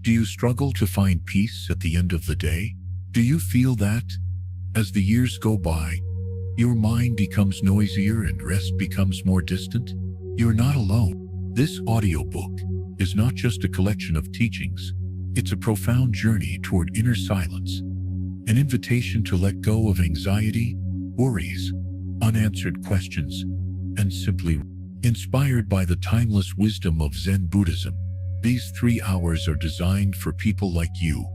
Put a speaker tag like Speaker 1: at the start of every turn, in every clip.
Speaker 1: Do you struggle to find peace at the end of the day? Do you feel that, as the years go by, your mind becomes noisier and rest becomes more distant? You're not alone. This audiobook is not just a collection of teachings. It's a profound journey toward inner silence, an invitation to let go of anxiety, worries, unanswered questions, and simply inspired by the timeless wisdom of Zen Buddhism. These 3 hours are designed for people like you,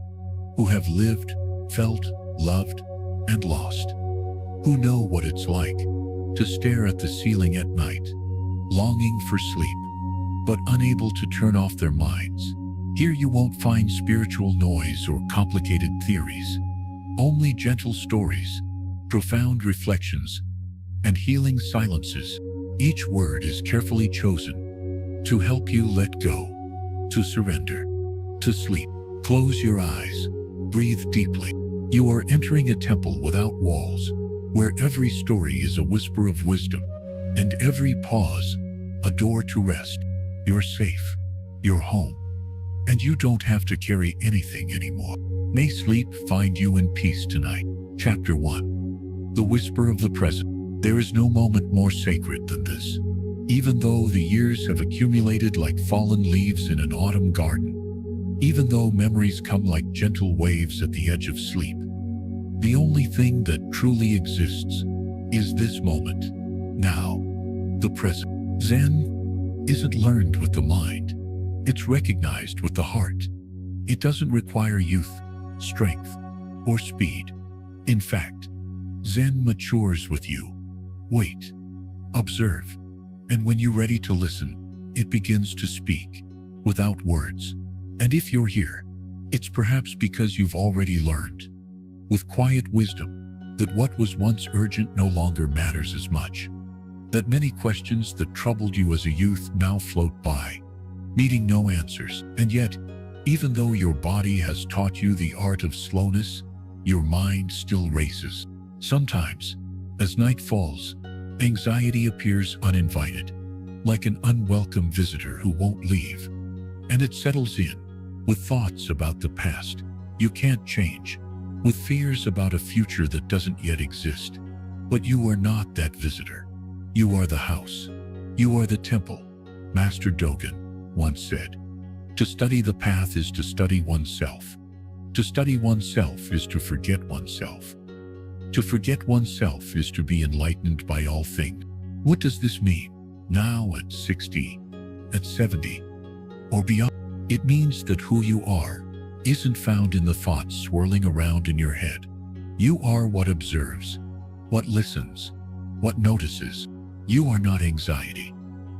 Speaker 1: who have lived, felt, loved, and lost, who know what it's like to stare at the ceiling at night, longing for sleep, but unable to turn off their minds. Here you won't find spiritual noise or complicated theories, only gentle stories, profound reflections, and healing silences. Each word is carefully chosen to help you let go, to surrender, to sleep. Close your eyes, breathe deeply. You are entering a temple without walls, where every story is a whisper of wisdom, and every pause a door to rest. You're safe, you're home, and you don't have to carry anything anymore. May sleep find you in peace tonight. Chapter 1. The Whisper of the Present. There is no moment more sacred than this. Even though the years have accumulated like fallen leaves in an autumn garden, even though memories come like gentle waves at the edge of sleep, the only thing that truly exists is this moment, now, the present. Zen isn't learned with the mind. It's recognized with the heart. It doesn't require youth, strength, or speed. In fact, Zen matures with you. Wait, observe, and when you're ready to listen, it begins to speak, without words. And if you're here, it's perhaps because you've already learned, with quiet wisdom, that what was once urgent no longer matters as much. That many questions that troubled you as a youth now float by, needing no answers. And yet, even though your body has taught you the art of slowness, your mind still races. Sometimes, as night falls, anxiety appears uninvited, like an unwelcome visitor who won't leave. And it settles in, with thoughts about the past you can't change, with fears about a future that doesn't yet exist. But you are not that visitor. You are the house. You are the temple. Master Dogen once said, "To study the path is to study oneself. To study oneself is to forget oneself. To forget oneself is to be enlightened by all things." What does this mean? Now at 60, at 70, or beyond? It means that who you are isn't found in the thoughts swirling around in your head. You are what observes, what listens, what notices. You are not anxiety.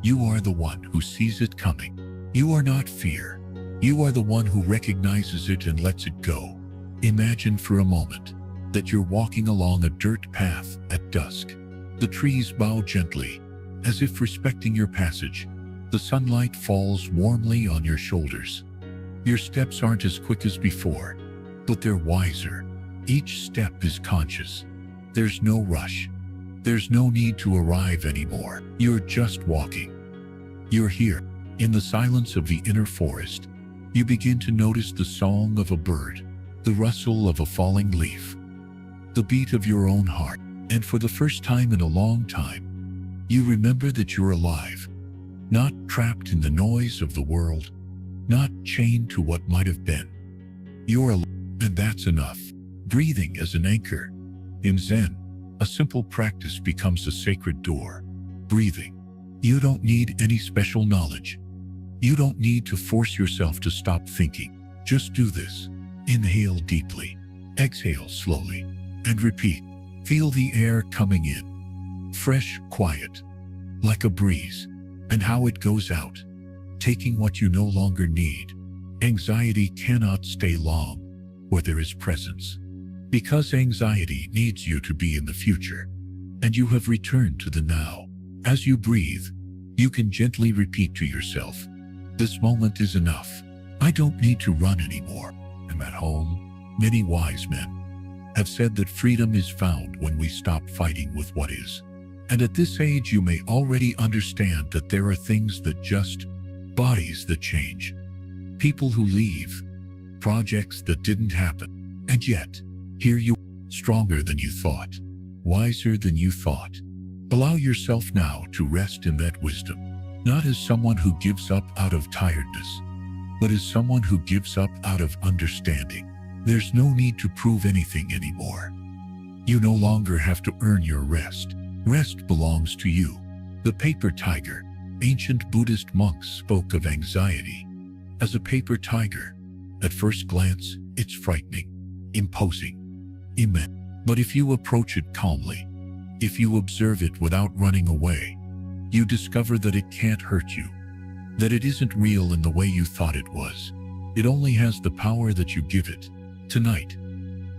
Speaker 1: You are the one who sees it coming. You are not fear. You are the one who recognizes it and lets it go. Imagine for a moment that you're walking along a dirt path at dusk. The trees bow gently, as if respecting your passage. The sunlight falls warmly on your shoulders. Your steps aren't as quick as before, but they're wiser. Each step is conscious. There's no rush. There's no need to arrive anymore. You're just walking. You're here. In the silence of the inner forest, you begin to notice the song of a bird, the rustle of a falling leaf, the beat of your own heart. And for the first time in a long time, you remember that you're alive, not trapped in the noise of the world, not chained to what might have been. You're alive, and that's enough. Breathing as an anchor. In Zen, a simple practice becomes a sacred door. Breathing. You don't need any special knowledge. You don't need to force yourself to stop thinking. Just do this. Inhale deeply, exhale slowly, and repeat. Feel the air coming in, fresh, quiet, like a breeze, and how it goes out, taking what you no longer need. Anxiety cannot stay long where there is presence, because anxiety needs you to be in the future, and you have returned to the now. As you breathe, you can gently repeat to yourself, "This moment is enough. I don't need to run anymore. I'm at home." Many wise men have said that freedom is found when we stop fighting with what is. And at this age, you may already understand that there are things that just, bodies that change, people who leave, projects that didn't happen. And yet, here you are, stronger than you thought, wiser than you thought. Allow yourself now to rest in that wisdom, not as someone who gives up out of tiredness, but as someone who gives up out of understanding. There's no need to prove anything anymore. You no longer have to earn your rest. Rest belongs to you. The paper tiger. Ancient Buddhist monks spoke of anxiety as a paper tiger. At first glance, it's frightening, imposing, immense. But if you approach it calmly, if you observe it without running away, you discover that it can't hurt you, that it isn't real in the way you thought it was. It only has the power that you give it. Tonight,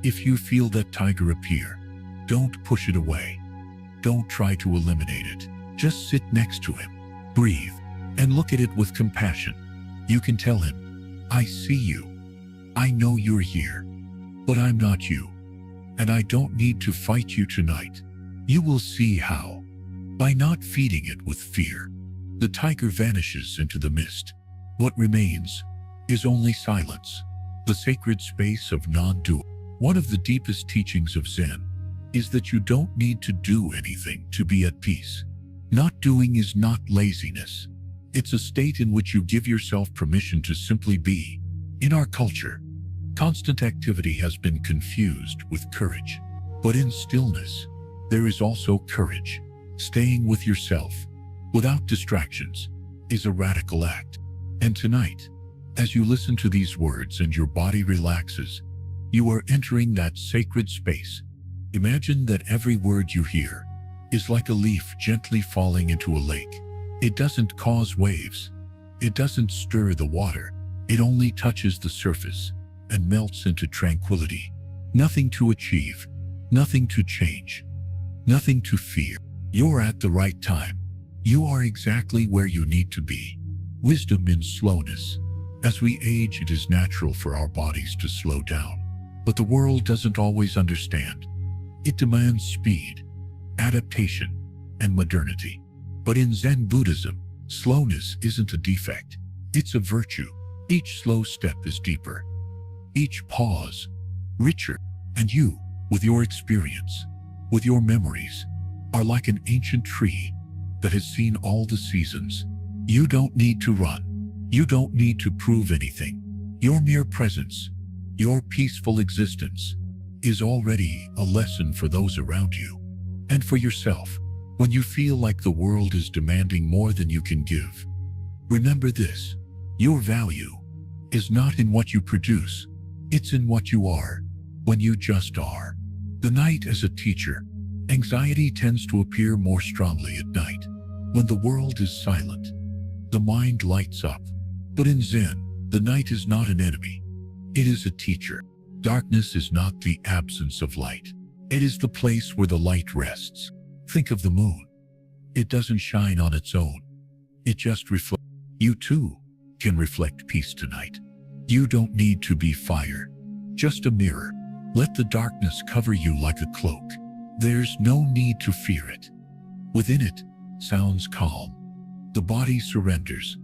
Speaker 1: if you feel that tiger appear, don't push it away. Don't try to eliminate it. Just sit next to him, breathe, and look at it with compassion. You can tell him, I see you. I know you're here, but I'm not you. And I don't need to fight you tonight. You will see how. By not feeding it with fear, the tiger vanishes into the mist. What remains is only silence, the sacred space of non-doing. One of the deepest teachings of Zen is that you don't need to do anything to be at peace. Not doing is not laziness. It's a state in which you give yourself permission to simply be. In our culture, constant activity has been confused with courage. But in stillness, there is also courage. Staying with yourself, without distractions, is a radical act. And tonight, as you listen to these words and your body relaxes, you are entering that sacred space. Imagine that every word you hear is like a leaf gently falling into a lake. It doesn't cause waves. It doesn't stir the water. It only touches the surface and melts into tranquility. Nothing to achieve, nothing to change, nothing to fear. You're at the right time. You are exactly where you need to be. Wisdom in slowness. As we age, it is natural for our bodies to slow down. But the world doesn't always understand. It demands speed, adaptation, and modernity. But in Zen Buddhism, slowness isn't a defect. It's a virtue. Each slow step is deeper. Each pause, richer. And you, with your experience, with your memories, are like an ancient tree that has seen all the seasons. You don't need to run. You don't need to prove anything. Your mere presence, your peaceful existence, is already a lesson for those around you and for yourself. When you feel like the world is demanding more than you can give, remember this: your value is not in what you produce, it's in what you are, when you just are. The night as a teacher. Anxiety tends to appear more strongly at night. When the world is silent, the mind lights up. But in Zen, the night is not an enemy. It is a teacher. Darkness is not the absence of light. It is the place where the light rests. Think of the moon. It doesn't shine on its own. It just reflects. You too can reflect peace tonight. You don't need to be fire, just a mirror. Let the darkness cover you like a cloak. There's no need to fear it. Within it sounds calm. The body surrenders,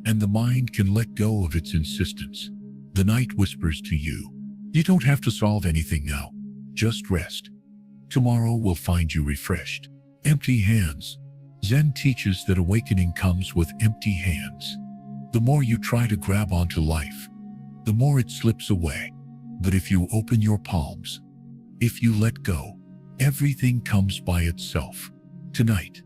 Speaker 1: and the mind can let go of its insistence. The night whispers to you, you don't have to solve anything now. Just rest. Tomorrow will find you refreshed. Empty hands. Zen teaches that awakening comes with empty hands. The more you try to grab onto life, the more it slips away. But if you open your palms, if you let go, everything comes by itself. Tonight,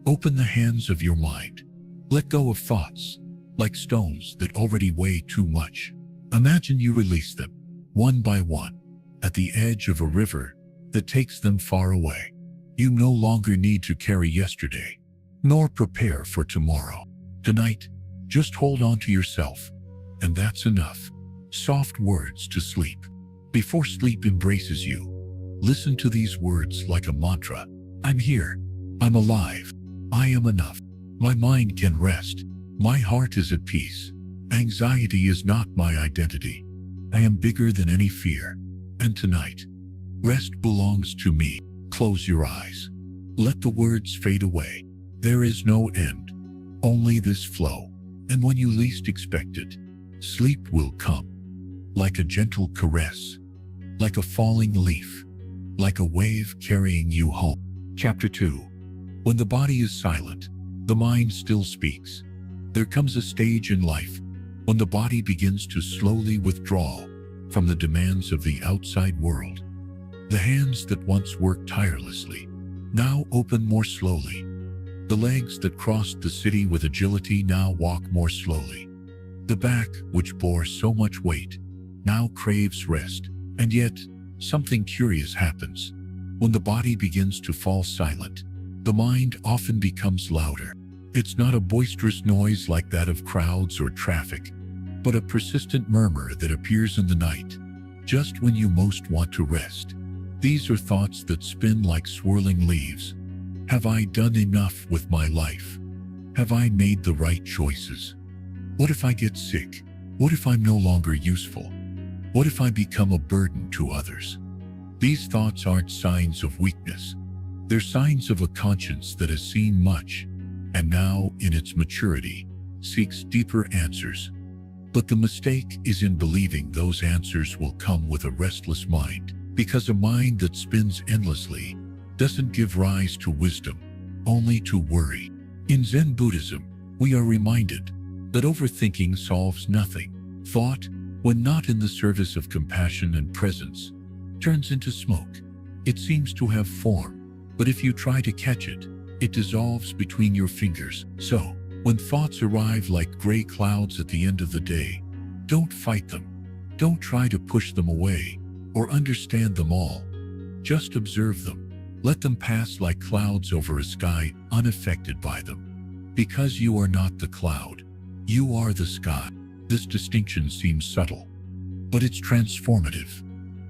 Speaker 1: open the hands of your mind. Let go of thoughts, like stones that already weigh too much. Imagine you release them, one by one, at the edge of a river that takes them far away. You no longer need to carry yesterday, nor prepare for tomorrow. Tonight, just hold on to yourself, and that's enough. Soft words to sleep. Before sleep embraces you, listen to these words like a mantra. I'm here. I'm alive. I am enough. My mind can rest. My heart is at peace. Anxiety is not my identity. I am bigger than any fear. And tonight, rest belongs to me. Close your eyes. Let the words fade away. There is no end, only this flow. And when you least expect it, sleep will come. like a gentle caress, like a falling leaf, like a wave carrying you home. Chapter 2. When the body is silent, the mind still speaks. There comes a stage in life when the body begins to slowly withdraw from the demands of the outside world. The hands that once worked tirelessly now open more slowly. The legs that crossed the city with agility now walk more slowly. The back, which bore so much weight, now craves rest. And yet, something curious happens. When the body begins to fall silent, the mind often becomes louder. It's not a boisterous noise like that of crowds or traffic, but a persistent murmur that appears in the night, just when you most want to rest. These are thoughts that spin like swirling leaves. Have I done enough with my life? Have I made the right choices? What if I get sick? What if I'm no longer useful? What if I become a burden to others? These thoughts aren't signs of weakness. They're signs of a conscience that has seen much, and now, in its maturity, seeks deeper answers. But the mistake is in believing those answers will come with a restless mind, because a mind that spins endlessly doesn't give rise to wisdom, only to worry. In Zen Buddhism, we are reminded that overthinking solves nothing. Thought, when not in the service of compassion and presence, turns into smoke. It seems to have form, but if you try to catch it, it dissolves between your fingers. So, when thoughts arrive like gray clouds at the end of the day, don't fight them. Don't try to push them away or understand them all. Just observe them. Let them pass like clouds over a sky, unaffected by them. Because you are not the cloud, you are the sky. This distinction seems subtle, but it's transformative.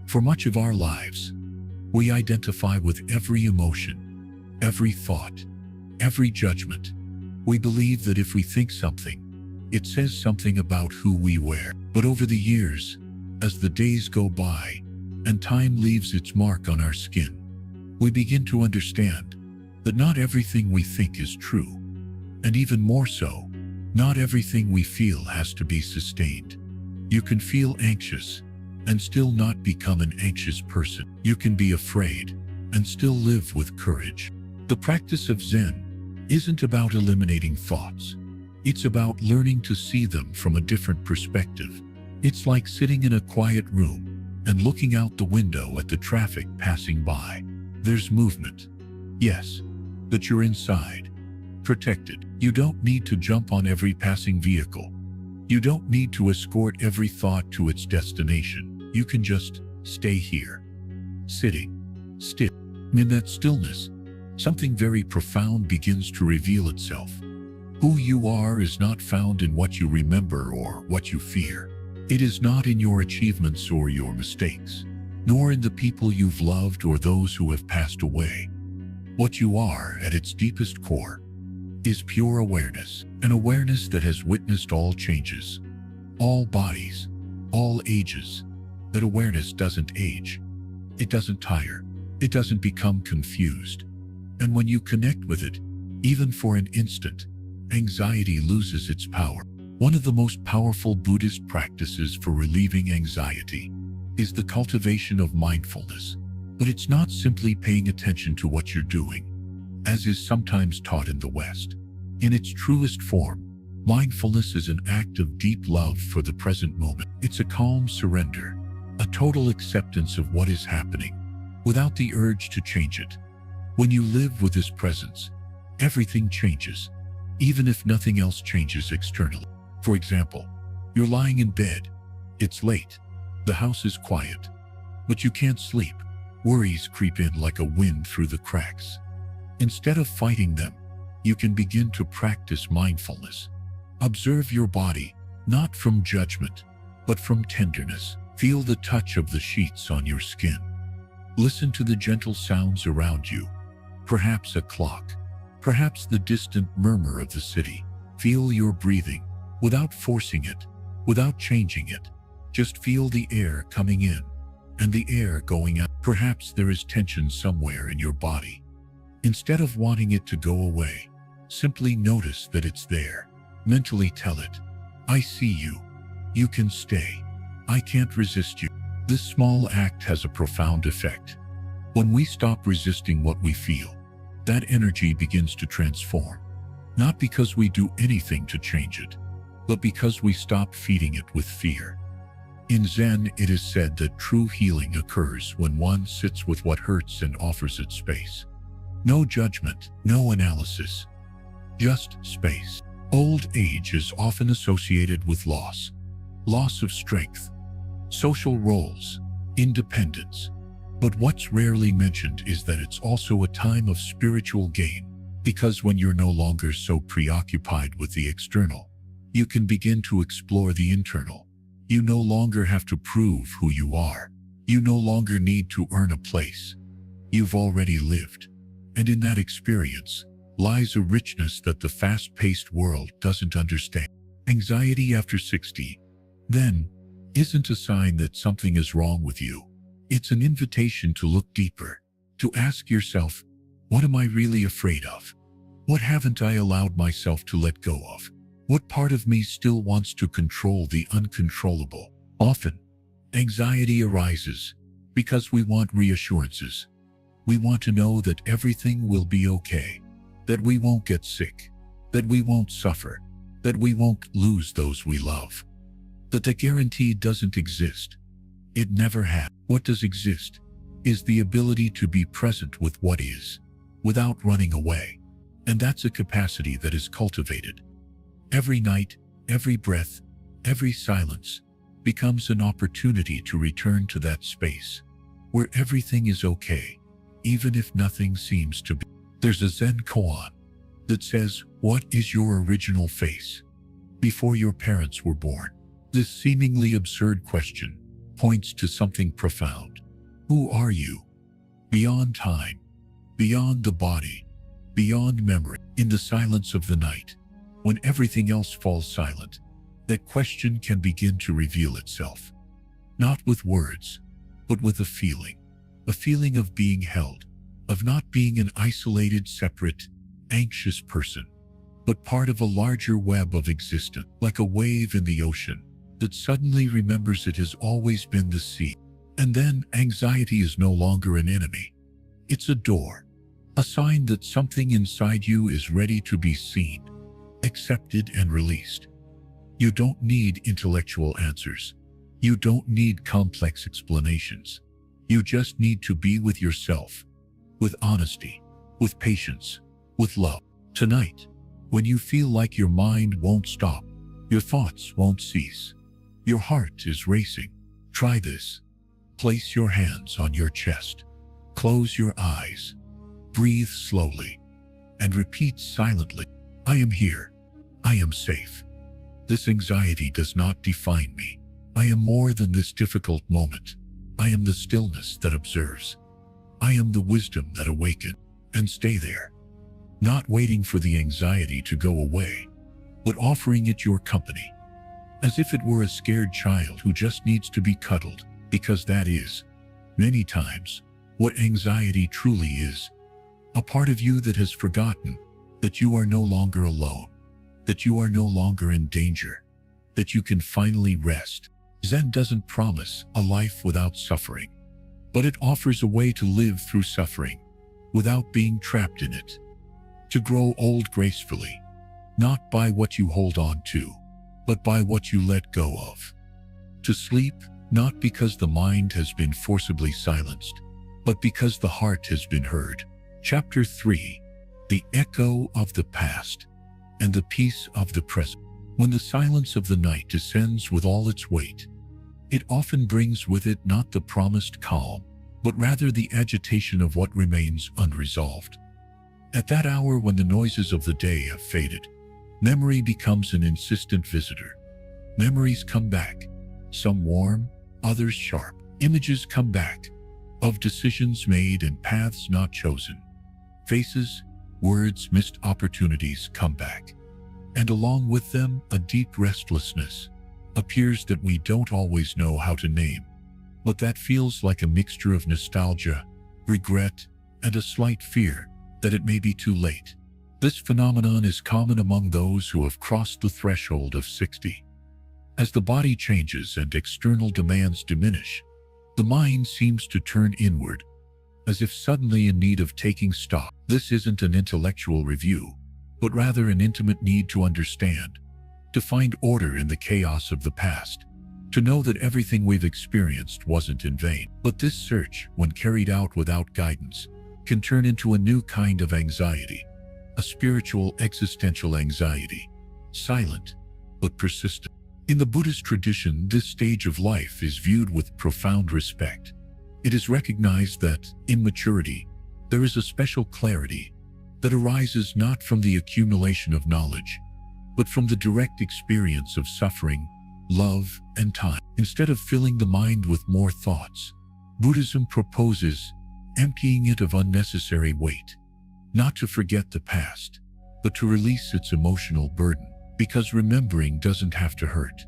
Speaker 1: For much of our lives, we identify with every emotion, every thought, every judgment. We believe that if we think something, it says something about who we were. But over the years, as the days go by and time leaves its mark on our skin, we begin to understand that not everything we think is true. And even more so, not everything we feel has to be sustained. You can feel anxious and still not become an anxious person. You can be afraid and still live with courage. The practice of Zen isn't about eliminating thoughts. It's about learning to see them from a different perspective. It's like sitting in a quiet room and looking out the window at the traffic passing by. There's movement. Yes, but you're inside, protected. You don't need to jump on every passing vehicle. You don't need to escort every thought to its destination. You can just stay here, sitting still. In that stillness, something very profound begins to reveal itself. Who you are is not found in what you remember or what you fear. It is not in your achievements or your mistakes, nor in the people you've loved or those who have passed away. What you are at its deepest core is pure awareness, an awareness that has witnessed all changes, all bodies, all ages. That awareness doesn't age, it doesn't tire, it doesn't become confused. And when you connect with it, even for an instant, anxiety loses its power. One of the most powerful Buddhist practices for relieving anxiety is the cultivation of mindfulness. But it's not simply paying attention to what you're doing, as is sometimes taught in the West. In its truest form, mindfulness is an act of deep love for the present moment. It's a calm surrender, a total acceptance of what is happening, without the urge to change it. When you live with this presence, everything changes, even if nothing else changes externally. For example, you're lying in bed. It's late. The house is quiet, but you can't sleep. Worries creep in like a wind through the cracks. Instead of fighting them, you can begin to practice mindfulness. Observe your body, not from judgment, but from tenderness. Feel the touch of the sheets on your skin. Listen to the gentle sounds around you. Perhaps a clock, perhaps the distant murmur of the city. Feel your breathing, without forcing it, without changing it. Just feel the air coming in and the air going out. Perhaps there is tension somewhere in your body. Instead of wanting it to go away, simply notice that it's there. Mentally tell it, I see you. You can stay. I can't resist you. This small act has a profound effect. When we stop resisting what we feel, that energy begins to transform. Not because we do anything to change it, but because we stop feeding it with fear. In Zen, it is said that true healing occurs when one sits with what hurts and offers it space. No judgment, no analysis, just space. Old age is often associated with loss of strength, social roles, independence. But what's rarely mentioned is that it's also a time of spiritual gain, because when you're no longer so preoccupied with the external, you can begin to explore the internal. You no longer have to prove who you are. You no longer need to earn a place. You've already lived. And in that experience lies a richness that the fast-paced world doesn't understand. Anxiety after 60, then, isn't a sign that something is wrong with you. It's an invitation to look deeper, to ask yourself, what am I really afraid of? What haven't I allowed myself to let go of? What part of me still wants to control the uncontrollable? Often, anxiety arises because we want reassurances. We want to know that everything will be okay, that we won't get sick, that we won't suffer, that we won't lose those we love. But that guarantee doesn't exist. It never has. What does exist is the ability to be present with what is, without running away. And that's a capacity that is cultivated. Every night, every breath, every silence becomes an opportunity to return to that space where everything is okay, even if nothing seems to be. There's a Zen koan that says, "What is your original face?" Before your parents were born. This seemingly absurd question points to something profound. Who are you? Beyond time, beyond the body, beyond memory. In the silence of the night, when everything else falls silent, that question can begin to reveal itself. Not with words, but with a feeling of being held, of not being an isolated, separate, anxious person, but part of a larger web of existence, like a wave in the ocean that suddenly remembers it has always been the sea. And then anxiety is no longer an enemy. It's a door, a sign that something inside you is ready to be seen, accepted, and released. You don't need intellectual answers. You don't need complex explanations. You just need to be with yourself, with honesty, with patience, with love. Tonight, when you feel like your mind won't stop, your thoughts won't cease, your heart is racing, try this. Place your hands on your chest. Close your eyes. Breathe slowly. And repeat silently, "I am here. I am safe. This anxiety does not define me. I am more than this difficult moment. I am the stillness that observes. I am the wisdom that awakens." And stay there. Not waiting for the anxiety to go away, but offering it your company. As if it were a scared child who just needs to be cuddled, because that is, many times, what anxiety truly is. A part of you that has forgotten that you are no longer alone, that you are no longer in danger, that you can finally rest. Zen doesn't promise a life without suffering, but it offers a way to live through suffering without being trapped in it. To grow old gracefully, not by what you hold on to, but by what you let go of. To sleep, not because the mind has been forcibly silenced, but because the heart has been heard. Chapter 3. The echo of the past and the peace of the present. When the silence of the night descends with all its weight, it often brings with it not the promised calm, but rather the agitation of what remains unresolved. At that hour when the noises of the day have faded, memory becomes an insistent visitor. Memories come back, some warm, others sharp. Images come back, of decisions made and paths not chosen. Faces, words, missed opportunities come back. And along with them, a deep restlessness appears that we don't always know how to name, but that feels like a mixture of nostalgia, regret, and a slight fear that it may be too late. This phenomenon is common among those who have crossed the threshold of 60. As the body changes and external demands diminish, the mind seems to turn inward, as if suddenly in need of taking stock. This isn't an intellectual review, but rather an intimate need to understand, to find order in the chaos of the past, to know that everything we've experienced wasn't in vain. But this search, when carried out without guidance, can turn into a new kind of anxiety, a spiritual existential anxiety, silent but persistent. In the Buddhist tradition, this stage of life is viewed with profound respect. It is recognized that, in maturity, there is a special clarity that arises not from the accumulation of knowledge, but from the direct experience of suffering, love, and time. Instead of filling the mind with more thoughts, Buddhism proposes emptying it of unnecessary weight, not to forget the past, but to release its emotional burden. Because remembering doesn't have to hurt.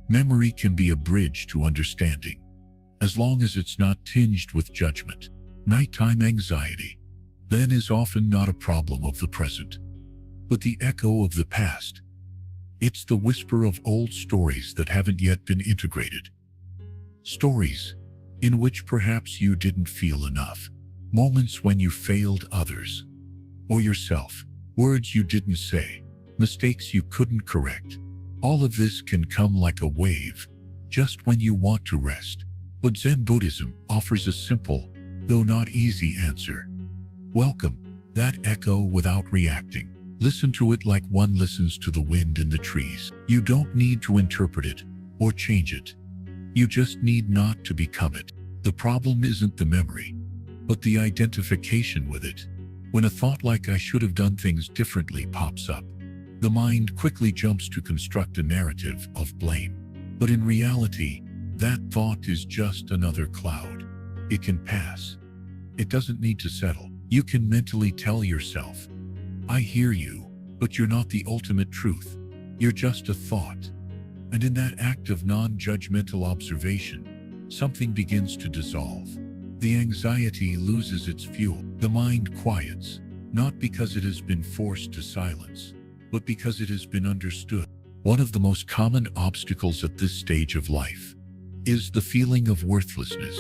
Speaker 1: Memory can be a bridge to understanding, as long as it's not tinged with judgment. Nighttime anxiety, then, is often not a problem of the present, but the echo of the past. It's the whisper of old stories that haven't yet been integrated. Stories in which perhaps you didn't feel enough. Moments when you failed others or yourself. Words you didn't say. Mistakes you couldn't correct. All of this can come like a wave, just when you want to rest. But Zen Buddhism offers a simple, though not easy answer. Welcome that echo without reacting. Listen to it like one listens to the wind in the trees. You don't need to interpret it or change it. You just need not to become it. The problem isn't the memory, but the identification with it. When a thought like "I should have done things differently" pops up, the mind quickly jumps to construct a narrative of blame. But in reality, that thought is just another cloud. It can pass. It doesn't need to settle. You can mentally tell yourself, "I hear you, but you're not the ultimate truth. You're just a thought." And in that act of non-judgmental observation, something begins to dissolve. The anxiety loses its fuel. The mind quiets, not because it has been forced to silence, but because it has been understood. One of the most common obstacles at this stage of life is the feeling of worthlessness.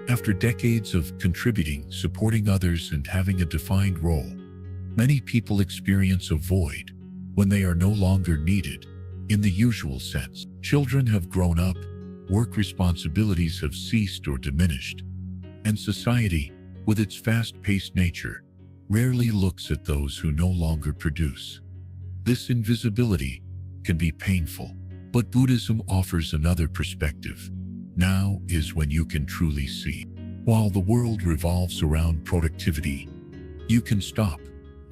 Speaker 1: After decades of contributing, supporting others, and having a defined role, many people experience a void when they are no longer needed in the usual sense. Children have grown up, work responsibilities have ceased or diminished, and society, with its fast-paced nature, rarely looks at those who no longer produce. This invisibility can be painful, but Buddhism offers another perspective. Now is when you can truly see. While the world revolves around productivity, you can stop,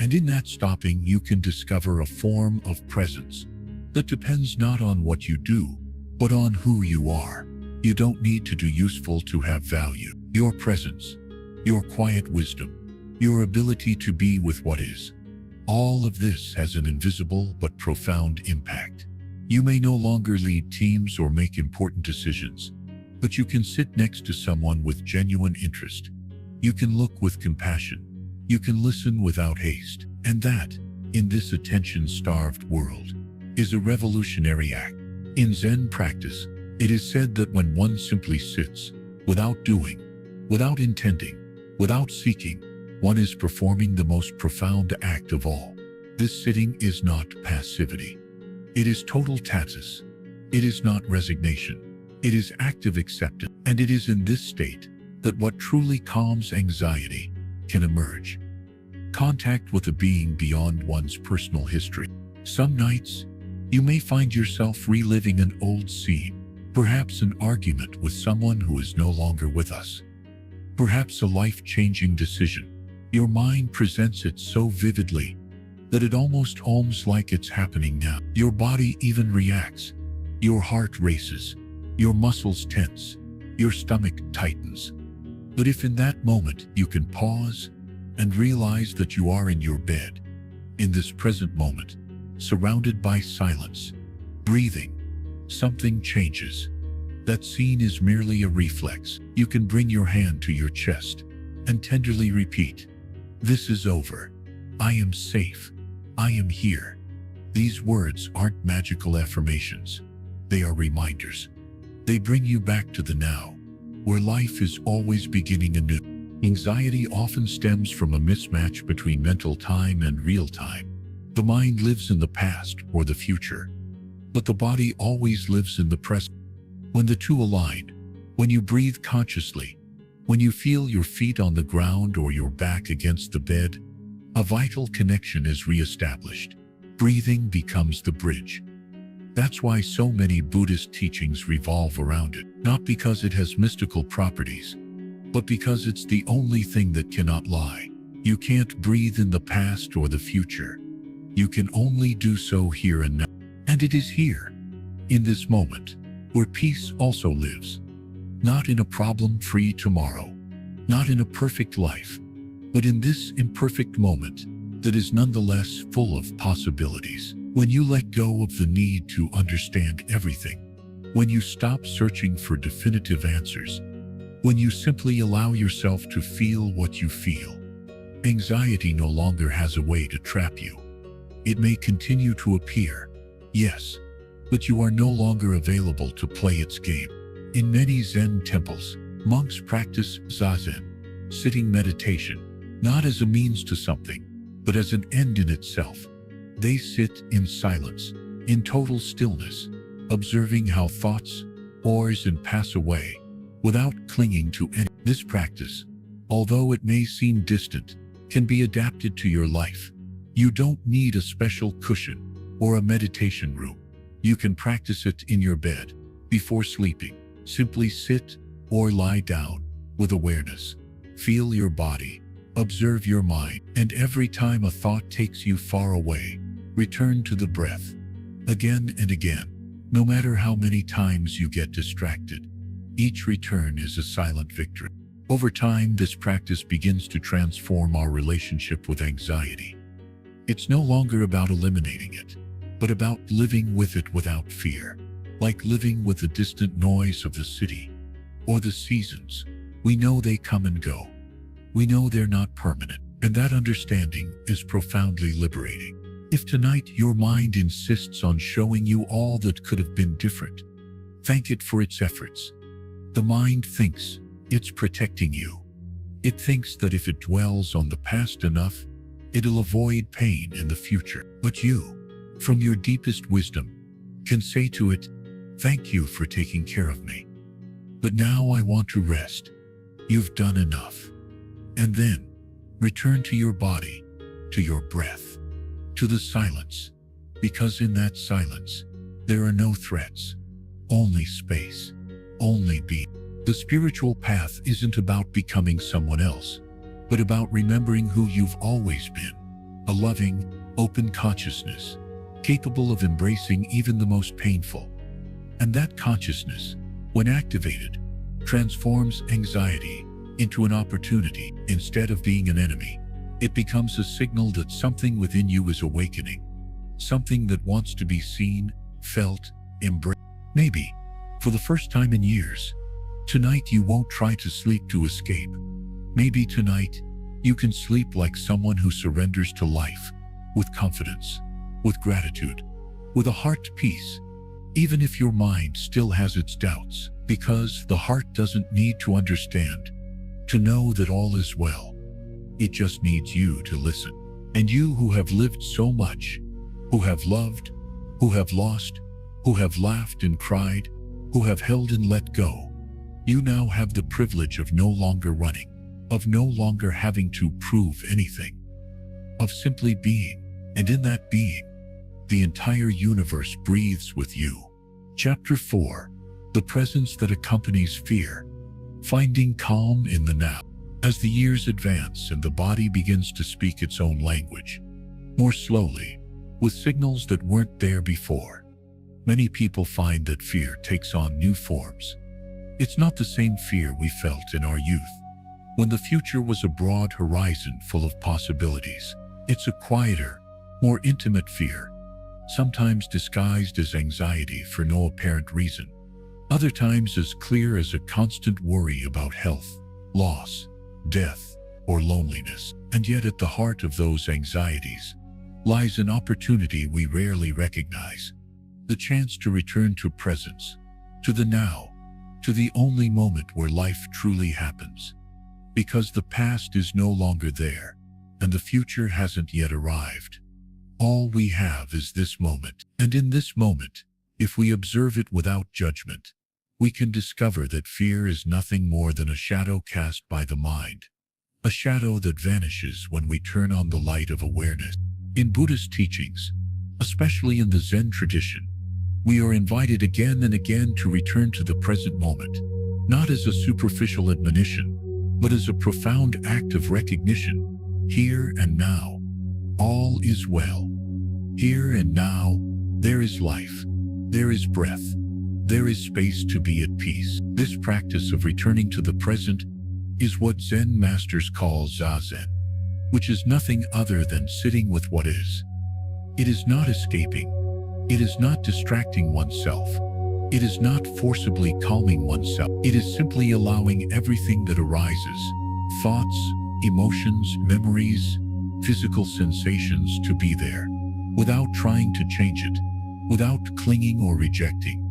Speaker 1: and in that stopping you can discover a form of presence that depends not on what you do, but on who you are. You don't need to do useful to have value. Your presence, your quiet wisdom, your ability to be with what is, all of this has an invisible but profound impact. You may no longer lead teams or make important decisions, but you can sit next to someone with genuine interest. You can look with compassion. You can listen without haste. And that, in this attention-starved world, is a revolutionary act. In Zen practice, it is said that when one simply sits, without doing, without intending, without seeking, one is performing the most profound act of all. This sitting is not passivity. It is total tatis. It is not resignation. It is active acceptance. And it is in this state that what truly calms anxiety can emerge. Contact with a being beyond one's personal history. Some nights, you may find yourself reliving an old scene, perhaps an argument with someone who is no longer with us, perhaps a life-changing decision. Your mind presents it so vividly that it almost seems like it's happening now. Your body even reacts. Your heart races. Your muscles tense. Your stomach tightens. But if in that moment you can pause and realize that you are in your bed, in this present moment, surrounded by silence, breathing, something changes. That scene is merely a reflex. You can bring your hand to your chest and tenderly repeat, "This is over. I am safe. I am here." These words aren't magical affirmations. They are reminders. They bring you back to the now, where life is always beginning anew. Anxiety often stems from a mismatch between mental time and real time. The mind lives in the past or the future, but the body always lives in the present. When the two align, when you breathe consciously, when you feel your feet on the ground or your back against the bed, a vital connection is reestablished. Breathing becomes the bridge. That's why so many Buddhist teachings revolve around it, not because it has mystical properties, but because it's the only thing that cannot lie. You can't breathe in the past or the future. You can only do so here and now. And it is here, in this moment, where peace also lives. Not in a problem-free tomorrow, not in a perfect life, but in this imperfect moment that is nonetheless full of possibilities. When you let go of the need to understand everything, when you stop searching for definitive answers, when you simply allow yourself to feel what you feel, anxiety no longer has a way to trap you. It may continue to appear, yes, but you are no longer available to play its game. In many Zen temples, monks practice zazen, sitting meditation, not as a means to something, but as an end in itself. They sit in silence, in total stillness, observing how thoughts oars and pass away, without clinging to any. This practice, although it may seem distant, can be adapted to your life. You don't need a special cushion or a meditation room. You can practice it in your bed, before sleeping. Simply sit or lie down with awareness. Feel your body, observe your mind, and every time a thought takes you far away, return to the breath, again and again. No matter how many times you get distracted, each return is a silent victory. Over time, this practice begins to transform our relationship with anxiety. It's no longer about eliminating it, but about living with it without fear, like living with the distant noise of the city or the seasons. We know they come and go. We know they're not permanent, and that understanding is profoundly liberating. If tonight your mind insists on showing you all that could have been different, thank it for its efforts. The mind thinks it's protecting you. It thinks that if it dwells on the past enough, it'll avoid pain in the future. But you, from your deepest wisdom, can say to it, "Thank you for taking care of me. But now I want to rest. You've done enough." And then, return to your body, to your breath, to the silence, because in that silence, there are no threats, only space, only being. The spiritual path isn't about becoming someone else, but about remembering who you've always been, a loving, open consciousness, capable of embracing even the most painful. And that consciousness, when activated, transforms anxiety into an opportunity instead of being an enemy. It becomes a signal that something within you is awakening, something that wants to be seen, felt, embraced. Maybe, for the first time in years, tonight you won't try to sleep to escape. Maybe tonight, you can sleep like someone who surrenders to life, with confidence, with gratitude, with a heart peace, even if your mind still has its doubts, because the heart doesn't need to understand, to know that all is well. It just needs you to listen. And you who have lived so much, who have loved, who have lost, who have laughed and cried, who have held and let go, you now have the privilege of no longer running, of no longer having to prove anything, of simply being, and in that being, the entire universe breathes with you. Chapter 4. The Presence That Accompanies Fear. Finding Calm in the Now. As the years advance and the body begins to speak its own language, more slowly, with signals that weren't there before, many people find that fear takes on new forms. It's not the same fear we felt in our youth, when the future was a broad horizon full of possibilities. It's a quieter, more intimate fear, sometimes disguised as anxiety for no apparent reason, other times as clear as a constant worry about health, loss, death, or loneliness. And yet at the heart of those anxieties lies an opportunity we rarely recognize, the chance to return to presence, to the now, to the only moment where life truly happens. Because the past is no longer there, and the future hasn't yet arrived. All we have is this moment, and in this moment, if we observe it without judgment, we can discover that fear is nothing more than a shadow cast by the mind, a shadow that vanishes when we turn on the light of awareness. In Buddhist teachings, especially in the Zen tradition, we are invited again and again to return to the present moment, not as a superficial admonition, but as a profound act of recognition. Here and now, all is well. Here and now, there is life, there is breath, there is space to be at peace. This practice of returning to the present is what Zen masters call Zazen, which is nothing other than sitting with what is. It is not escaping. It is not distracting oneself. It is not forcibly calming oneself. It is simply allowing everything that arises, thoughts, emotions, memories, physical sensations to be there, without trying to change it, without clinging or rejecting.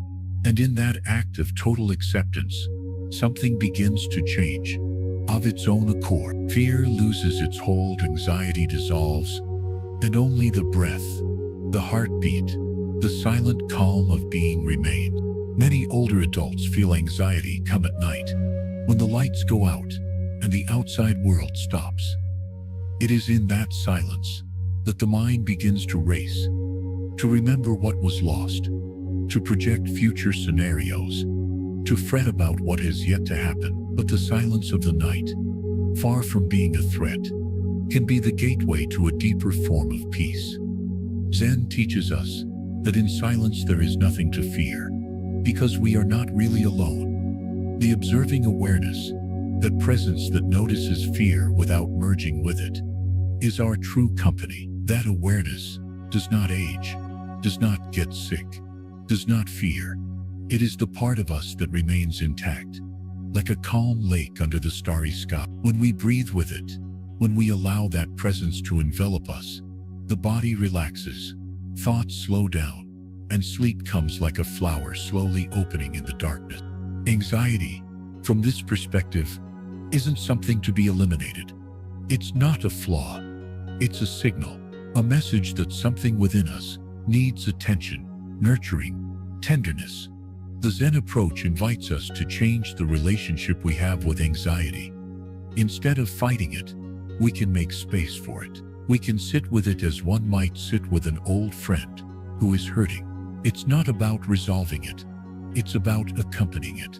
Speaker 1: And in that act of total acceptance, something begins to change of its own accord. Fear loses its hold, anxiety dissolves, and only the breath, the heartbeat, the silent calm of being remains. Many older adults feel anxiety come at night, when the lights go out and the outside world stops. It is in that silence that the mind begins to race, to remember what was lost, to project future scenarios, to fret about what has yet to happen. But the silence of the night, far from being a threat, can be the gateway to a deeper form of peace. Zen teaches us that in silence there is nothing to fear, because we are not really alone. The observing awareness, that presence that notices fear without merging with it, is our true company. That awareness does not age, does not get sick, does not fear. It is the part of us that remains intact, like a calm lake under the starry sky. When we breathe with it, when we allow that presence to envelop us, the body relaxes, thoughts slow down, and sleep comes like a flower slowly opening in the darkness. Anxiety, from this perspective, isn't something to be eliminated. It's not a flaw. It's a signal, a message that something within us needs attention, nurturing, tenderness. The Zen approach invites us to change the relationship we have with anxiety. Instead of fighting it, we can make space for it. We can sit with it as one might sit with an old friend who is hurting. It's not about resolving it. It's about accompanying it.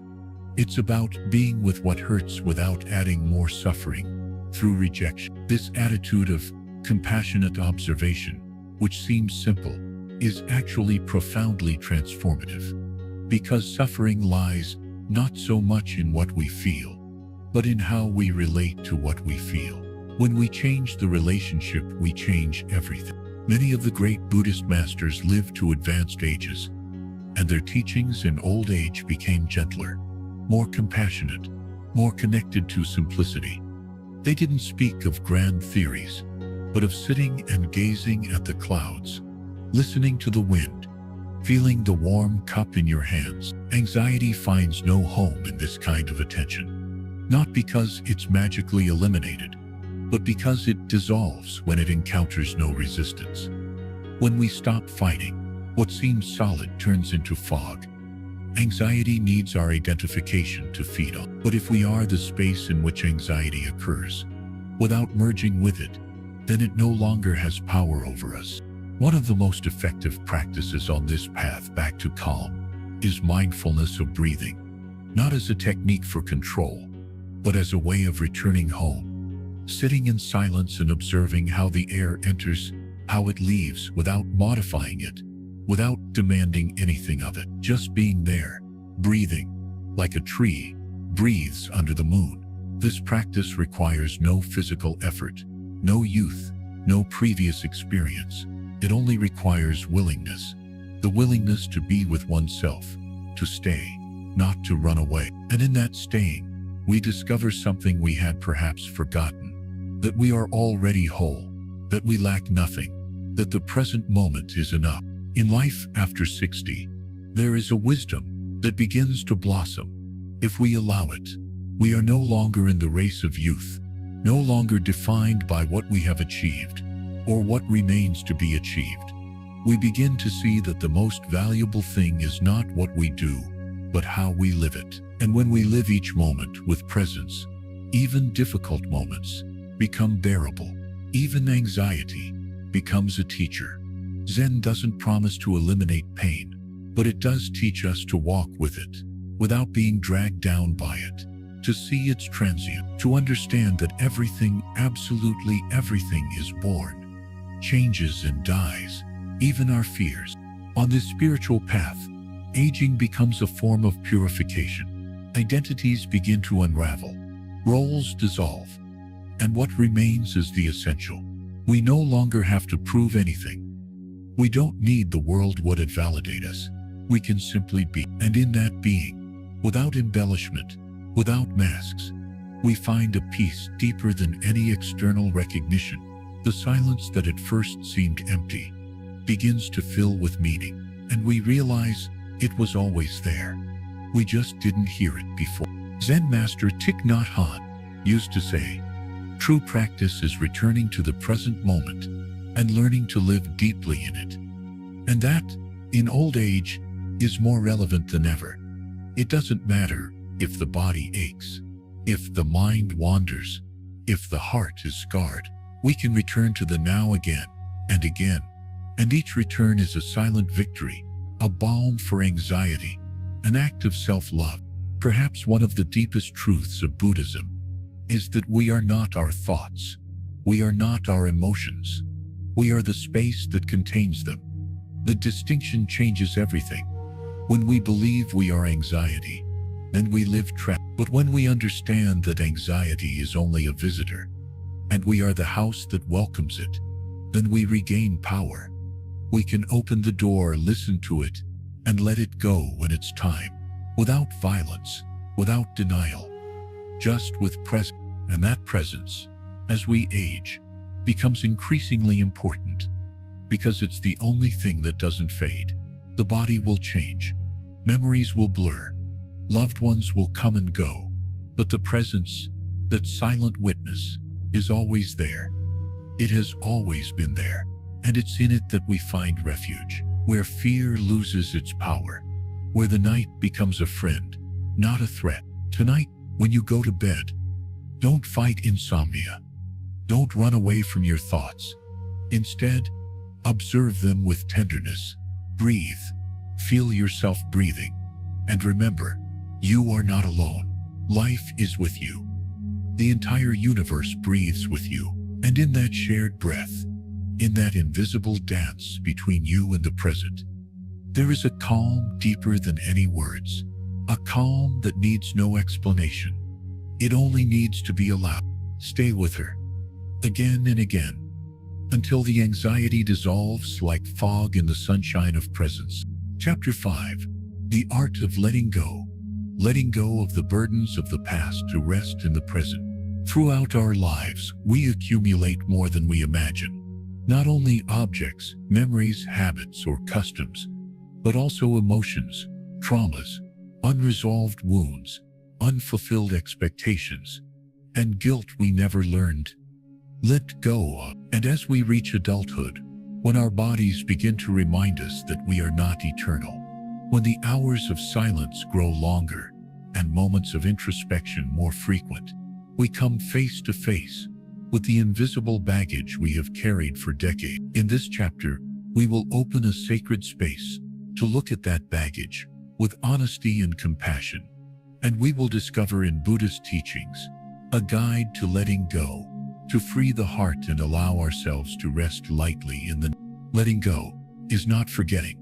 Speaker 1: It's about being with what hurts without adding more suffering through rejection. This attitude of compassionate observation, which seems simple, is actually profoundly transformative. Because suffering lies not so much in what we feel, but in how we relate to what we feel. When we change the relationship, we change everything. Many of the great Buddhist masters lived to advanced ages, and their teachings in old age became gentler, more compassionate, more connected to simplicity. They didn't speak of grand theories, but of sitting and gazing at the clouds, listening to the wind, feeling the warm cup in your hands. Anxiety finds no home in this kind of attention, not because it's magically eliminated, but because it dissolves when it encounters no resistance. When we stop fighting, what seems solid turns into fog. Anxiety needs our identification to feed on. But if we are the space in which anxiety occurs, without merging with it, then it no longer has power over us. One of the most effective practices on this path back to calm is mindfulness of breathing, not as a technique for control, but as a way of returning home, sitting in silence and observing how the air enters, how it leaves, without modifying it, without demanding anything of it, just being there, breathing, like a tree breathes under the moon. This practice requires no physical effort, no youth, no previous experience. It only requires willingness, the willingness to be with oneself, to stay, not to run away. And in that staying, we discover something we had perhaps forgotten, that we are already whole, that we lack nothing, that the present moment is enough. In life after 60, there is a wisdom that begins to blossom. If we allow it, we are no longer in the race of youth, no longer defined by what we have achieved or what remains to be achieved. We begin to see that the most valuable thing is not what we do, but how we live it. And when we live each moment with presence, even difficult moments become bearable. Even anxiety becomes a teacher. Zen doesn't promise to eliminate pain, but it does teach us to walk with it without being dragged down by it, to see its transient, to understand that everything, absolutely everything, is born, changes and dies, even our fears. On this spiritual path, aging becomes a form of purification. Identities begin to unravel, roles dissolve, and what remains is the essential. We no longer have to prove anything. We don't need the world would it validate us. We can simply be, and in that being, without embellishment, without masks, we find a peace deeper than any external recognition. The silence that at first seemed empty begins to fill with meaning, and we realize it was always there. We just didn't hear it before. Zen master Thich Nhat Hanh used to say, "True practice is returning to the present moment and learning to live deeply in it." And that, in old age, is more relevant than ever. It doesn't matter if the body aches, if the mind wanders, if the heart is scarred. We can return to the now again and again, and each return is a silent victory, a balm for anxiety, an act of self-love. Perhaps one of the deepest truths of Buddhism is that we are not our thoughts. We are not our emotions. We are the space that contains them. The distinction changes everything. When we believe we are anxiety, then we live trapped. But when we understand that anxiety is only a visitor, and we are the house that welcomes it, then we regain power. We can open the door, listen to it, and let it go when it's time, without violence, without denial, just with presence. And that presence, as we age, becomes increasingly important, because it's the only thing that doesn't fade. The body will change, memories will blur, loved ones will come and go, but the presence, that silent witness, is always there. It has always been there, and it's in it that we find refuge, where fear loses its power, where the night becomes a friend, not a threat. Tonight, when you go to bed, don't fight insomnia. Don't run away from your thoughts. Instead, observe them with tenderness. Breathe. Feel yourself breathing. And remember, you are not alone. Life is with you. The entire universe breathes with you. And in that shared breath, in that invisible dance between you and the present, there is a calm deeper than any words. A calm that needs no explanation. It only needs to be allowed. Stay with her, again and again, until the anxiety dissolves like fog in the sunshine of presence. Chapter 5. The Art of Letting Go. Letting go of the burdens of the past to rest in the present. Throughout our lives, we accumulate more than we imagine. Not only objects, memories, habits, or customs, but also emotions, traumas, unresolved wounds, unfulfilled expectations, and guilt we never learned. Let go of. And as we reach adulthood, when our bodies begin to remind us that we are not eternal, when the hours of silence grow longer and moments of introspection more frequent, we come face to face with the invisible baggage we have carried for decades. In this chapter, we will open a sacred space to look at that baggage with honesty and compassion. And we will discover in Buddhist teachings a guide to letting go, to free the heart and allow ourselves to rest lightly in the. Letting go is not forgetting.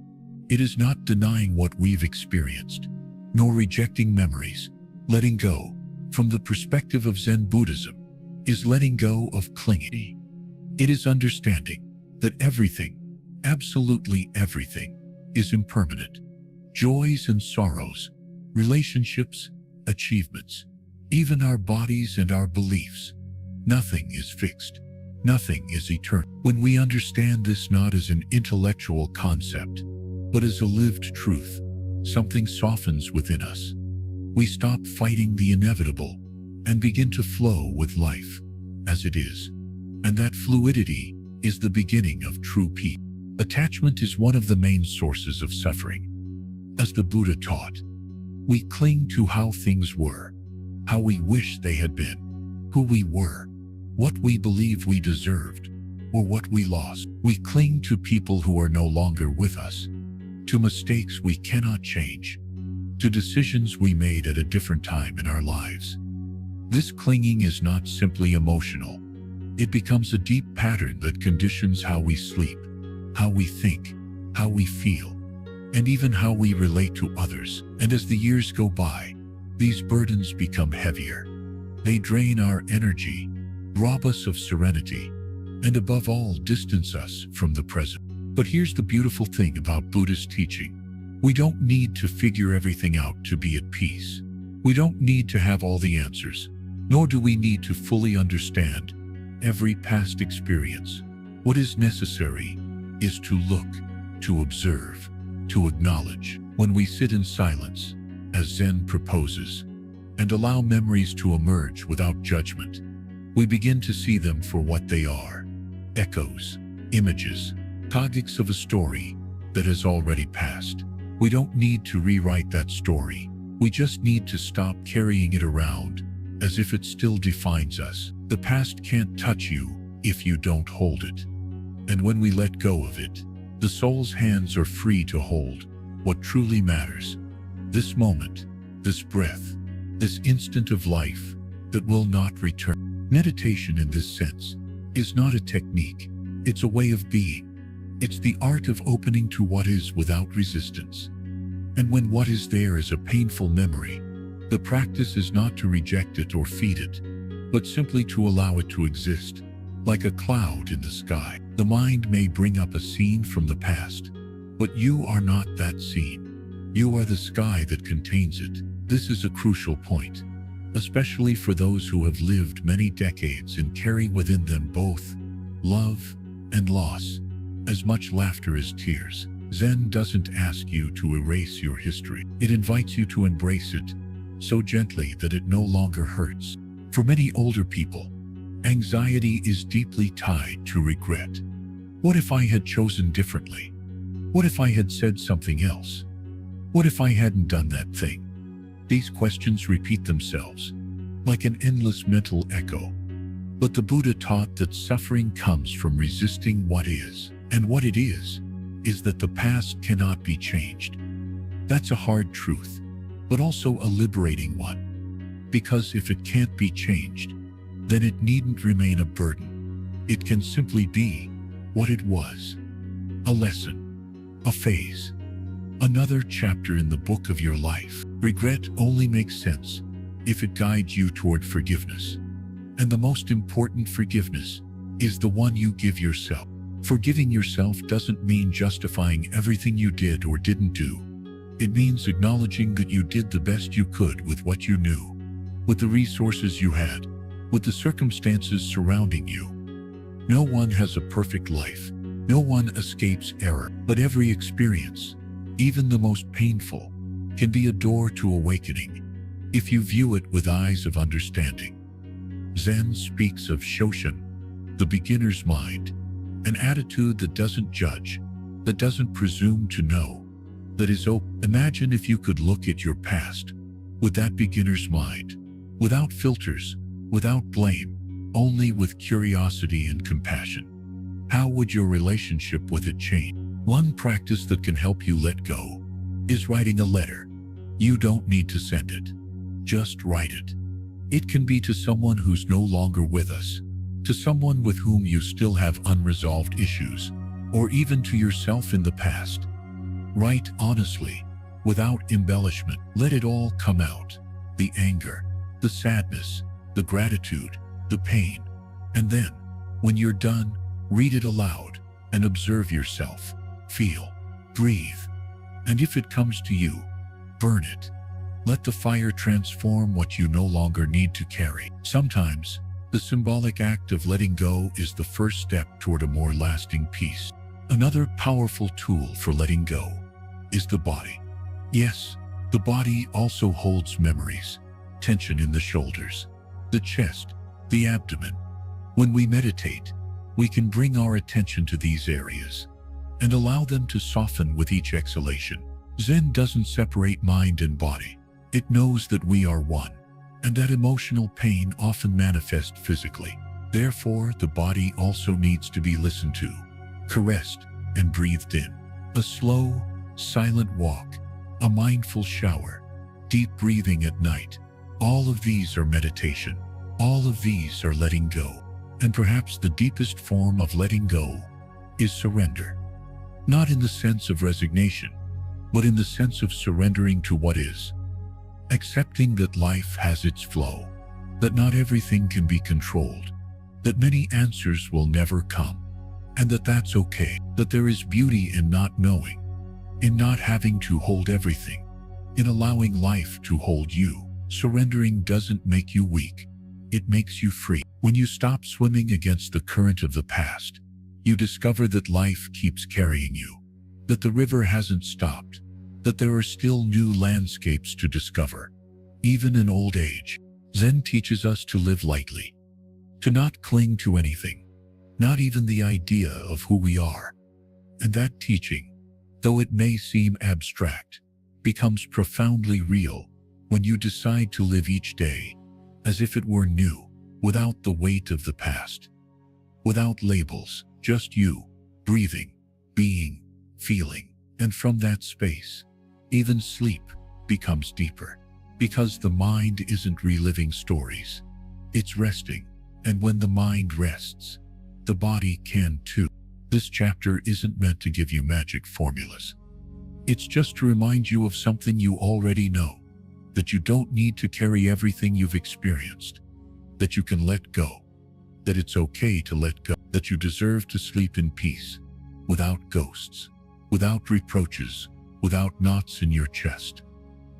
Speaker 1: It is not denying what we've experienced, nor rejecting memories. Letting go, from the perspective of Zen Buddhism, is letting go of clinging. It is understanding that everything, absolutely everything, is impermanent. Joys and sorrows, relationships, achievements, even our bodies and our beliefs. Nothing is fixed. Nothing is eternal. When we understand this not as an intellectual concept, but as a lived truth, something softens within us. We stop fighting the inevitable and begin to flow with life as it is. And that fluidity is the beginning of true peace. Attachment is one of the main sources of suffering. As the Buddha taught, we cling to how things were, how we wish they had been, who we were, what we believe we deserved, or what we lost. We cling to people who are no longer with us, to mistakes we cannot change, to decisions we made at a different time in our lives. This clinging is not simply emotional. It becomes a deep pattern that conditions how we sleep, how we think, how we feel, and even how we relate to others. And as the years go by, these burdens become heavier. They drain our energy, rob us of serenity, and above all, distance us from the present. But here's the beautiful thing about Buddhist teaching. We don't need to figure everything out to be at peace. We don't need to have all the answers, nor do we need to fully understand every past experience. What is necessary is to look, to observe, to acknowledge. When we sit in silence, as Zen proposes, and allow memories to emerge without judgment, we begin to see them for what they are: echoes, images, cognites of a story that has already passed. We don't need to rewrite that story. We just need to stop carrying it around as if it still defines us. The past can't touch you if you don't hold it. And when we let go of it, the soul's hands are free to hold what truly matters. This moment, this breath, this instant of life that will not return. Meditation in this sense is not a technique. It's a way of being. It's the art of opening to what is without resistance. And when what is there is a painful memory, the practice is not to reject it or feed it, but simply to allow it to exist, like a cloud in the sky. The mind may bring up a scene from the past, but you are not that scene. You are the sky that contains it. This is a crucial point, especially for those who have lived many decades and carry within them both love and loss, as much laughter as tears. Zen doesn't ask you to erase your history. It invites you to embrace it so gently that it no longer hurts. For many older people, anxiety is deeply tied to regret. What if I had chosen differently? What if I had said something else? What if I hadn't done that thing? These questions repeat themselves like an endless mental echo. But the Buddha taught that suffering comes from resisting what is. And what it is that the past cannot be changed. That's a hard truth, but also a liberating one. Because if it can't be changed, then it needn't remain a burden. It can simply be what it was: a lesson, a phase, another chapter in the book of your life. Regret only makes sense if it guides you toward forgiveness. And the most important forgiveness is the one you give yourself. Forgiving yourself doesn't mean justifying everything you did or didn't do. It means acknowledging that you did the best you could with what you knew, with the resources you had, with the circumstances surrounding you. No one has a perfect life. No one escapes error. But every experience, even the most painful, can be a door to awakening if you view it with eyes of understanding. Zen speaks of Shoshin, the beginner's mind, an attitude that doesn't judge, that doesn't presume to know, that is open. Imagine if you could look at your past with that beginner's mind, without filters, without blame, only with curiosity and compassion. How would your relationship with it change? One practice that can help you let go is writing a letter. You don't need to send it. Just write it. It can be to someone who's no longer with us, to someone with whom you still have unresolved issues, or even to yourself in the past. Write honestly, without embellishment. Let it all come out: the anger, the sadness, the gratitude, the pain. And then, when you're done, read it aloud and observe yourself. Feel, breathe, and if it comes to you, burn it. Let the fire transform what you no longer need to carry. Sometimes, The symbolic act of letting go is the first step toward a more lasting peace. Another powerful tool for letting go is the body. Yes, the body also holds memories, tension in the shoulders, the chest, the abdomen. When we meditate, we can bring our attention to these areas and allow them to soften with each exhalation. Zen doesn't separate mind and body. It knows that we are one, and that emotional pain often manifests physically. Therefore, the body also needs to be listened to, caressed, and breathed in. A slow, silent walk, a mindful shower, deep breathing at night. All of these are meditation. All of these are letting go. And perhaps the deepest form of letting go is surrender. Not in the sense of resignation, but in the sense of surrendering to what is. Accepting that life has its flow, that not everything can be controlled, that many answers will never come, and that that's okay, that there is beauty in not knowing, in not having to hold everything, in allowing life to hold you. Surrendering doesn't make you weak, it makes you free. When you stop swimming against the current of the past, you discover that life keeps carrying you, that the river hasn't stopped, that there are still new landscapes to discover. Even in old age, Zen teaches us to live lightly, to not cling to anything, not even the idea of who we are. And that teaching, though it may seem abstract, becomes profoundly real when you decide to live each day as if it were new, without the weight of the past, without labels, just you, breathing, being, feeling. And from that space, even sleep becomes deeper, because the mind isn't reliving stories, it's resting. And when the mind rests, the body can too. This chapter isn't meant to give you magic formulas. It's just to remind you of something you already know, that you don't need to carry everything you've experienced, that you can let go, that it's okay to let go, that you deserve to sleep in peace, without ghosts, without reproaches, without knots in your chest.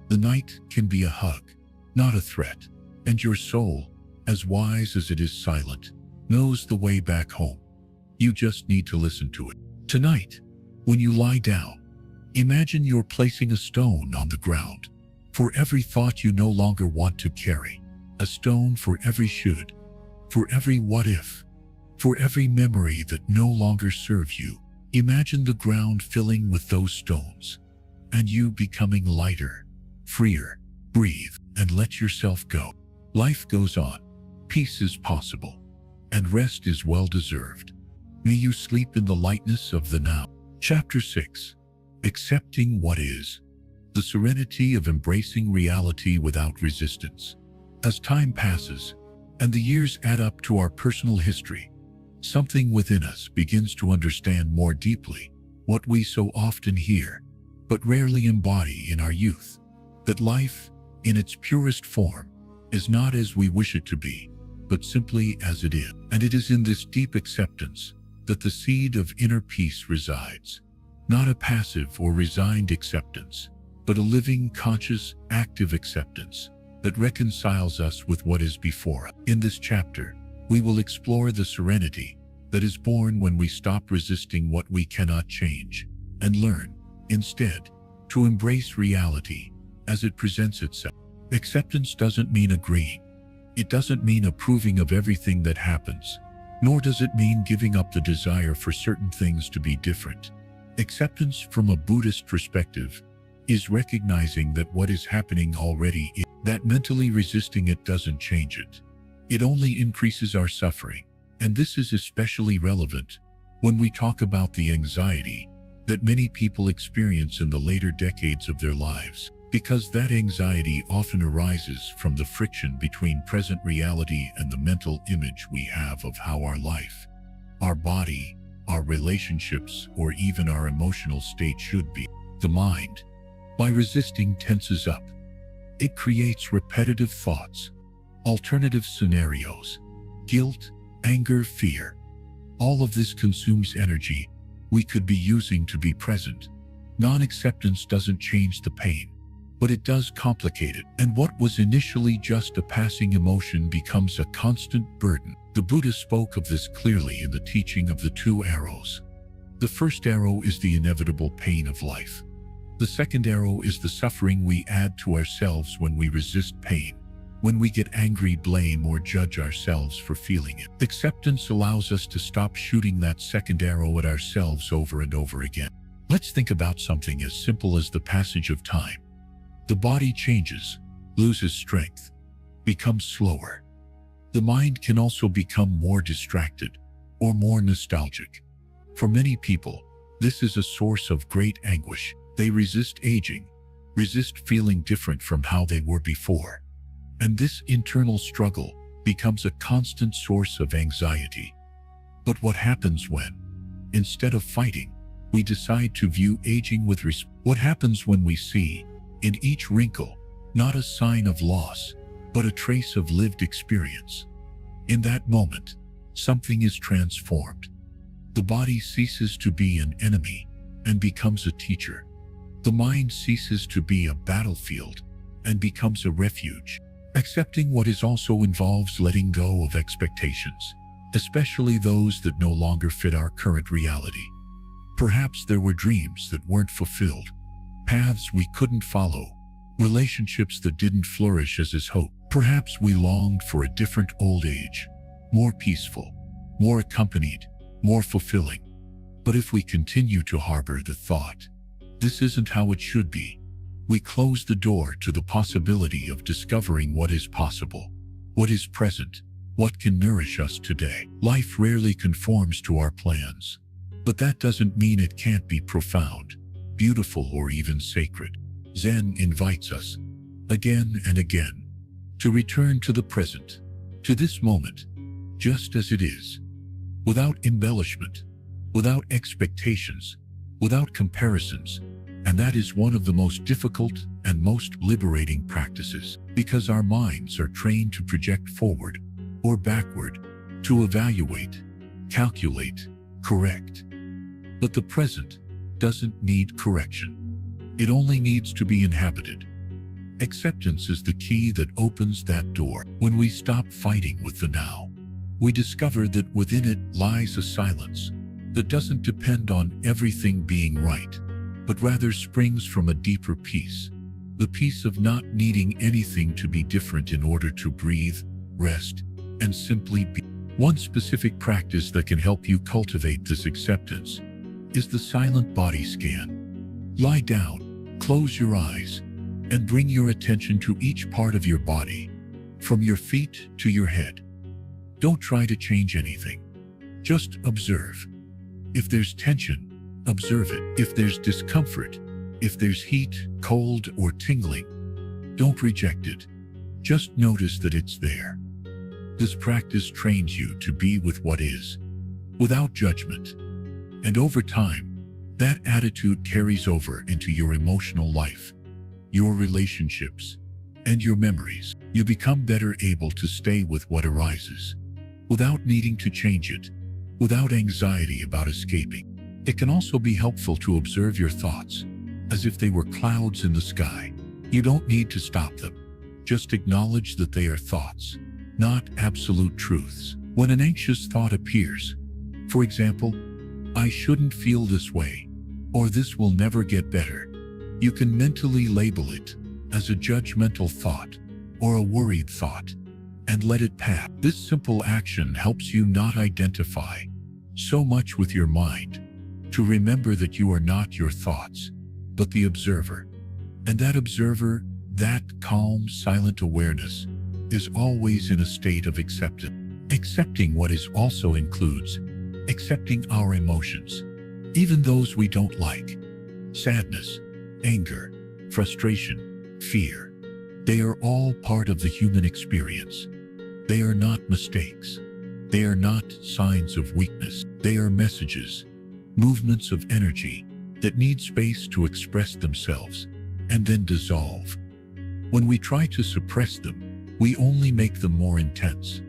Speaker 1: The night can be a hug, not a threat, and your soul, as wise as it is silent, knows the way back home. You just need to listen to it. Tonight, when you lie down, imagine you're placing a stone on the ground. For every thought you no longer want to carry, a stone for every should, for every what if, for every memory that no longer serves you. Imagine the ground filling with those stones, and you becoming lighter, freer. Breathe and let yourself go. Life goes on, peace is possible, and rest is well-deserved. May you sleep in the lightness of the now. Chapter 6. Accepting what is. The serenity of embracing reality without resistance. As time passes, and the years add up to our personal history, something within us begins to understand more deeply what we so often hear, but rarely embody in our youth, that life, in its purest form, is not as we wish it to be, but simply as it is. And it is in this deep acceptance that the seed of inner peace resides, not a passive or resigned acceptance, but a living, conscious, active acceptance that reconciles us with what is before us. In this chapter, we will explore the serenity that is born when we stop resisting what we cannot change and learn, instead, to embrace reality as it presents itself. Acceptance doesn't mean agreeing. It doesn't mean approving of everything that happens, nor does it mean giving up the desire for certain things to be different. Acceptance from a Buddhist perspective is recognizing that what is happening already is, that mentally resisting it doesn't change it. It only increases our suffering. And this is especially relevant when we talk about the anxiety that many people experience in the later decades of their lives, because that anxiety often arises from the friction between present reality and the mental image we have of how our life, our body, our relationships, or even our emotional state should be. The mind, by resisting, tenses up. It creates repetitive thoughts, alternative scenarios, guilt, anger, fear. All of this consumes energy we could be using to be present. Non-acceptance doesn't change the pain, but it does complicate it. And what was initially just a passing emotion becomes a constant burden. The Buddha spoke of this clearly in the teaching of the two arrows. The first arrow is the inevitable pain of life. The second arrow is the suffering we add to ourselves when we resist pain, when we get angry, blame, or judge ourselves for feeling it. Acceptance allows us to stop shooting that second arrow at ourselves over and over again. Let's think about something as simple as the passage of time. The body changes, loses strength, becomes slower. The mind can also become more distracted or more nostalgic. For many people, this is a source of great anguish. They resist aging, resist feeling different from how they were before. And this internal struggle becomes a constant source of anxiety. But what happens when, instead of fighting, we decide to view aging with respect? What happens when we see, in each wrinkle, not a sign of loss, but a trace of lived experience? In that moment, something is transformed. The body ceases to be an enemy and becomes a teacher. The mind ceases to be a battlefield and becomes a refuge. Accepting what is also involves letting go of expectations, especially those that no longer fit our current reality. Perhaps there were dreams that weren't fulfilled, paths we couldn't follow, relationships that didn't flourish as is hoped. Perhaps we longed for a different old age, more peaceful, more accompanied, more fulfilling. But if we continue to harbor the thought, "This isn't how it should be," we close the door to the possibility of discovering what is possible, what is present, what can nourish us today. Life rarely conforms to our plans, but that doesn't mean it can't be profound, beautiful, or even sacred. Zen invites us, again and again, to return to the present, to this moment, just as it is, without embellishment, without expectations, without comparisons. And that is one of the most difficult and most liberating practices, because our minds are trained to project forward or backward, to evaluate, calculate, correct. But the present doesn't need correction. It only needs to be inhabited. Acceptance is the key that opens that door. When we stop fighting with the now, we discover that within it lies a silence that doesn't depend on everything being right, but rather springs from a deeper peace, the peace of not needing anything to be different in order to breathe, rest, and simply be. One specific practice that can help you cultivate this acceptance is the silent body scan. Lie down, close your eyes, and bring your attention to each part of your body, from your feet to your head. Don't try to change anything. Just observe. If there's tension, observe it. If there's discomfort, if there's heat, cold, or tingling, don't reject it. Just notice that it's there. This practice trains you to be with what is, without judgment. And over time, that attitude carries over into your emotional life, your relationships, and your memories. You become better able to stay with what arises, without needing to change it, without anxiety about escaping. It can also be helpful to observe your thoughts, as if they were clouds in the sky. You don't need to stop them. Just acknowledge that they are thoughts, not absolute truths. When an anxious thought appears, for example, "I shouldn't feel this way," or "this will never get better," you can mentally label it as a judgmental thought or a worried thought and let it pass. This simple action helps you not identify so much with your mind, to remember that you are not your thoughts, but the observer. And that observer, that calm, silent awareness, is always in a state of acceptance. Accepting what is also includes accepting our emotions, even those we don't like. Sadness, anger, frustration, fear. They are all part of the human experience. They are not mistakes. They are not signs of weakness. They are messages, movements of energy that need space to express themselves and then dissolve. When we try to suppress them, we only make them more intense.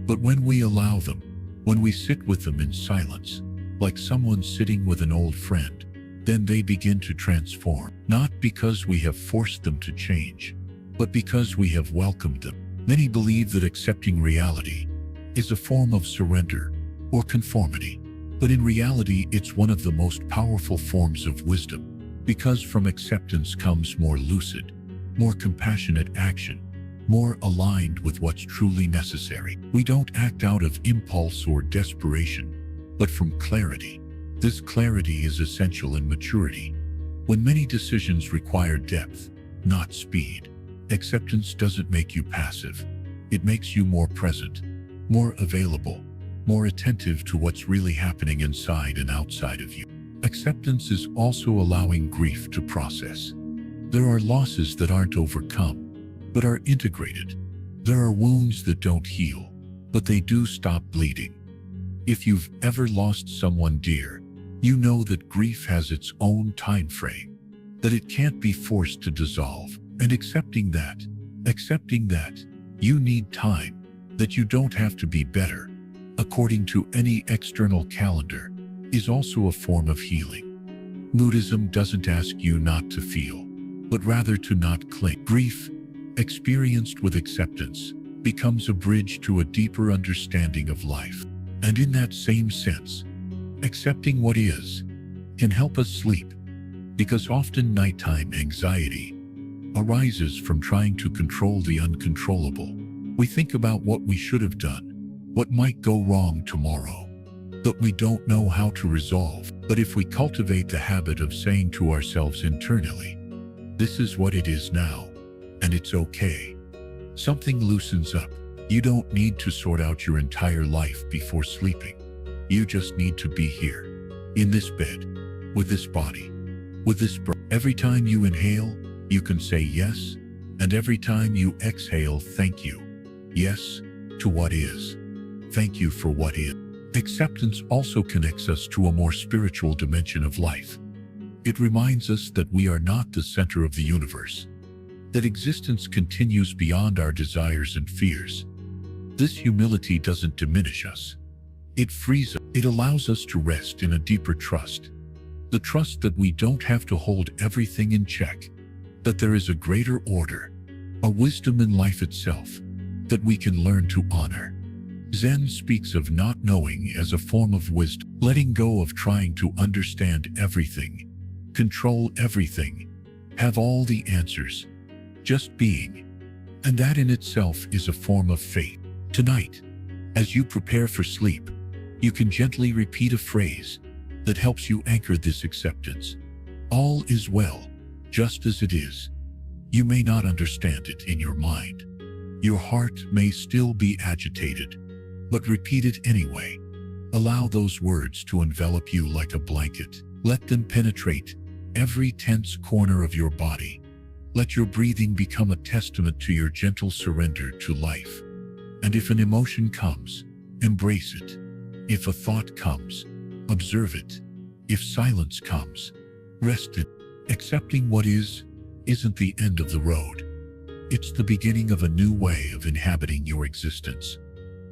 Speaker 1: But when we allow them, when we sit with them in silence, like someone sitting with an old friend, then they begin to transform, not because we have forced them to change, but because we have welcomed them. Many believe that accepting reality is a form of surrender or conformity, but in reality, it's one of the most powerful forms of wisdom, because from acceptance comes more lucid, more compassionate action, more aligned with what's truly necessary. We don't act out of impulse or desperation, but from clarity. This clarity is essential in maturity. When many decisions require depth, not speed, acceptance doesn't make you passive. It makes you more present, more available, more attentive to what's really happening inside and outside of you. Acceptance is also allowing grief to process. There are losses that aren't overcome, but are integrated. There are wounds that don't heal, but they do stop bleeding. If you've ever lost someone dear, you know that grief has its own time frame, that it can't be forced to dissolve. And accepting that you need time, that you don't have to be better, according to any external calendar, is also a form of healing. Buddhism doesn't ask you not to feel, but rather to not cling. Grief, experienced with acceptance, becomes a bridge to a deeper understanding of life. And in that same sense, accepting what is can help us sleep, because often nighttime anxiety arises from trying to control the uncontrollable. We think about what we should have done, what might go wrong tomorrow, that we don't know how to resolve. But if we cultivate the habit of saying to ourselves internally, "This is what it is now, and it's okay," something loosens up. You don't need to sort out your entire life before sleeping. You just need to be here, in this bed, with this body, with this breath. Every time you inhale, you can say yes, and every time you exhale, thank you. Yes to what is. Thank you for what is. Acceptance also connects us to a more spiritual dimension of life. It reminds us that we are not the center of the universe, that existence continues beyond our desires and fears. This humility doesn't diminish us. It frees us. It allows us to rest in a deeper trust. The trust that we don't have to hold everything in check, that there is a greater order, a wisdom in life itself, that we can learn to honor. Zen speaks of not knowing as a form of wisdom, letting go of trying to understand everything, control everything, have all the answers, just being. And that in itself is a form of faith. Tonight, as you prepare for sleep, you can gently repeat a phrase that helps you anchor this acceptance. All is well, just as it is. You may not understand it in your mind. Your heart may still be agitated, but repeat it anyway. Allow those words to envelop you like a blanket. Let them penetrate every tense corner of your body. Let your breathing become a testament to your gentle surrender to life. And if an emotion comes, embrace it. If a thought comes, observe it. If silence comes, rest in it. Accepting what is isn't the end of the road. It's the beginning of a new way of inhabiting your existence.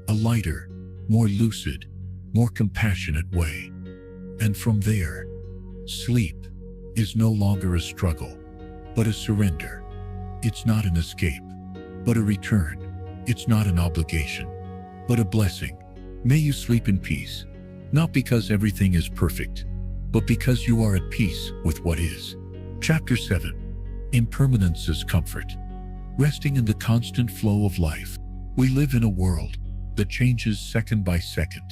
Speaker 1: A lighter, more lucid, more compassionate way. And from there, sleep is no longer a struggle, but a surrender. It's not an escape, but a return. It's not an obligation, but a blessing. May you sleep in peace, not because everything is perfect, but because you are at peace with what is. Chapter 7. Impermanence as Comfort. Resting in the constant flow of life. We live in a world that changes second by second,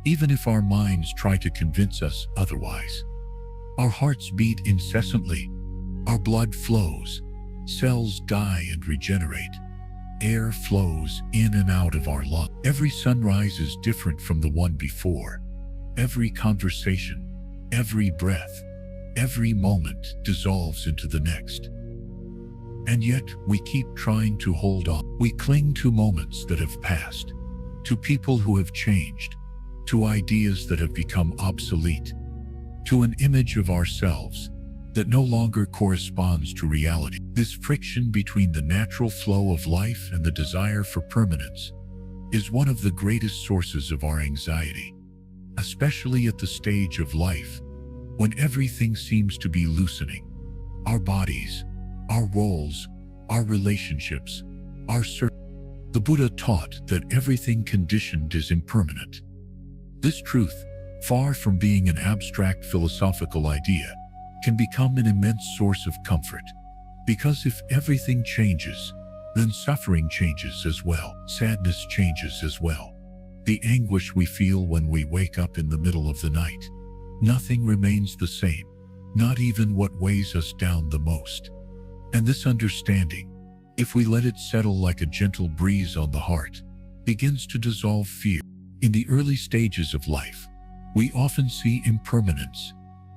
Speaker 1: even if our minds try to convince us otherwise. Our hearts beat incessantly. Our blood flows. Cells die and regenerate. Air flows in and out of our lungs. Every sunrise is different from the one before. Every conversation, every breath, every moment dissolves into the next. And yet, we keep trying to hold on. We cling to moments that have passed, to people who have changed, to ideas that have become obsolete, to an image of ourselves that no longer corresponds to reality. This friction between the natural flow of life and the desire for permanence is one of the greatest sources of our anxiety, especially at the stage of life when everything seems to be loosening. Our bodies, our roles, our relationships, our The Buddha taught that everything conditioned is impermanent. This truth, far from being an abstract philosophical idea, can become an immense source of comfort. Because if everything changes, then suffering changes as well. Sadness changes as well. The anguish we feel when we wake up in the middle of the night. Nothing remains the same, not even what weighs us down the most. And this understanding, if we let it settle like a gentle breeze on the heart, begins to dissolve fear. In the early stages of life, we often see impermanence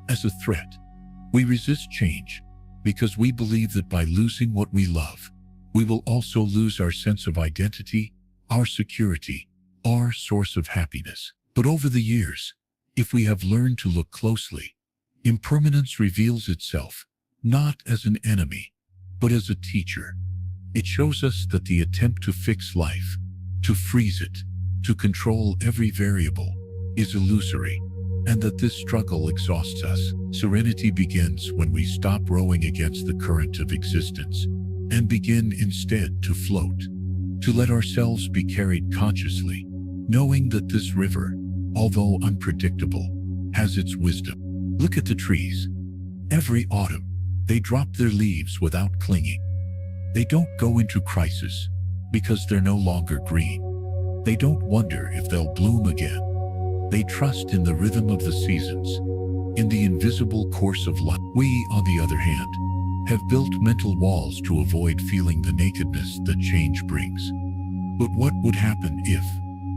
Speaker 1: as a threat. We resist change because we believe that by losing what we love, we will also lose our sense of identity, our security, our source of happiness. But over the years, if we have learned to look closely, impermanence reveals itself not as an enemy, but as a teacher. It shows us that the attempt to fix life, to freeze it, to control every variable, is illusory, and that this struggle exhausts us. Serenity begins when we stop rowing against the current of existence and begin instead to float, to let ourselves be carried consciously, knowing that this river, although unpredictable, has its wisdom. Look at the trees. Every autumn, they drop their leaves without clinging. They don't go into crisis because they're no longer green. They don't wonder if they'll bloom again. They trust in the rhythm of the seasons, in the invisible course of life. We, on the other hand, have built mental walls to avoid feeling the nakedness that change brings. But what would happen if,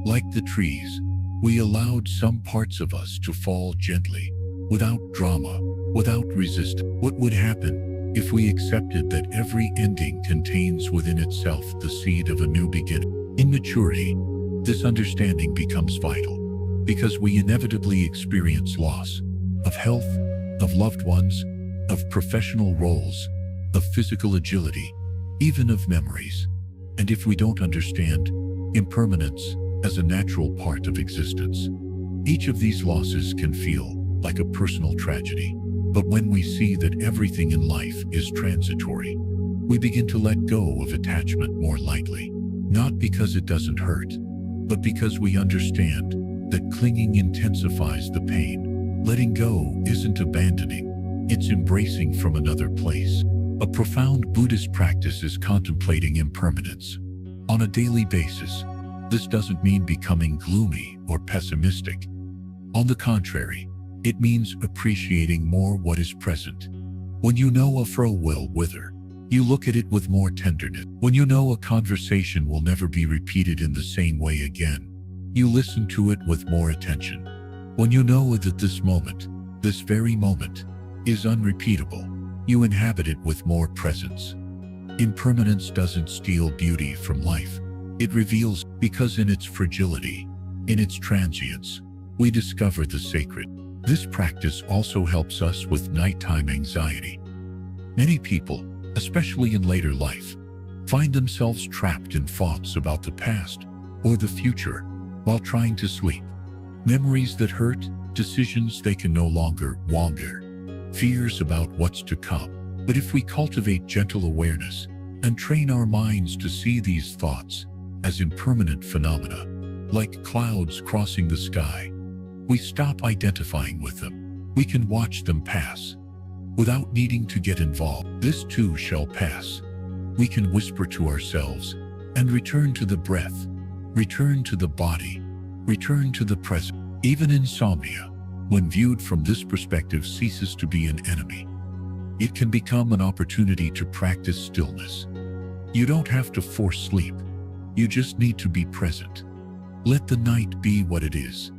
Speaker 1: like the trees, we allowed some parts of us to fall gently, without drama, without resistance? What would happen if we accepted that every ending contains within itself the seed of a new beginning? In maturity, this understanding becomes vital, because we inevitably experience loss of health, of loved ones, of professional roles, of physical agility, even of memories. And if we don't understand impermanence as a natural part of existence, each of these losses can feel like a personal tragedy. But when we see that everything in life is transitory, we begin to let go of attachment more lightly, not because it doesn't hurt, but because we understand that clinging intensifies the pain. Letting go isn't abandoning, it's embracing from another place. A profound Buddhist practice is contemplating impermanence. On a daily basis, this doesn't mean becoming gloomy or pessimistic. On the contrary, it means appreciating more what is present. When you know a fro will wither, you look at it with more tenderness. When you know a conversation will never be repeated in the same way again, you listen to it with more attention. When you know that this moment, this very moment, is unrepeatable, you inhabit it with more presence. Impermanence doesn't steal beauty from life. It reveals, because in its fragility, in its transience, we discover the sacred. This practice also helps us with nighttime anxiety. Many people, especially in later life, find themselves trapped in thoughts about the past or the future while trying to sleep. Memories that hurt, decisions they can no longer wander, fears about what's to come. But if we cultivate gentle awareness and train our minds to see these thoughts as impermanent phenomena, like clouds crossing the sky, we stop identifying with them. We can watch them pass without needing to get involved. This too shall pass. We can whisper to ourselves and return to the breath, return to the body, return to the present. Even insomnia, when viewed from this perspective, ceases to be an enemy. It can become an opportunity to practice stillness. You don't have to force sleep. You just need to be present. Let the night be what it is.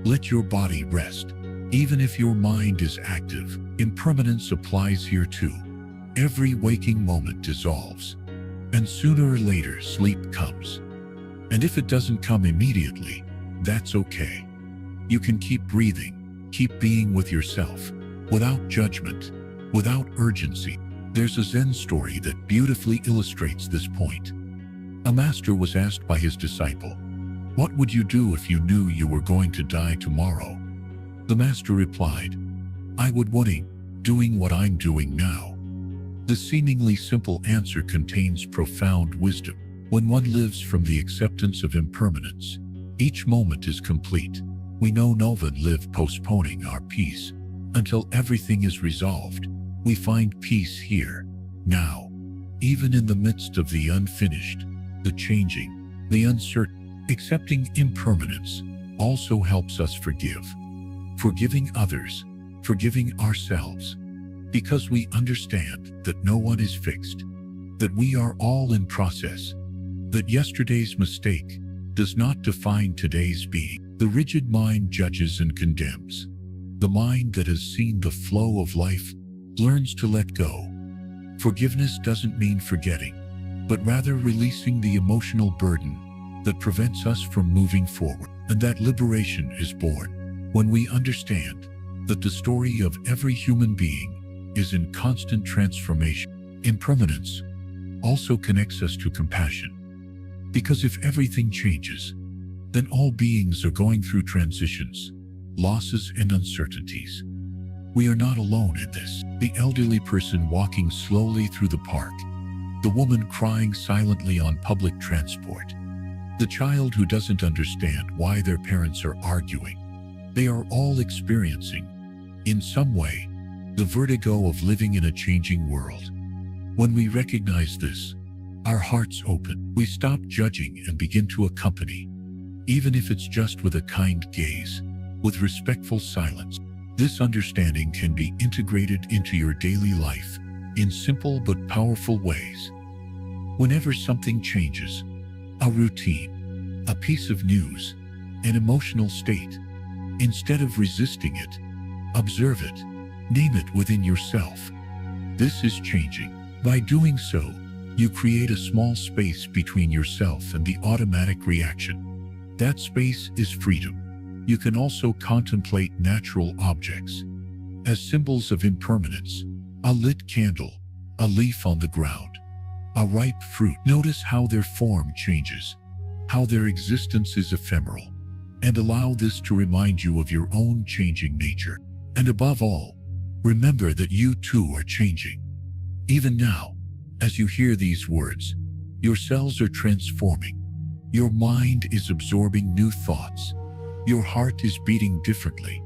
Speaker 1: Let your body rest. Even if your mind is active, impermanence applies here too. Every waking moment dissolves, and sooner or later sleep comes. And if it doesn't come immediately, that's okay. You can keep breathing, keep being with yourself, without judgment, without urgency. There's a Zen story that beautifully illustrates this point. A master was asked by his disciple, "What would you do if you knew you were going to die tomorrow?" The master replied, I would wanting, doing what I'm doing now. The seemingly simple answer contains profound wisdom. When one lives from the acceptance of impermanence, each moment is complete. We no longer live postponing our peace until everything is resolved. We find peace here, now, even in the midst of the unfinished, the changing, the uncertain. Accepting impermanence also helps us forgive. Forgiving others, forgiving ourselves, because we understand that no one is fixed, that we are all in process, that yesterday's mistake does not define today's being. The rigid mind judges and condemns. The mind that has seen the flow of life learns to let go. Forgiveness doesn't mean forgetting, but rather releasing the emotional burden that prevents us from moving forward. And that liberation is born when we understand that the story of every human being is in constant transformation. Impermanence also connects us to compassion, because if everything changes, then all beings are going through transitions, losses, and uncertainties. We are not alone in this. The elderly person walking slowly through the park, the woman crying silently on public transport, the child who doesn't understand why their parents are arguing. They are all experiencing, in some way, the vertigo of living in a changing world. When we recognize this, our hearts open. We stop judging and begin to accompany, even if it's just with a kind gaze, with respectful silence. This understanding can be integrated into your daily life in simple but powerful ways. Whenever something changes, a routine, a piece of news, an emotional state, instead of resisting it, observe it, name it within yourself. This is changing. By doing so, you create a small space between yourself and the automatic reaction. That space is freedom. You can also contemplate natural objects as symbols of impermanence. A lit candle, a leaf on the ground, a ripe fruit. Notice how their form changes, how their existence is ephemeral, and allow this to remind you of your own changing nature. And above all, remember that you too are changing. Even now, as you hear these words, your cells are transforming. Your mind is absorbing new thoughts. Your heart is beating differently.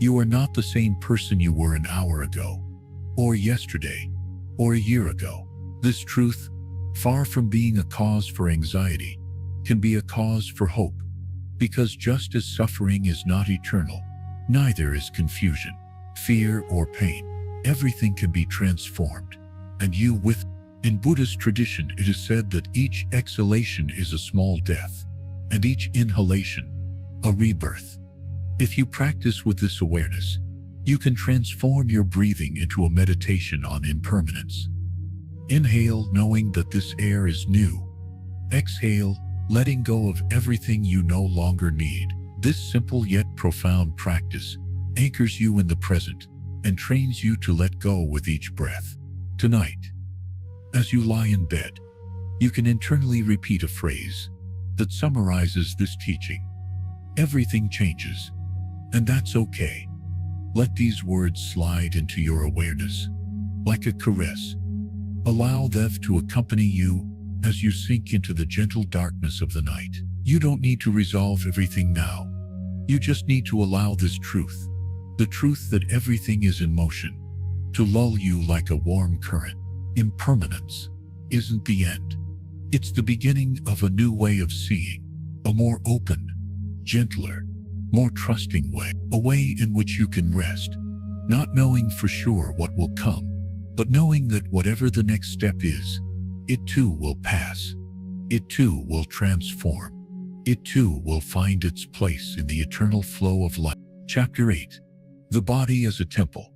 Speaker 1: You are not the same person you were an hour ago, or yesterday, or a year ago. This truth, far from being a cause for anxiety, can be a cause for hope, because just as suffering is not eternal, neither is confusion, fear, or pain. Everything can be transformed, and you with. In Buddhist tradition, it is said that each exhalation is a small death, and each inhalation, a rebirth. If you practice with this awareness, you can transform your breathing into a meditation on impermanence. Inhale, knowing that this air is new. Exhale, letting go of everything you no longer need. This simple yet profound practice anchors you in the present and trains you to let go with each breath. Tonight, as you lie in bed, you can internally repeat a phrase that summarizes this teaching. Everything changes, and that's okay. Let these words slide into your awareness like a caress. Allow them to accompany you as you sink into the gentle darkness of the night. You don't need to resolve everything now. You just need to allow this truth, the truth that everything is in motion, to lull you like a warm current. Impermanence isn't the end. It's the beginning of a new way of seeing, a more open, gentler, more trusting way, a way in which you can rest, not knowing for sure what will come, but knowing that whatever the next step is, it too will pass. It too will transform. It too will find its place in the eternal flow of life. Chapter 8. The body as a temple.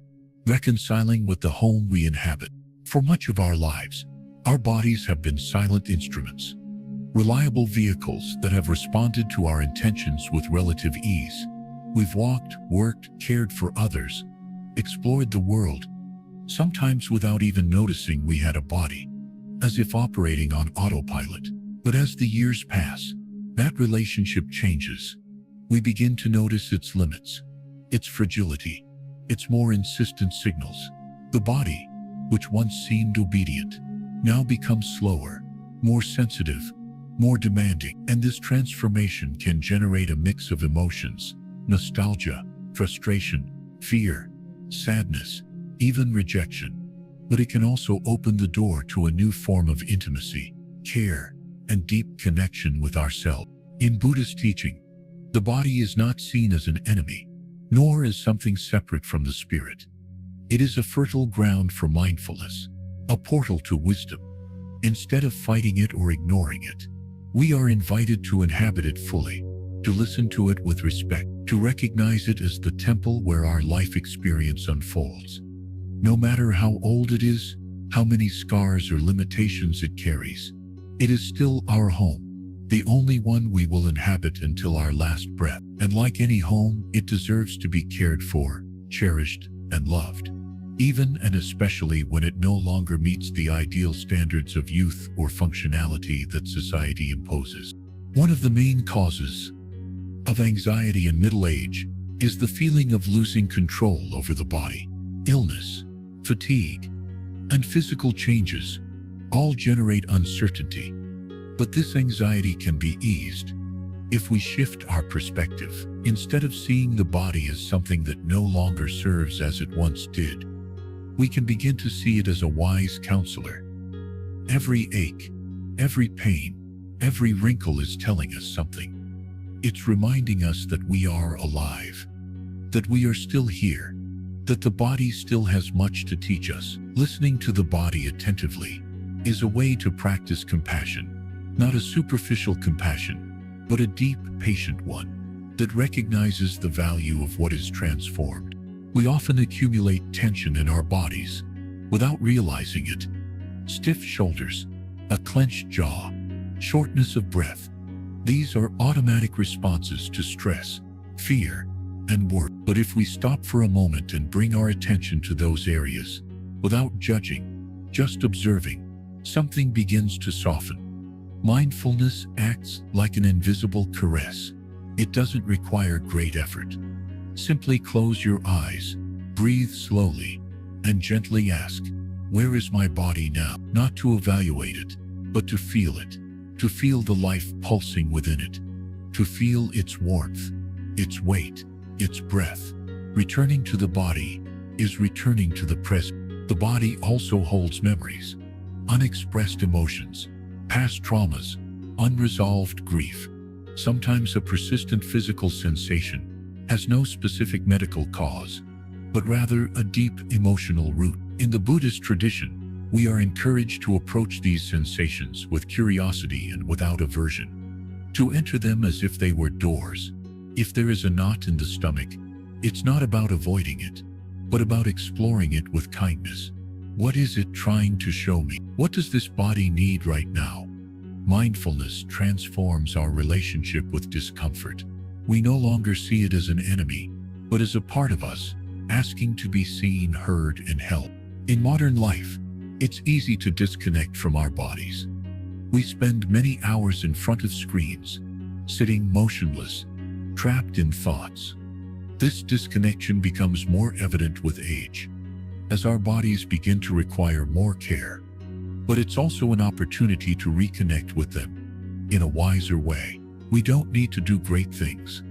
Speaker 1: Reconciling with the home we inhabit. For much of our lives, our bodies have been silent instruments, reliable vehicles that have responded to our intentions with relative ease. We've walked, worked, cared for others, explored the world, sometimes without even noticing we had a body, as if operating on autopilot. But as the years pass, that relationship changes. We begin to notice its limits, its fragility, its more insistent signals. The body, which once seemed obedient, now becomes slower, more sensitive, more demanding, and this transformation can generate a mix of emotions: nostalgia, frustration, fear, sadness, even rejection. But it can also open the door to a new form of intimacy, care, and deep connection with ourselves. In Buddhist teaching, the body is not seen as an enemy, nor as something separate from the spirit. It is a fertile ground for mindfulness, a portal to wisdom. Instead of fighting it or ignoring it, we are invited to inhabit it fully, to listen to it with respect, to recognize it as the temple where our life experience unfolds. No matter how old it is, how many scars or limitations it carries, it is still our home, the only one we will inhabit until our last breath. And like any home, it deserves to be cared for, cherished, and loved, even and especially when it no longer meets the ideal standards of youth or functionality that society imposes. One of the main causes of anxiety in middle age is the feeling of losing control over the body. Illness, fatigue, and physical changes all generate uncertainty. But this anxiety can be eased if we shift our perspective. Instead of seeing the body as something that no longer serves as it once did, we can begin to see it as a wise counselor. Every ache, every pain, every wrinkle is telling us something. It's reminding us that we are alive, that we are still here, that the body still has much to teach us. Listening to the body attentively is a way to practice compassion. Not a superficial compassion, but a deep, patient one that recognizes the value of what is transformed. We often accumulate tension in our bodies without realizing it. Stiff shoulders, a clenched jaw, shortness of breath. These are automatic responses to stress, fear, and worry. But if we stop for a moment and bring our attention to those areas, without judging, just observing, something begins to soften. Mindfulness acts like an invisible caress. It doesn't require great effort. Simply close your eyes, breathe slowly, and gently ask, "Where is my body now?" Not to evaluate it, but to feel it, to feel the life pulsing within it, to feel its warmth, its weight, its breath. Returning to the body is returning to the present. The body also holds memories, unexpressed emotions, past traumas, unresolved grief. Sometimes a persistent physical sensation has no specific medical cause, but rather a deep emotional root. In the Buddhist tradition, we are encouraged to approach these sensations with curiosity and without aversion, to enter them as if they were doors. If there is a knot in the stomach, it's not about avoiding it, but about exploring it with kindness. What is it trying to show me? What does this body need right now? Mindfulness transforms our relationship with discomfort. We no longer see it as an enemy, but as a part of us, asking to be seen, heard, and helped. In modern life, it's easy to disconnect from our bodies. We spend many hours in front of screens, sitting motionless, trapped in thoughts. This disconnection becomes more evident with age, as our bodies begin to require more care. But it's also an opportunity to reconnect with them in a wiser way. We don't need to do great things.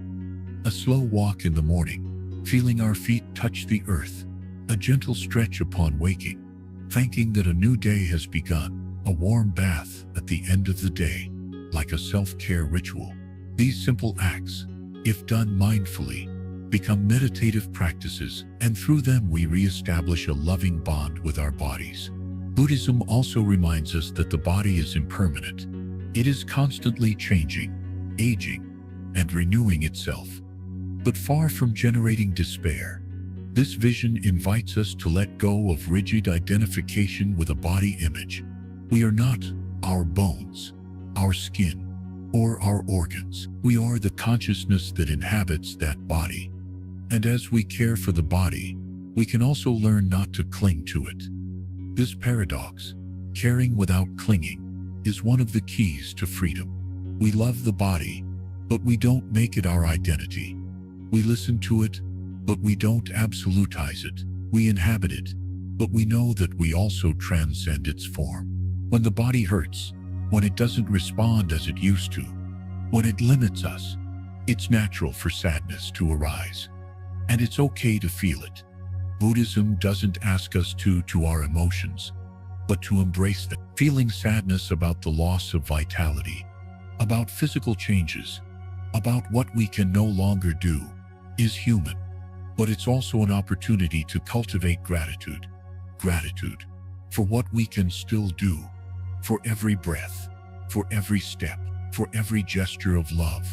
Speaker 1: A slow walk in the morning, feeling our feet touch the earth, a gentle stretch upon waking, thanking that a new day has begun, a warm bath at the end of the day, like a self-care ritual. These simple acts, if done mindfully, become meditative practices, and through them we re-establish a loving bond with our bodies. Buddhism also reminds us that the body is impermanent. It is constantly changing, aging, and renewing itself. But far from generating despair, this vision invites us to let go of rigid identification with a body image. We are not our bones, our skin, or our organs. We are the consciousness that inhabits that body. And as we care for the body, we can also learn not to cling to it. This paradox, caring without clinging, is one of the keys to freedom. We love the body, but we don't make it our identity. We listen to it, but we don't absolutize it. We inhabit it, but we know that we also transcend its form. When the body hurts, when it doesn't respond as it used to, when it limits us, it's natural for sadness to arise. And it's okay to feel it. Buddhism doesn't ask us to our emotions, but to embrace them. Feeling sadness about the loss of vitality, about physical changes, about what we can no longer do, is human. But it's also an opportunity to cultivate gratitude. Gratitude for what we can still do, for every breath, for every step, for every gesture of love.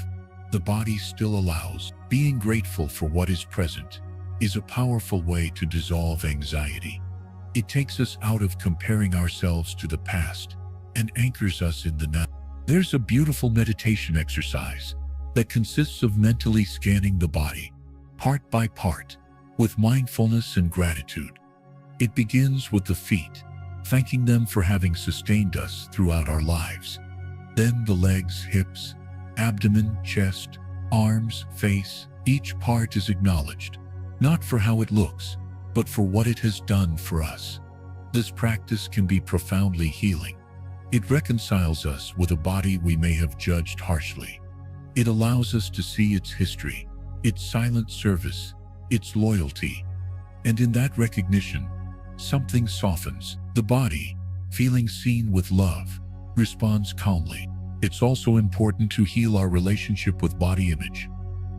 Speaker 1: The body still allows. Being grateful for what is present is a powerful way to dissolve anxiety. It takes us out of comparing ourselves to the past and anchors us in the now. There's a beautiful meditation exercise that consists of mentally scanning the body, part by part, with mindfulness and gratitude. It begins with the feet, thanking them for having sustained us throughout our lives. Then the legs, hips, abdomen, chest, arms, face, each part is acknowledged, not for how it looks, but for what it has done for us. This practice can be profoundly healing. It reconciles us with a body we may have judged harshly. It allows us to see its history, its silent service, its loyalty. And in that recognition, something softens. The body, feeling seen with love, responds calmly. It's also important to heal our relationship with body image.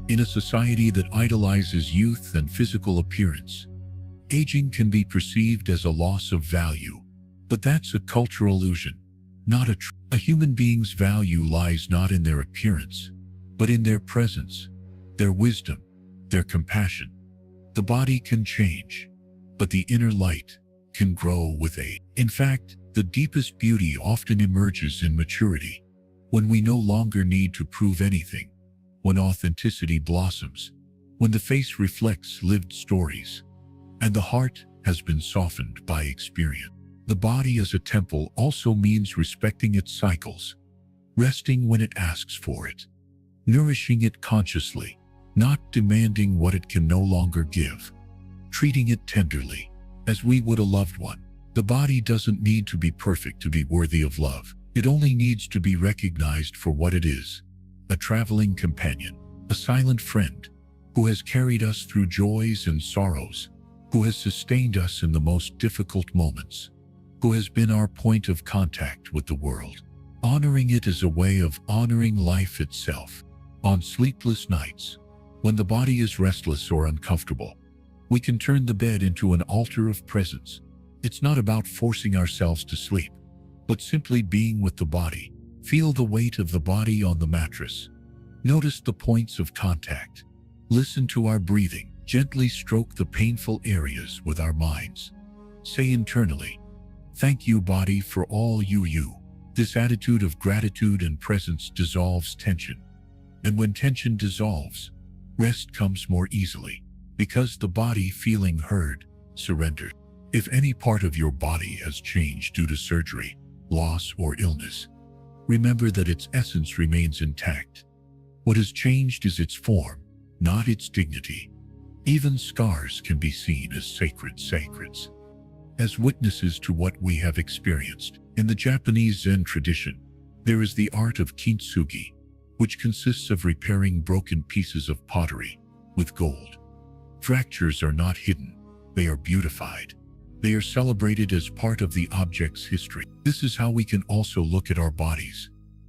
Speaker 1: In a society that idolizes youth and physical appearance, aging can be perceived as a loss of value. But that's a cultural illusion, not a truth. A human being's value lies not in their appearance, but in their presence, their wisdom, their compassion. The body can change, but the inner light can grow with age. In fact, the deepest beauty often emerges in maturity, when we no longer need to prove anything, when authenticity blossoms, when the face reflects lived stories, and the heart has been softened by experience. The body as a temple also means respecting its cycles, resting when it asks for it, nourishing it consciously, not demanding what it can no longer give, treating it tenderly, as we would a loved one. The body doesn't need to be perfect to be worthy of love. It only needs to be recognized for what it is, a traveling companion, a silent friend, who has carried us through joys and sorrows, who has sustained us in the most difficult moments, who has been our point of contact with the world. Honoring it is a way of honoring life itself. On sleepless nights, when the body is restless or uncomfortable, we can turn the bed into an altar of presence. It's not about forcing ourselves to sleep, but simply being with the body. Feel the weight of the body on the mattress. Notice the points of contact. Listen to our breathing. Gently stroke the painful areas with our minds. Say internally, "Thank you, body, for all you." This attitude of gratitude and presence dissolves tension. And when tension dissolves, rest comes more easily, because the body, feeling heard, surrenders. If any part of your body has changed due to surgery, loss, or illness, remember that its essence remains intact. What has changed is its form, not its dignity. Even scars can be seen as sacreds, as witnesses to what we have experienced. In the Japanese Zen tradition, there is the art of kintsugi, which consists of repairing broken pieces of pottery with gold. Fractures are not hidden, they are beautified. They are celebrated as part of the object's history. This is how we can also look at our bodies,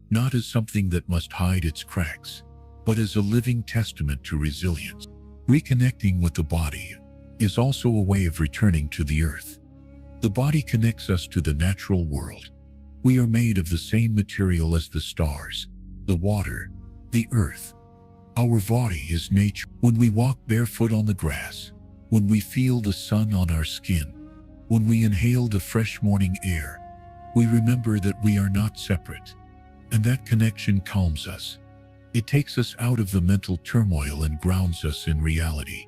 Speaker 1: not as something that must hide its cracks, but as a living testament to resilience. Reconnecting with the body is also a way of returning to the earth. The body connects us to the natural world. We are made of the same material as the stars, the water, the earth. Our body is nature. When we walk barefoot on the grass, when we feel the sun on our skin, when we inhale the fresh morning air, we remember that we are not separate, and that connection calms us. It takes us out of the mental turmoil and grounds us in reality,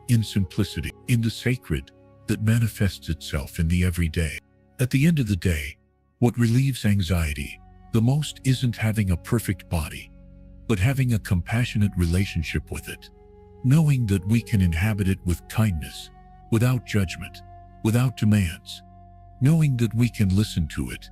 Speaker 1: in simplicity, in the sacred that manifests itself in the everyday. At the end of the day, what relieves anxiety the most isn't having a perfect body, but having a compassionate relationship with it. knowing that we can inhabit it with kindness, without judgment, without demands, knowing that we can listen to it,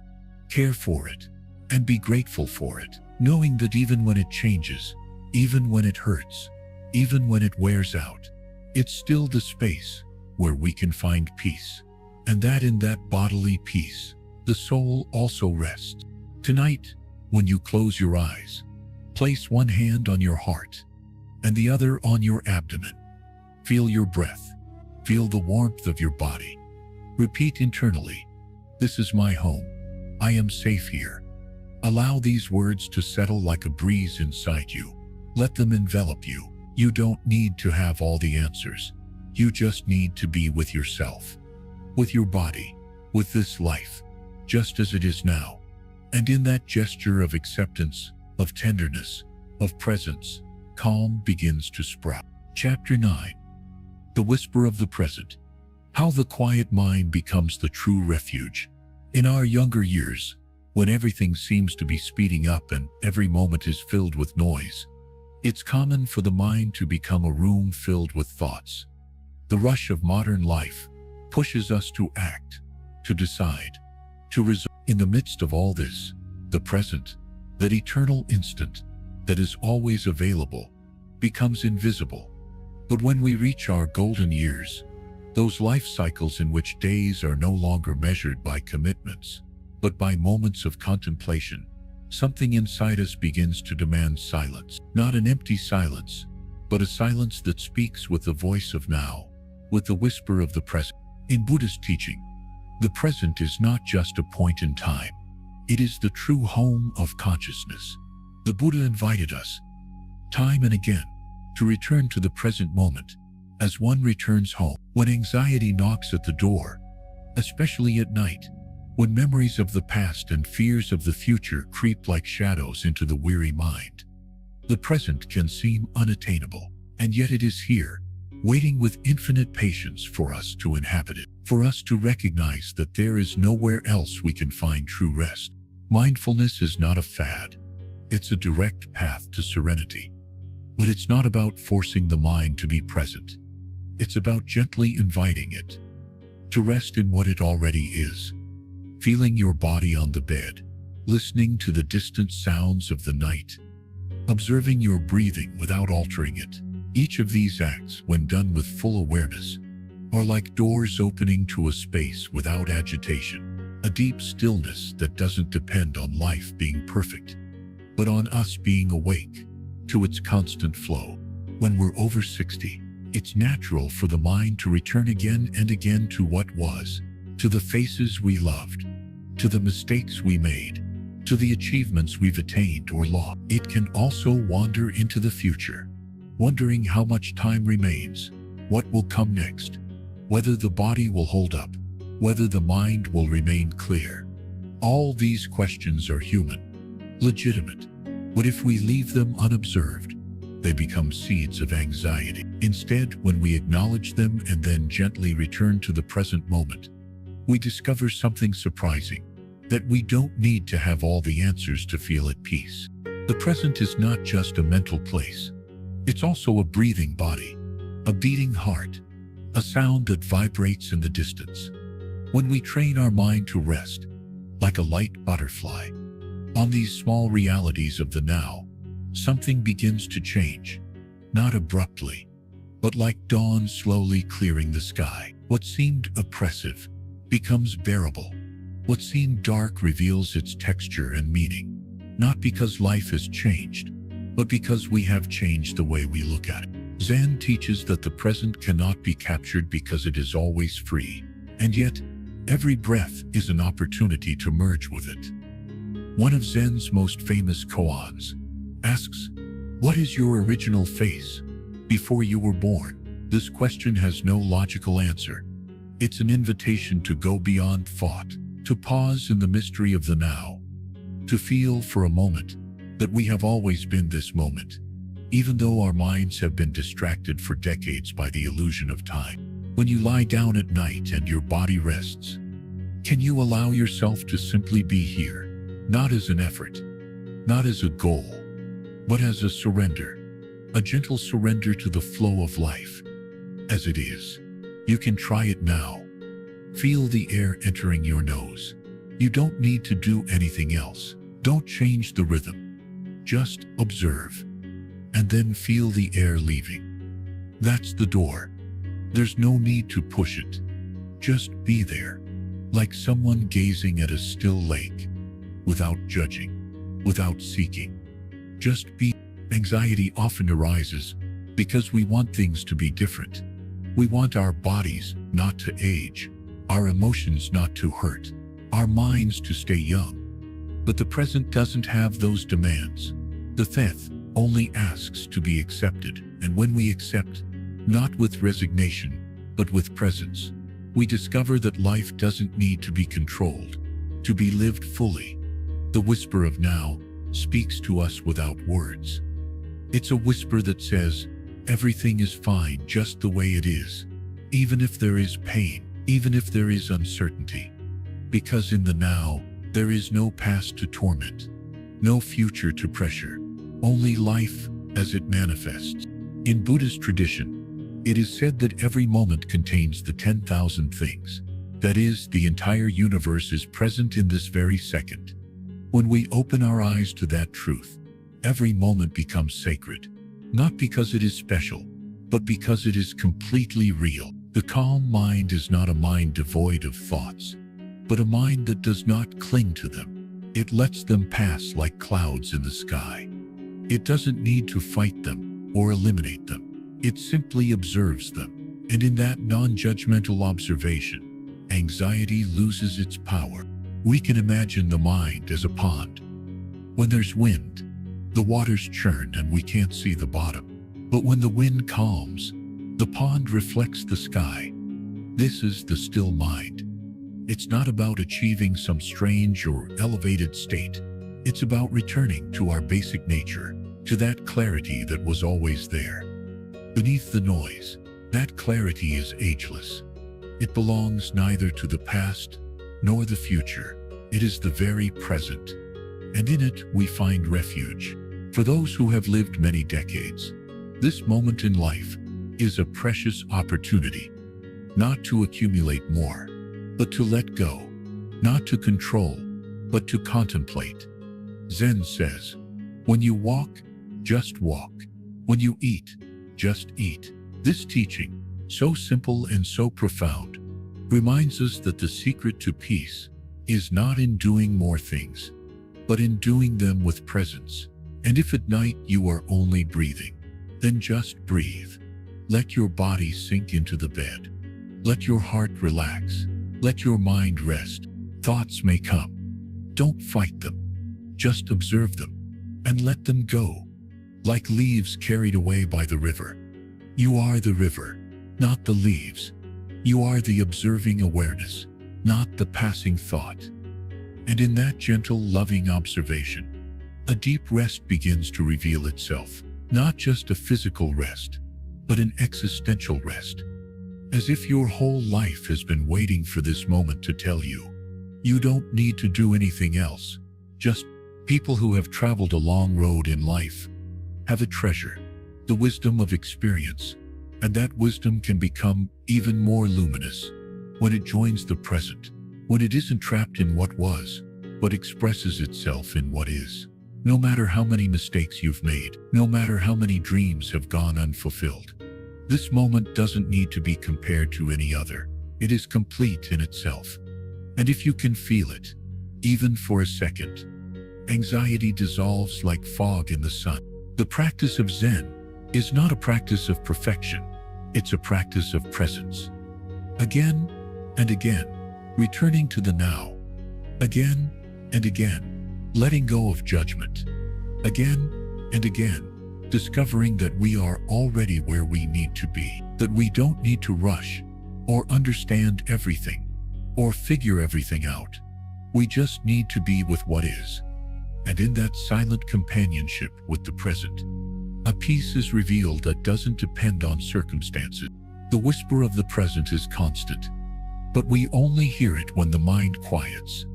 Speaker 1: care for it, and be grateful for it, knowing that even when it changes, even when it hurts, even when it wears out, it's still the space where we can find peace, and that in that bodily peace, the soul also rests. Tonight, when you close your eyes, place one hand on your heart and the other on your abdomen. Feel your breath. Feel the warmth of your body. Repeat internally, "This is my home. I am safe here." Allow these words to settle like a breeze inside you. Let them envelop you. You don't need to have all the answers. You just need to be with yourself, with your body, with this life, just as it is now. And in that gesture of acceptance, of tenderness, of presence, calm begins to sprout. Chapter 9. The Whisper of the Present. How the quiet mind becomes the true refuge. In our younger years, when everything seems to be speeding up and every moment is filled with noise, it's common for the mind to become a room filled with thoughts. The rush of modern life pushes us to act, to decide, to resolve. In the midst of all this, the present, that eternal instant that is always available, becomes invisible. But when we reach our golden years, those life cycles in which days are no longer measured by commitments, but by moments of contemplation, something inside us begins to demand silence. Not an empty silence, but a silence that speaks with the voice of now, with the whisper of the present. In Buddhist teaching, the present is not just a point in time. It is the true home of consciousness. The Buddha invited us, time and again, to return to the present moment, as one returns home. When anxiety knocks at the door, especially at night, when memories of the past and fears of the future creep like shadows into the weary mind, the present can seem unattainable, and yet it is here, waiting with infinite patience for us to inhabit it, for us to recognize that there is nowhere else we can find true rest. Mindfulness is not a fad. It's a direct path to serenity. But it's not about forcing the mind to be present. It's about gently inviting it to rest in what it already is. Feeling your body on the bed, listening to the distant sounds of the night, observing your breathing without altering it. Each of these acts, when done with full awareness, are like doors opening to a space without agitation, a deep stillness that doesn't depend on life being perfect, but on us being awake to its constant flow. When we're over 60, it's natural for the mind to return again and again to what was, to the faces we loved, to the mistakes we made, to the achievements we've attained or lost. It can also wander into the future, wondering how much time remains, what will come next, whether the body will hold up, whether the mind will remain clear. All these questions are human, legitimate, but if we leave them unobserved, they become seeds of anxiety. Instead, when we acknowledge them and then gently return to the present moment, we discover something surprising, that we don't need to have all the answers to feel at peace. The present is not just a mental place. It's also a breathing body, a beating heart, a sound that vibrates in the distance. When we train our mind to rest, like a light butterfly, on these small realities of the now, something begins to change, not abruptly, but like dawn slowly clearing the sky. What seemed oppressive becomes bearable. What seemed dark reveals its texture and meaning, not because life has changed, but because we have changed the way we look at it. Zen teaches that the present cannot be captured because it is always free, and yet, every breath is an opportunity to merge with it. One of Zen's most famous koans asks, "What is your original face before you were born?" This question has no logical answer. It's an invitation to go beyond thought, to pause in the mystery of the now, to feel for a moment that we have always been this moment, even though our minds have been distracted for decades by the illusion of time. When you lie down at night and your body rests, can you allow yourself to simply be here, not as an effort, not as a goal, but as a surrender? a gentle surrender to the flow of life as it is. You can try it now. Feel the air entering your nose. You don't need to do anything else. Don't change the rhythm. Just observe. And then feel the air leaving. That's the door. There's no need to push it. Just be there, like someone gazing at a still lake, without judging, without seeking. Just be. Anxiety often arises because we want things to be different. We want our bodies not to age, our emotions not to hurt, our minds to stay young. But the present doesn't have those demands. The Fifth only asks to be accepted, and when we accept, not with resignation, but with presence, we discover that life doesn't need to be controlled, to be lived fully. The whisper of now speaks to us without words. It's a whisper that says, everything is fine just the way it is, even if there is pain, even if there is uncertainty. Because in the now, there is no past to torment, no future to pressure, only life as it manifests. In Buddhist tradition, it is said that every moment contains the 10,000 things. That is, the entire universe is present in this very second. When we open our eyes to that truth, every moment becomes sacred, not because it is special, but because it is completely real. The calm mind is not a mind devoid of thoughts, but a mind that does not cling to them. It lets them pass like clouds in the sky. It doesn't need to fight them or eliminate them. It simply observes them. And in that non-judgmental observation, anxiety loses its power. We can imagine the mind as a pond. When there's wind, the waters churn and we can't see the bottom. But when the wind calms, the pond reflects the sky. This is the still mind. It's not about achieving some strange or elevated state. It's about returning to our basic nature, to that clarity that was always there. Beneath the noise, that clarity is ageless. It belongs neither to the past nor the future. It is the very present. And in it we find refuge. For those who have lived many decades, this moment in life is a precious opportunity, not to accumulate more, but to let go, not to control, but to contemplate. Zen says, when you walk, just walk. When you eat, just eat. This teaching, so simple and so profound, reminds us that the secret to peace is not in doing more things, but in doing them with presence. And if at night you are only breathing, then just breathe. Let your body sink into the bed. Let your heart relax. Let your mind rest. Thoughts may come. Don't fight them. Just observe them and let them go. Like leaves carried away by the river. You are the river, not the leaves. You are the observing awareness, not the passing thought. And in that gentle, loving observation, a deep rest begins to reveal itself. Not just a physical rest, but an existential rest. As if your whole life has been waiting for this moment to tell you. You don't need to do anything else. Just people who have traveled a long road in life have a treasure, the wisdom of experience. And that wisdom can become even more luminous when it joins the present, when it isn't trapped in what was, but expresses itself in what is. No matter how many mistakes you've made, no matter how many dreams have gone unfulfilled, this moment doesn't need to be compared to any other. It is complete in itself. And if you can feel it, even for a second, anxiety dissolves like fog in the sun. The practice of Zen is not a practice of perfection. It's a practice of presence. Again and again, returning to the now. Again and again, letting go of judgment. Again and again, discovering that we are already where we need to be, that we don't need to rush or understand everything or figure everything out. We just need to be with what is. And in that silent companionship with the present, a peace is revealed that doesn't depend on circumstances. The whisper of the present is constant, but we only hear it when the mind quiets.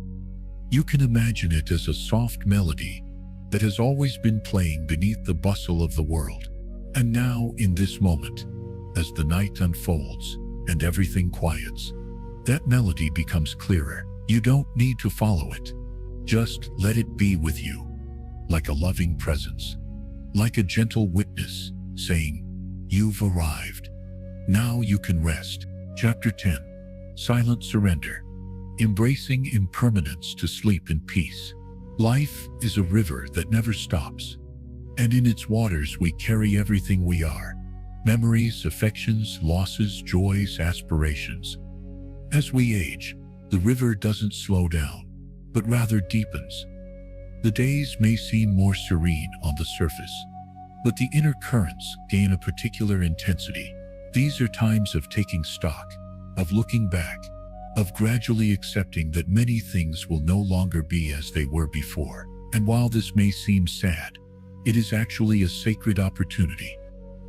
Speaker 1: You can imagine it as a soft melody that has always been playing beneath the bustle of the world. And now, in this moment, as the night unfolds and everything quiets, that melody becomes clearer. You don't need to follow it. Just let it be with you, like a loving presence, like a gentle witness saying, "You've arrived. Now you can rest." Chapter 10. Silent Surrender. Embracing impermanence to sleep in peace. Life is a river that never stops, and in its waters we carry everything we are: memories, affections, losses, joys, aspirations. As we age, the river doesn't slow down, but rather deepens. The days may seem more serene on the surface, but the inner currents gain a particular intensity. These are times of taking stock, of looking back, of gradually accepting that many things will no longer be as they were before. And while this may seem sad, it is actually a sacred opportunity,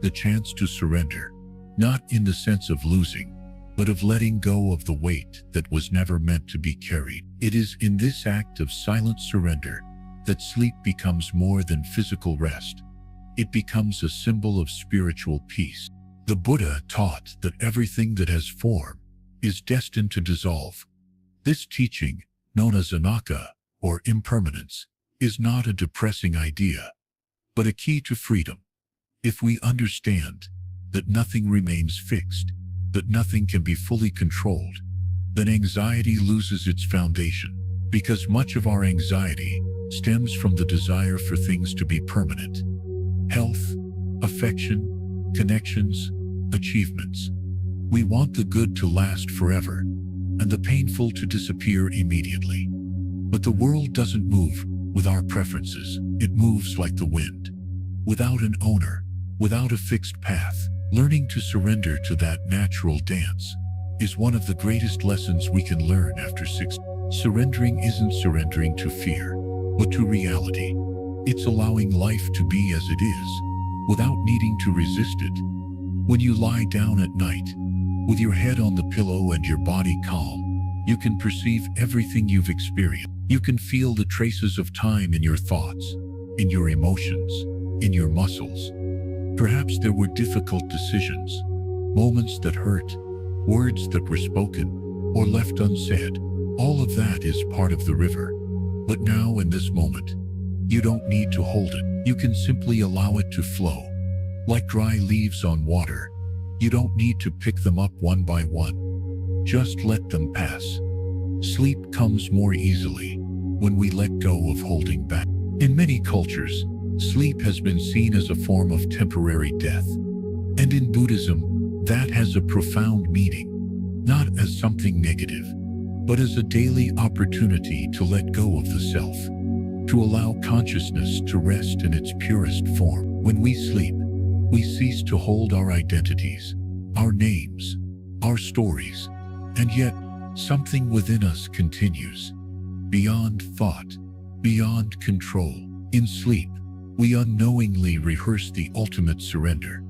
Speaker 1: the chance to surrender, not in the sense of losing, but of letting go of the weight that was never meant to be carried. It is in this act of silent surrender that sleep becomes more than physical rest. It becomes a symbol of spiritual peace. The Buddha taught that everything that has form is destined to dissolve. This teaching, known as anatta, or impermanence, is not a depressing idea, but a key to freedom. If we understand that nothing remains fixed, that nothing can be fully controlled, then anxiety loses its foundation, because much of our anxiety stems from the desire for things to be permanent. Health, affection, connections, achievements. We want the good to last forever, and the painful to disappear immediately. But the world doesn't move with our preferences. It moves like the wind, without an owner, without a fixed path. Learning to surrender to that natural dance is one of the greatest lessons we can learn after 60. Surrendering isn't surrendering to fear, but to reality. It's allowing life to be as it is, without needing to resist it. When you lie down at night, with your head on the pillow and your body calm, you can perceive everything you've experienced. You can feel the traces of time in your thoughts, in your emotions, in your muscles. Perhaps there were difficult decisions, moments that hurt, words that were spoken or left unsaid. All of that is part of the river. But now, in this moment, you don't need to hold it. You can simply allow it to flow, like dry leaves on water. You don't need to pick them up one by one. Just let them pass. Sleep comes more easily when we let go of holding back. In many cultures, sleep has been seen as a form of temporary death. And in Buddhism, that has a profound meaning, not as something negative, but as a daily opportunity to let go of the self, to allow consciousness to rest in its purest form. When we sleep, we cease to hold our identities, our names, our stories, and yet something within us continues, beyond thought, beyond control. In sleep, we unknowingly rehearse the ultimate surrender,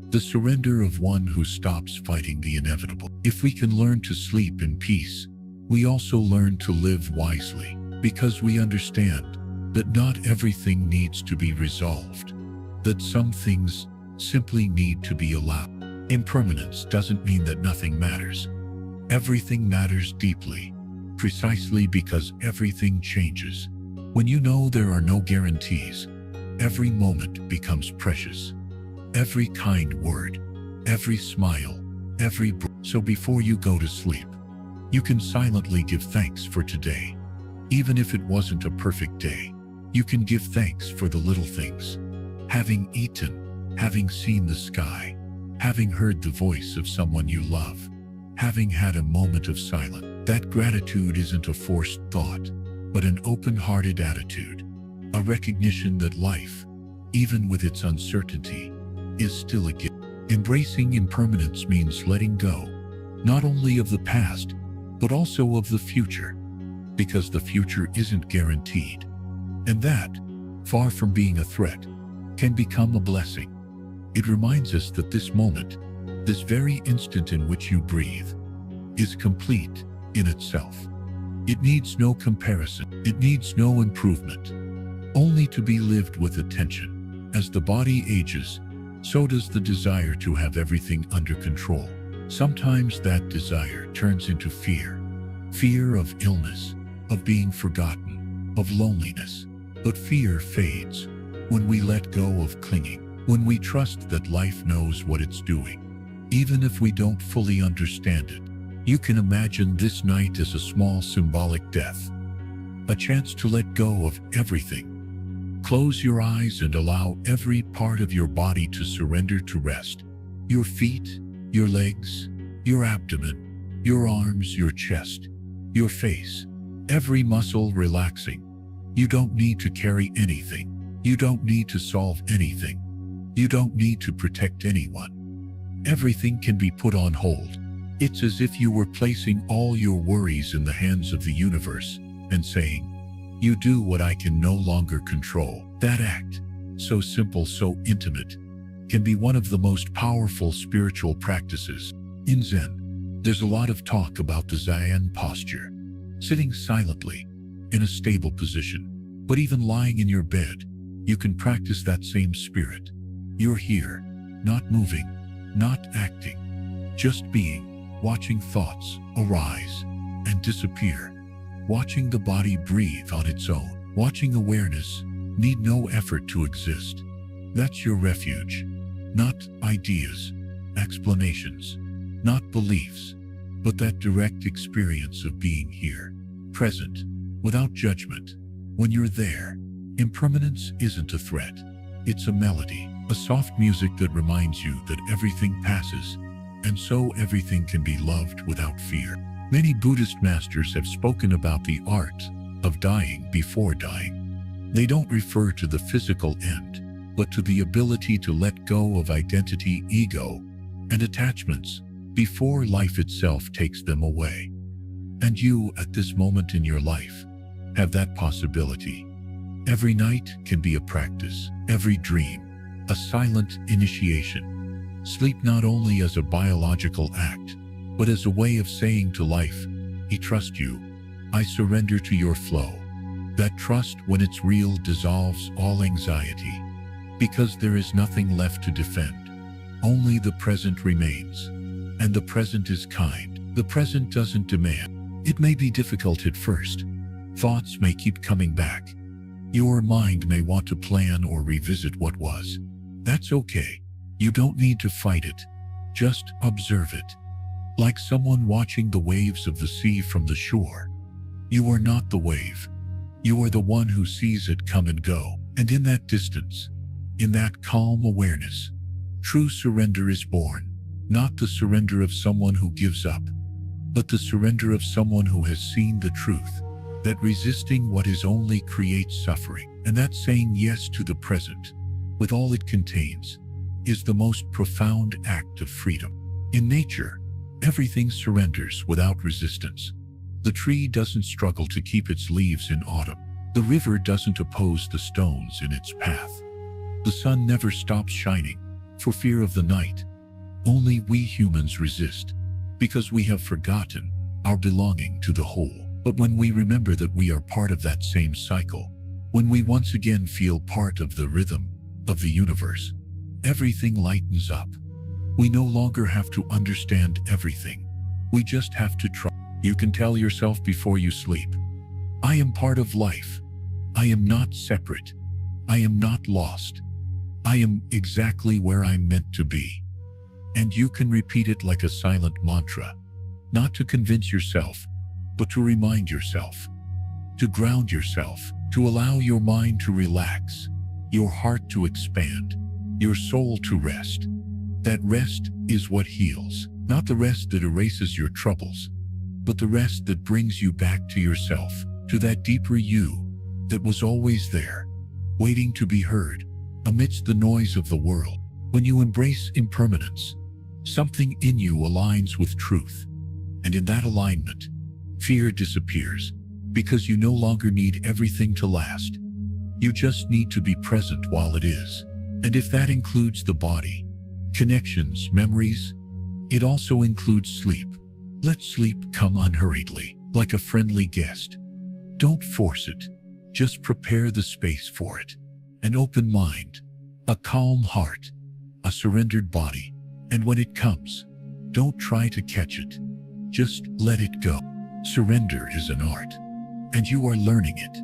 Speaker 1: the surrender of one who stops fighting the inevitable. If we can learn to sleep in peace, we also learn to live wisely, because we understand that not everything needs to be resolved, that some things simply need to be allowed. Impermanence doesn't mean that nothing matters. Everything matters deeply, precisely because everything changes. When you know there are no guarantees, every moment becomes precious. Every kind word, every smile, every breath. So before you go to sleep, you can silently give thanks for today. Even if it wasn't a perfect day, you can give thanks for the little things. Having eaten, having seen the sky, having heard the voice of someone you love, having had a moment of silence. That gratitude isn't a forced thought, but an open-hearted attitude, a recognition that life, even with its uncertainty, is still a gift. Embracing impermanence means letting go, not only of the past, but also of the future, because the future isn't guaranteed. And that, far from being a threat, can become a blessing. It reminds us that this moment, this very instant in which you breathe, is complete in itself. It needs no comparison. It needs no improvement, only to be lived with attention. As the body ages, So does the desire to have everything under control. Sometimes that desire turns into fear. Fear of illness, of being forgotten, of loneliness. But fear fades when we let go of clinging, when we trust that life knows what it's doing, even if we don't fully understand it. You can imagine this night as a small symbolic death, a chance to let go of everything. Close your eyes and allow every part of your body to surrender to rest. Your feet, your legs, your abdomen, your arms, your chest, your face, every muscle relaxing. You don't need to carry anything. You don't need to solve anything. You don't need to protect anyone. Everything can be put on hold. It's as if you were placing all your worries in the hands of the universe and saying, "You do what I can no longer control." That act, so simple, so intimate, can be one of the most powerful spiritual practices. In Zen, there's a lot of talk about the Zen posture, sitting silently in a stable position. But even lying in your bed, you can practice that same spirit. You're here, not moving, not acting, just being, watching thoughts arise and disappear, watching the body breathe on its own, watching awareness need no effort to exist. That's your refuge. Not ideas, explanations, not beliefs, but that direct experience of being here, present, without judgment. When you're there, impermanence isn't a threat. It's a melody, a soft music that reminds you that everything passes, and so everything can be loved without fear. Many Buddhist masters have spoken about the art of dying before dying. They don't refer to the physical end, but to the ability to let go of identity, ego, and attachments before life itself takes them away. And you, at this moment in your life, have that possibility. Every night can be a practice, every dream, a silent initiation. Sleep not only as a biological act, but as a way of saying to life, "I trust you. I surrender to your flow." That trust, when it's real, dissolves all anxiety, because there is nothing left to defend. Only the present remains, and the present is kind. The present doesn't demand. It may be difficult at first. Thoughts may keep coming back. Your mind may want to plan or revisit what was. That's okay. You don't need to fight it. Just observe it. Like someone watching the waves of the sea from the shore. You are not the wave. You are the one who sees it come and go. And in that distance, in that calm awareness, true surrender is born. Not the surrender of someone who gives up, but the surrender of someone who has seen the truth, that resisting what is only creates suffering. And that saying yes to the present, with all it contains, is the most profound act of freedom. In nature, everything surrenders without resistance. The tree doesn't struggle to keep its leaves in autumn. The river doesn't oppose the stones in its path. The sun never stops shining for fear of the night. Only we humans resist, because we have forgotten our belonging to the whole. But when we remember that we are part of that same cycle, when we once again feel part of the rhythm of the universe, everything lightens up. We no longer have to understand everything. We just have to try. You can tell yourself before you sleep, "I am part of life. I am not separate. I am not lost. I am exactly where I'm meant to be." And you can repeat it like a silent mantra, not to convince yourself, but to remind yourself, to ground yourself, to allow your mind to relax, your heart to expand, your soul to rest. That rest is what heals, not the rest that erases your troubles, but the rest that brings you back to yourself, to that deeper you that was always there, waiting to be heard amidst the noise of the world. When you embrace impermanence, something in you aligns with truth, and in that alignment, fear disappears, because you no longer need everything to last. You just need to be present while it is. And if that includes the body, connections, memories, it also includes sleep. Let sleep come unhurriedly, like a friendly guest. Don't force it. Just prepare the space for it. An open mind, a calm heart, a surrendered body. And when it comes, don't try to catch it. Just let it go. Surrender is an art, and you are learning it.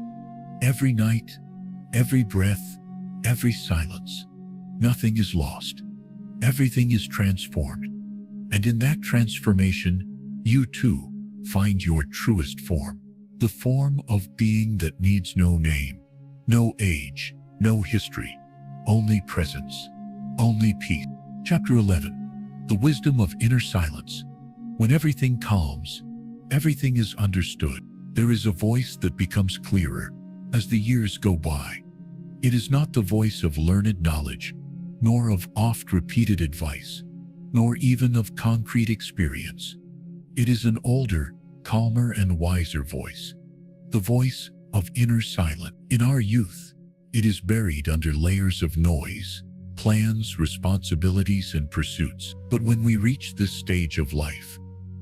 Speaker 1: Every night, every breath, every silence. Nothing is lost. Everything is transformed. And in that transformation, you too find your truest form. The form of being that needs no name, no age, no history, only presence, only peace. Chapter 11. The wisdom of inner silence. When everything calms, everything is understood. There is a voice that becomes clearer as the years go by. It is not the voice of learned knowledge, nor of oft-repeated advice, nor even of concrete experience. It is an older, calmer and wiser voice, the voice of inner silence. In our youth, it is buried under layers of noise, plans, responsibilities, and pursuits. But when we reach this stage of life,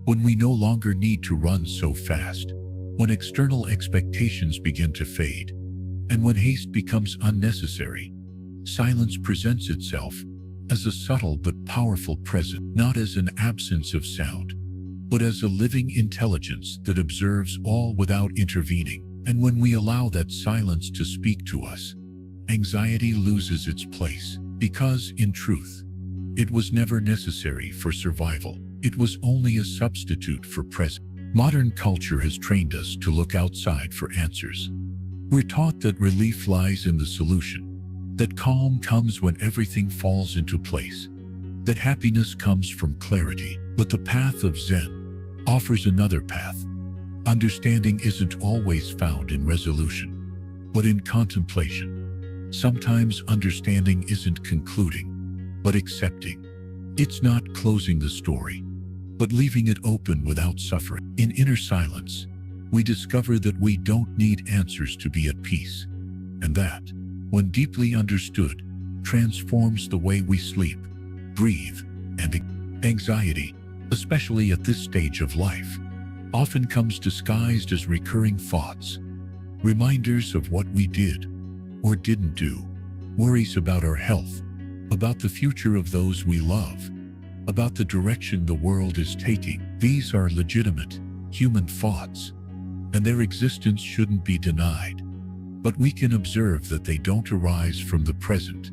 Speaker 1: when we no longer need to run so fast, when external expectations begin to fade, and when haste becomes unnecessary, silence presents itself as a subtle but powerful presence, not as an absence of sound, but as a living intelligence that observes all without intervening. And when we allow that silence to speak to us, anxiety loses its place, because, in truth, it was never necessary for survival. It was only a substitute for presence. Modern culture has trained us to look outside for answers. We're taught that relief lies in the solution, that calm comes when everything falls into place, that happiness comes from clarity. But the path of Zen offers another path. Understanding isn't always found in resolution, but in contemplation. Sometimes understanding isn't concluding, but accepting. It's not closing the story, but leaving it open without suffering. In inner silence, we discover that we don't need answers to be at peace, and that, when deeply understood, transforms the way we sleep, breathe, and anxiety, especially at this stage of life, often comes disguised as recurring thoughts, reminders of what we did or didn't do, worries about our health, about the future of those we love, about the direction the world is taking. These are legitimate, human thoughts, and their existence shouldn't be denied. But we can observe that they don't arise from the present,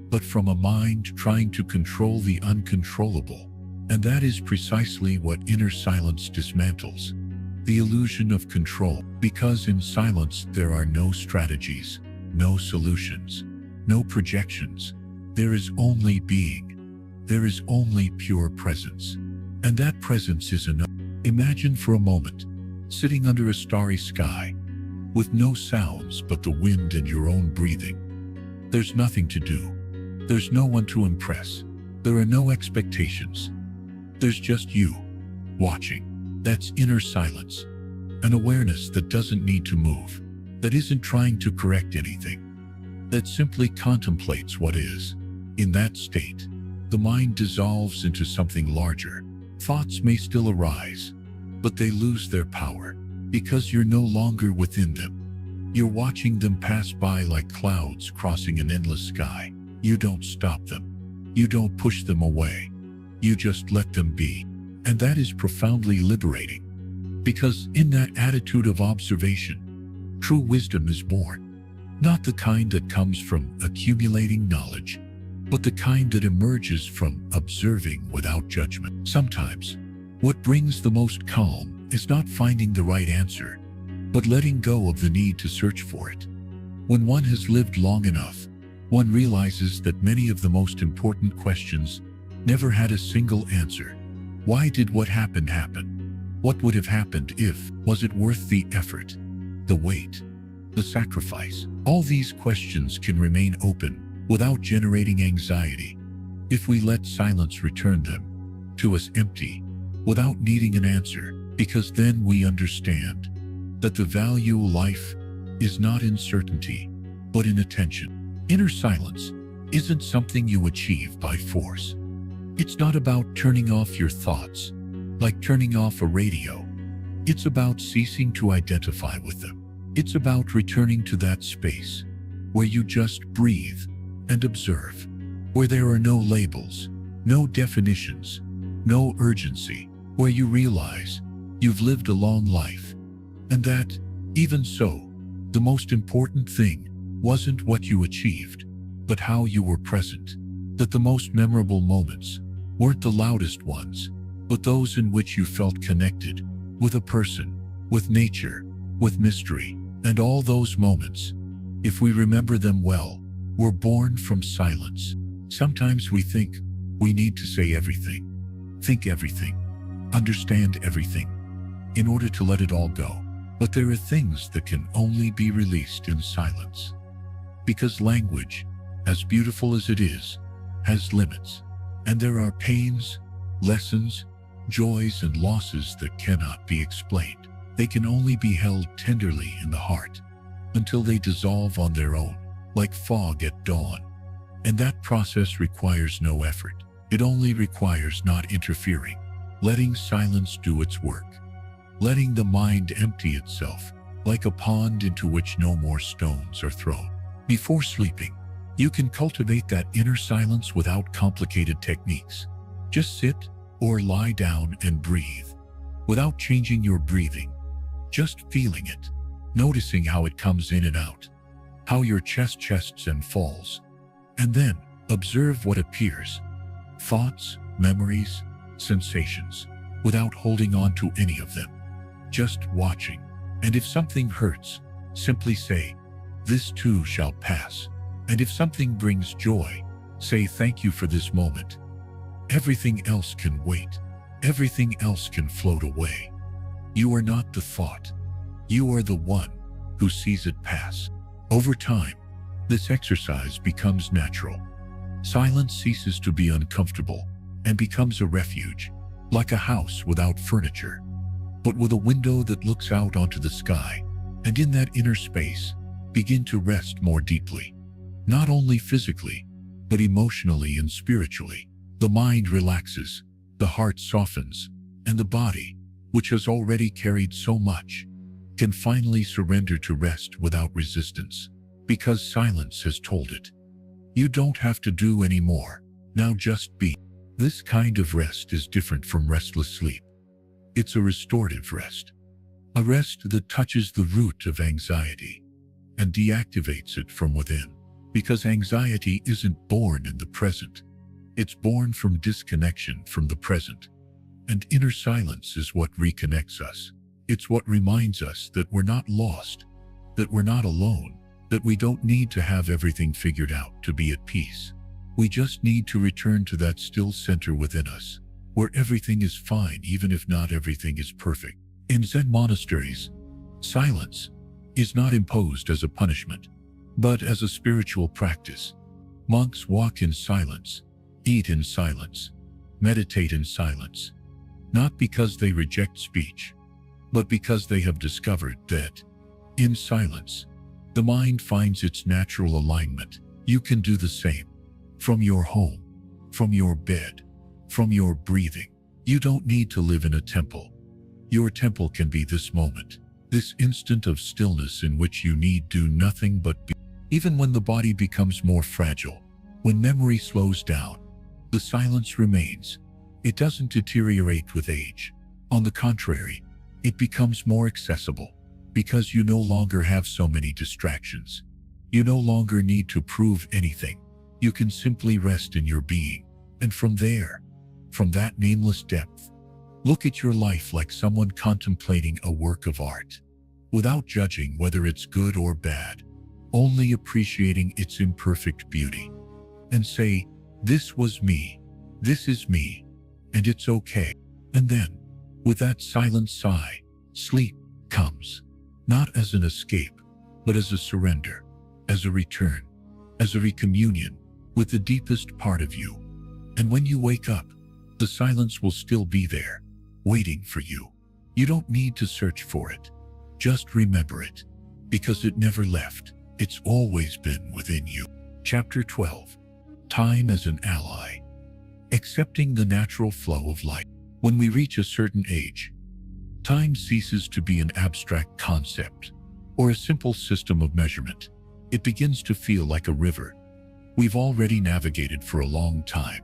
Speaker 1: but from a mind trying to control the uncontrollable. And that is precisely what inner silence dismantles, the illusion of control. Because in silence there are no strategies, no solutions, no projections. There is only being. There is only pure presence. And that presence is enough. Imagine for a moment, sitting under a starry sky, with no sounds but the wind and your own breathing. There's nothing to do. There's no one to impress. There are no expectations. There's just you, watching. That's inner silence, an awareness that doesn't need to move, that isn't trying to correct anything, that simply contemplates what is. In that state, the mind dissolves into something larger. Thoughts may still arise, but they lose their power, because you're no longer within them. You're watching them pass by like clouds crossing an endless sky. You don't stop them. You don't push them away. You just let them be. And that is profoundly liberating, because in that attitude of observation, true wisdom is born. Not the kind that comes from accumulating knowledge, but the kind that emerges from observing without judgment. Sometimes, what brings the most calm is not finding the right answer, but letting go of the need to search for it. When one has lived long enough, one realizes that many of the most important questions never had a single answer. Why did what happened happen? What would have happened if? Was it worth the effort, the wait, the sacrifice? All these questions can remain open without generating anxiety if we let silence return them to us empty, without needing an answer, because then we understand that the value of life is not in certainty, but in attention. Inner silence isn't something you achieve by force. It's not about turning off your thoughts, like turning off a radio. It's about ceasing to identify with them. It's about returning to that space where you just breathe and observe. where there are no labels, no definitions, no urgency, where you realize you've lived a long life, and that, even so, the most important thing wasn't what you achieved, but how you were present, that the most memorable moments weren't the loudest ones, but those in which you felt connected with a person, with nature, with mystery, and all those moments, if we remember them well, were born from silence. Sometimes we think we need to say everything, think everything, understand everything, in order to let it all go. But there are things that can only be released in silence. Because language, as beautiful as it is, has limits. And there are pains, lessons, joys, and losses that cannot be explained. They can only be held tenderly in the heart until they dissolve on their own, like fog at dawn. And that process requires no effort. It only requires not interfering, letting silence do its work, letting the mind empty itself, like a pond into which no more stones are thrown. Before sleeping, you can cultivate that inner silence without complicated techniques. Just sit or lie down and breathe, without changing your breathing, just feeling it, noticing how it comes in and out, how your chest chests and falls, and then observe what appears, thoughts, memories, sensations, without holding on to any of them, just watching. And if something hurts, simply say, "This too shall pass." And if something brings joy, say, "Thank you for this moment." Everything else can wait. Everything else can float away. You are not the thought. You are the one who sees it pass. Over time, this exercise becomes natural. Silence ceases to be uncomfortable and becomes a refuge, like a house without furniture, but with a window that looks out onto the sky. And in that inner space, begin to rest more deeply, not only physically, but emotionally and spiritually. The mind relaxes, the heart softens, and the body, which has already carried so much, can finally surrender to rest without resistance, because silence has told it. You don't have to do any more. Now just be. This kind of rest is different from restless sleep. It's a restorative rest. A rest that touches the root of anxiety and deactivates it from within. Because anxiety isn't born in the present. It's born from disconnection from the present. And inner silence is what reconnects us. It's what reminds us that we're not lost, that we're not alone, that we don't need to have everything figured out to be at peace. We just need to return to that still center within us, where everything is fine even if not everything is perfect. In Zen monasteries, silence is not imposed as a punishment, but as a spiritual practice. Monks walk in silence, eat in silence, meditate in silence, not because they reject speech, but because they have discovered that, in silence, the mind finds its natural alignment. You can do the same. From your home, from your bed, from your breathing. You don't need to live in a temple. Your temple can be this moment, this instant of stillness in which you need do nothing but be. Even when the body becomes more fragile, when memory slows down, the silence remains. It doesn't deteriorate with age. On the contrary, it becomes more accessible because you no longer have so many distractions. You no longer need to prove anything. You can simply rest in your being. And from there, from that nameless depth, look at your life like someone contemplating a work of art, without judging whether it's good or bad, only appreciating its imperfect beauty. And say, "This was me, this is me, and it's okay." And then, with that silent sigh, sleep comes, not as an escape, but as a surrender, as a return, as a recommunion with the deepest part of you. And when you wake up, the silence will still be there, waiting for you. You don't need to search for it. Just remember it, because it never left. It's always been within you. Chapter 12. Time as an ally. Accepting the natural flow of life. When we reach a certain age, time ceases to be an abstract concept or a simple system of measurement. It begins to feel like a river, we've already navigated for a long time,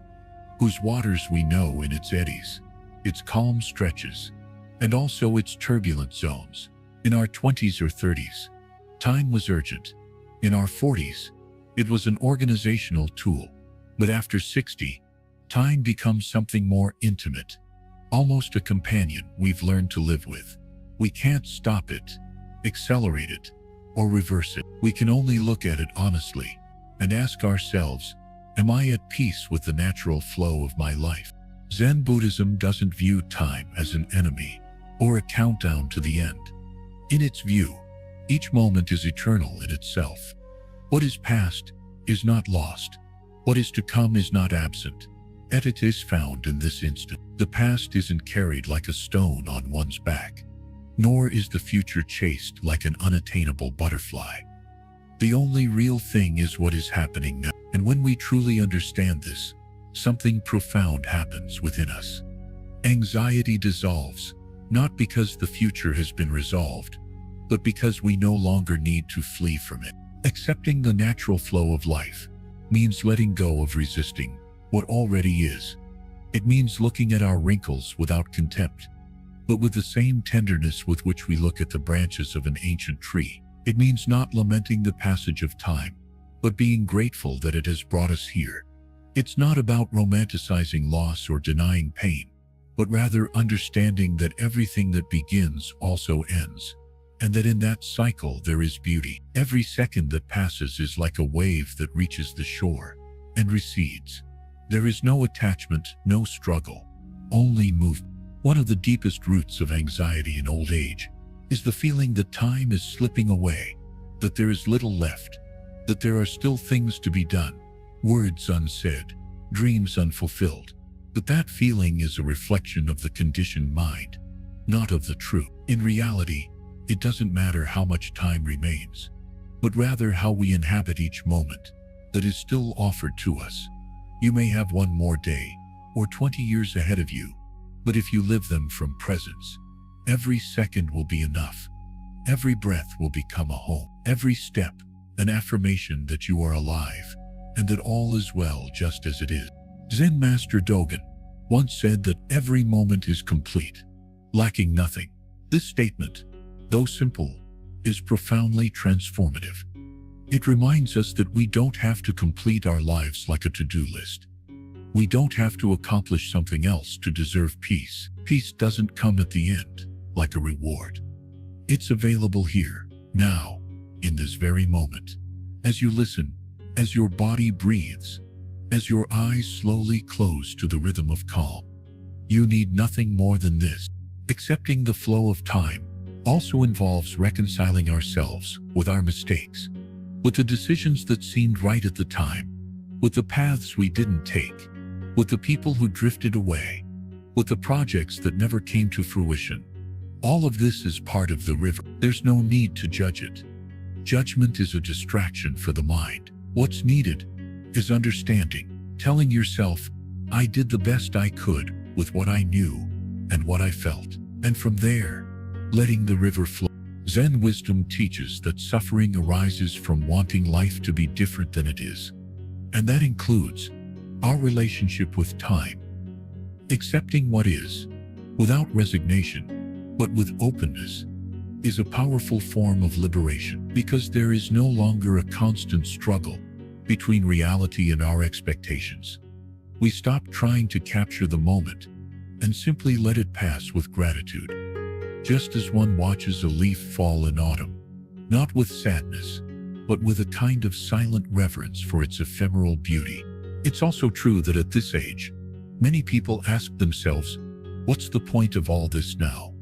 Speaker 1: whose waters we know in its eddies, its calm stretches, and also its turbulent zones. In our 20s or 30s, time was urgent. In our 40s, it was an organizational tool. But after 60, time becomes something more intimate, almost a companion we've learned to live with. We can't stop it, accelerate it, or reverse it. We can only look at it honestly and ask ourselves, am I at peace with the natural flow of my life? Zen Buddhism doesn't view time as an enemy or a countdown to the end. In its view, each moment is eternal in itself. What is past is not lost. What is to come is not absent. Yet it is found in this instant. The past isn't carried like a stone on one's back, nor is the future chased like an unattainable butterfly. The only real thing is what is happening now. And when we truly understand this, something profound happens within us. Anxiety dissolves, not because the future has been resolved, but because we no longer need to flee from it. Accepting the natural flow of life means letting go of resisting what already is. It means looking at our wrinkles without contempt, but with the same tenderness with which we look at the branches of an ancient tree. It means not lamenting the passage of time, but being grateful that it has brought us here. It's not about romanticizing loss or denying pain, but rather understanding that everything that begins also ends, and that in that cycle there is beauty. Every second that passes is like a wave that reaches the shore and recedes. There is no attachment, no struggle, only movement. One of the deepest roots of anxiety in old age is the feeling that time is slipping away, that there is little left, that there are still things to be done, words unsaid, dreams unfulfilled. But that feeling is a reflection of the conditioned mind, not of the truth. In reality, it doesn't matter how much time remains, but rather how we inhabit each moment that is still offered to us. You may have one more day or 20 years ahead of you, but if you live them from presence, every second will be enough. Every breath will become a home. Every step, an affirmation that you are alive and that all is well just as it is. Zen Master Dogen once said that every moment is complete, lacking nothing. This statement, though simple, is profoundly transformative. It reminds us that we don't have to complete our lives like a to-do list. We don't have to accomplish something else to deserve peace. Peace doesn't come at the end, like a reward. It's available here, now, in this very moment. As you listen, as your body breathes, as your eyes slowly close to the rhythm of calm. You need nothing more than this. Accepting the flow of time also involves reconciling ourselves with our mistakes, with the decisions that seemed right at the time, with the paths we didn't take, with the people who drifted away, with the projects that never came to fruition. All of this is part of the river. There's no need to judge it. Judgment is a distraction for the mind. What's needed is understanding, telling yourself, I did the best I could with what I knew and what I felt. And from there, letting the river flow. Zen wisdom teaches that suffering arises from wanting life to be different than it is. And that includes our relationship with time. Accepting what is, without resignation, but with openness, is a powerful form of liberation, because there is no longer a constant struggle between reality and our expectations. We stop trying to capture the moment and simply let it pass with gratitude. Just as one watches a leaf fall in autumn, not with sadness, but with a kind of silent reverence for its ephemeral beauty. It's also true that at this age, many people ask themselves, what's the point of all this now?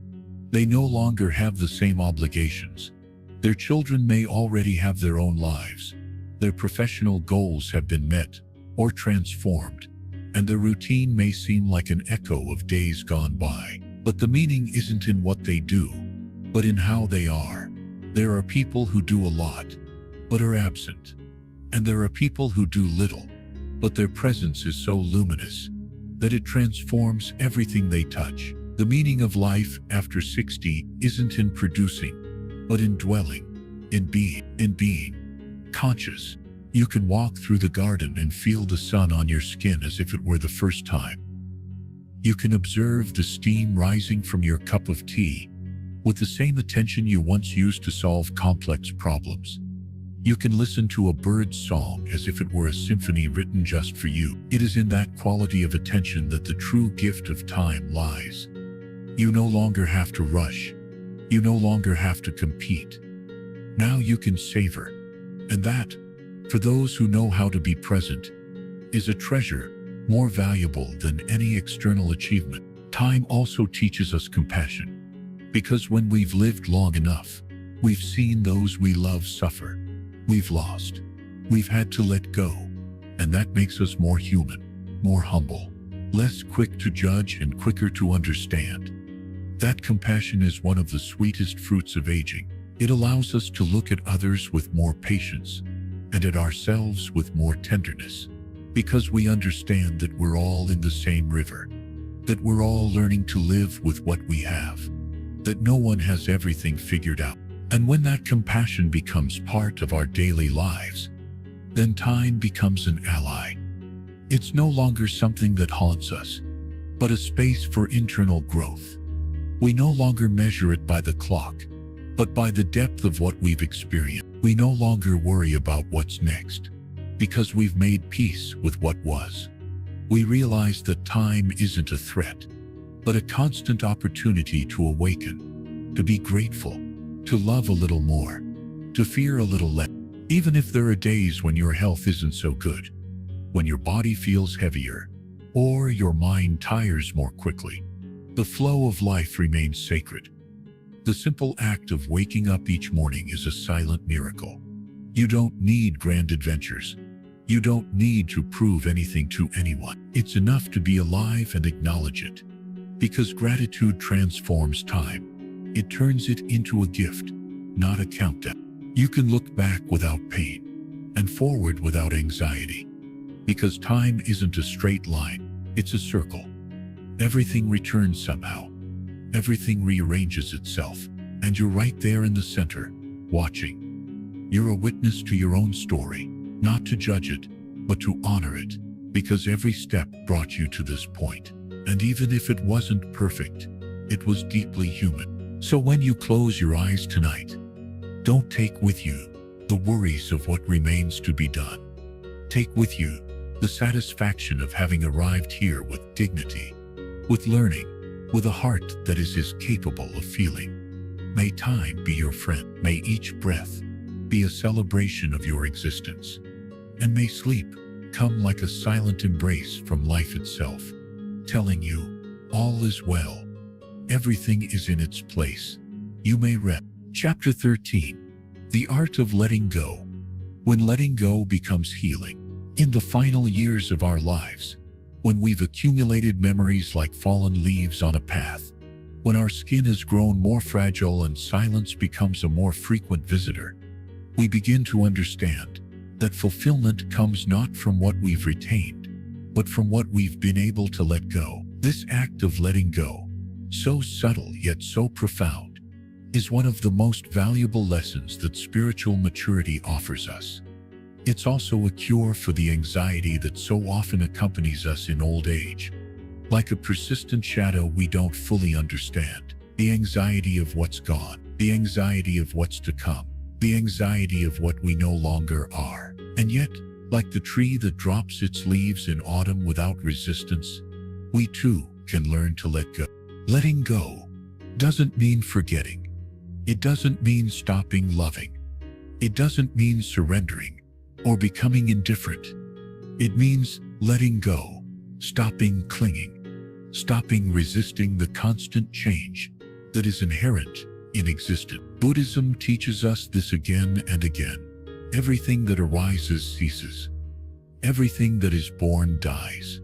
Speaker 1: They no longer have the same obligations. Their children may already have their own lives. Their professional goals have been met or transformed, and their routine may seem like an echo of days gone by. But the meaning isn't in what they do, but in how they are. There are people who do a lot, but are absent. And there are people who do little, but their presence is so luminous that it transforms everything they touch. The meaning of life after 60 isn't in producing, but in dwelling, in being conscious, You can walk through the garden and feel the sun on your skin as if it were the first time. You can observe the steam rising from your cup of tea with the same attention you once used to solve complex problems. You can listen to a bird's song as if it were a symphony written just for you. It is in that quality of attention that the true gift of time lies. You no longer have to rush. You no longer have to compete. Now you can savor. And that, for those who know how to be present, is a treasure more valuable than any external achievement. Time also teaches us compassion, because when we've lived long enough, we've seen those we love suffer. We've lost. We've had to let go. And that makes us more human, more humble, less quick to judge and quicker to understand. That compassion is one of the sweetest fruits of aging. It allows us to look at others with more patience and at ourselves with more tenderness, because we understand that we're all in the same river, that we're all learning to live with what we have, that no one has everything figured out. And when that compassion becomes part of our daily lives, then time becomes an ally. It's no longer something that haunts us, but a space for internal growth. We no longer measure it by the clock, but by the depth of what we've experienced. We no longer worry about what's next, because we've made peace with what was. We realize that time isn't a threat, but a constant opportunity to awaken, to be grateful, to love a little more, to fear a little less. Even if there are days when your health isn't so good, when your body feels heavier, or your mind tires more quickly, the flow of life remains sacred. The simple act of waking up each morning is a silent miracle. You don't need grand adventures. You don't need to prove anything to anyone. It's enough to be alive and acknowledge it, because gratitude transforms time. It turns it into a gift, not a countdown. You can look back without pain and forward without anxiety, because time isn't a straight line, it's a circle. Everything returns somehow. Everything rearranges itself, and you're right there in the center, watching. You're a witness to your own story, not to judge it, but to honor it, because every step brought you to this point. And even if it wasn't perfect, it was deeply human. So when you close your eyes tonight, don't take with you the worries of what remains to be done. Take with you the satisfaction of having arrived here with dignity, with learning, with a heart that is as capable of feeling. May time be your friend. May each breath be a celebration of your existence. And may sleep come like a silent embrace from life itself, telling you all is well. Everything is in its place. You may rest. Chapter 13. The Art of Letting Go. When letting go becomes healing. In the final years of our lives, when we've accumulated memories like fallen leaves on a path, when our skin has grown more fragile and silence becomes a more frequent visitor, we begin to understand that fulfillment comes not from what we've retained, but from what we've been able to let go. This act of letting go, so subtle yet so profound, is one of the most valuable lessons that spiritual maturity offers us. It's also a cure for the anxiety that so often accompanies us in old age. Like a persistent shadow we don't fully understand. The anxiety of what's gone, the anxiety of what's to come, the anxiety of what we no longer are. And yet, like the tree that drops its leaves in autumn without resistance, we too can learn to let go. Letting go doesn't mean forgetting. It doesn't mean stopping loving. It doesn't mean surrendering or becoming indifferent. It means letting go, stopping clinging, stopping resisting the constant change that is inherent in existence. Buddhism teaches us this again and again. Everything that arises ceases. Everything that is born dies.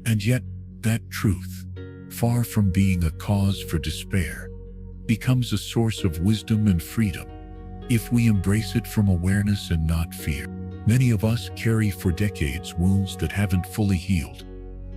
Speaker 1: And yet, that truth, far from being a cause for despair, becomes a source of wisdom and freedom if we embrace it from awareness and not fear. Many of us carry for decades wounds that haven't fully healed,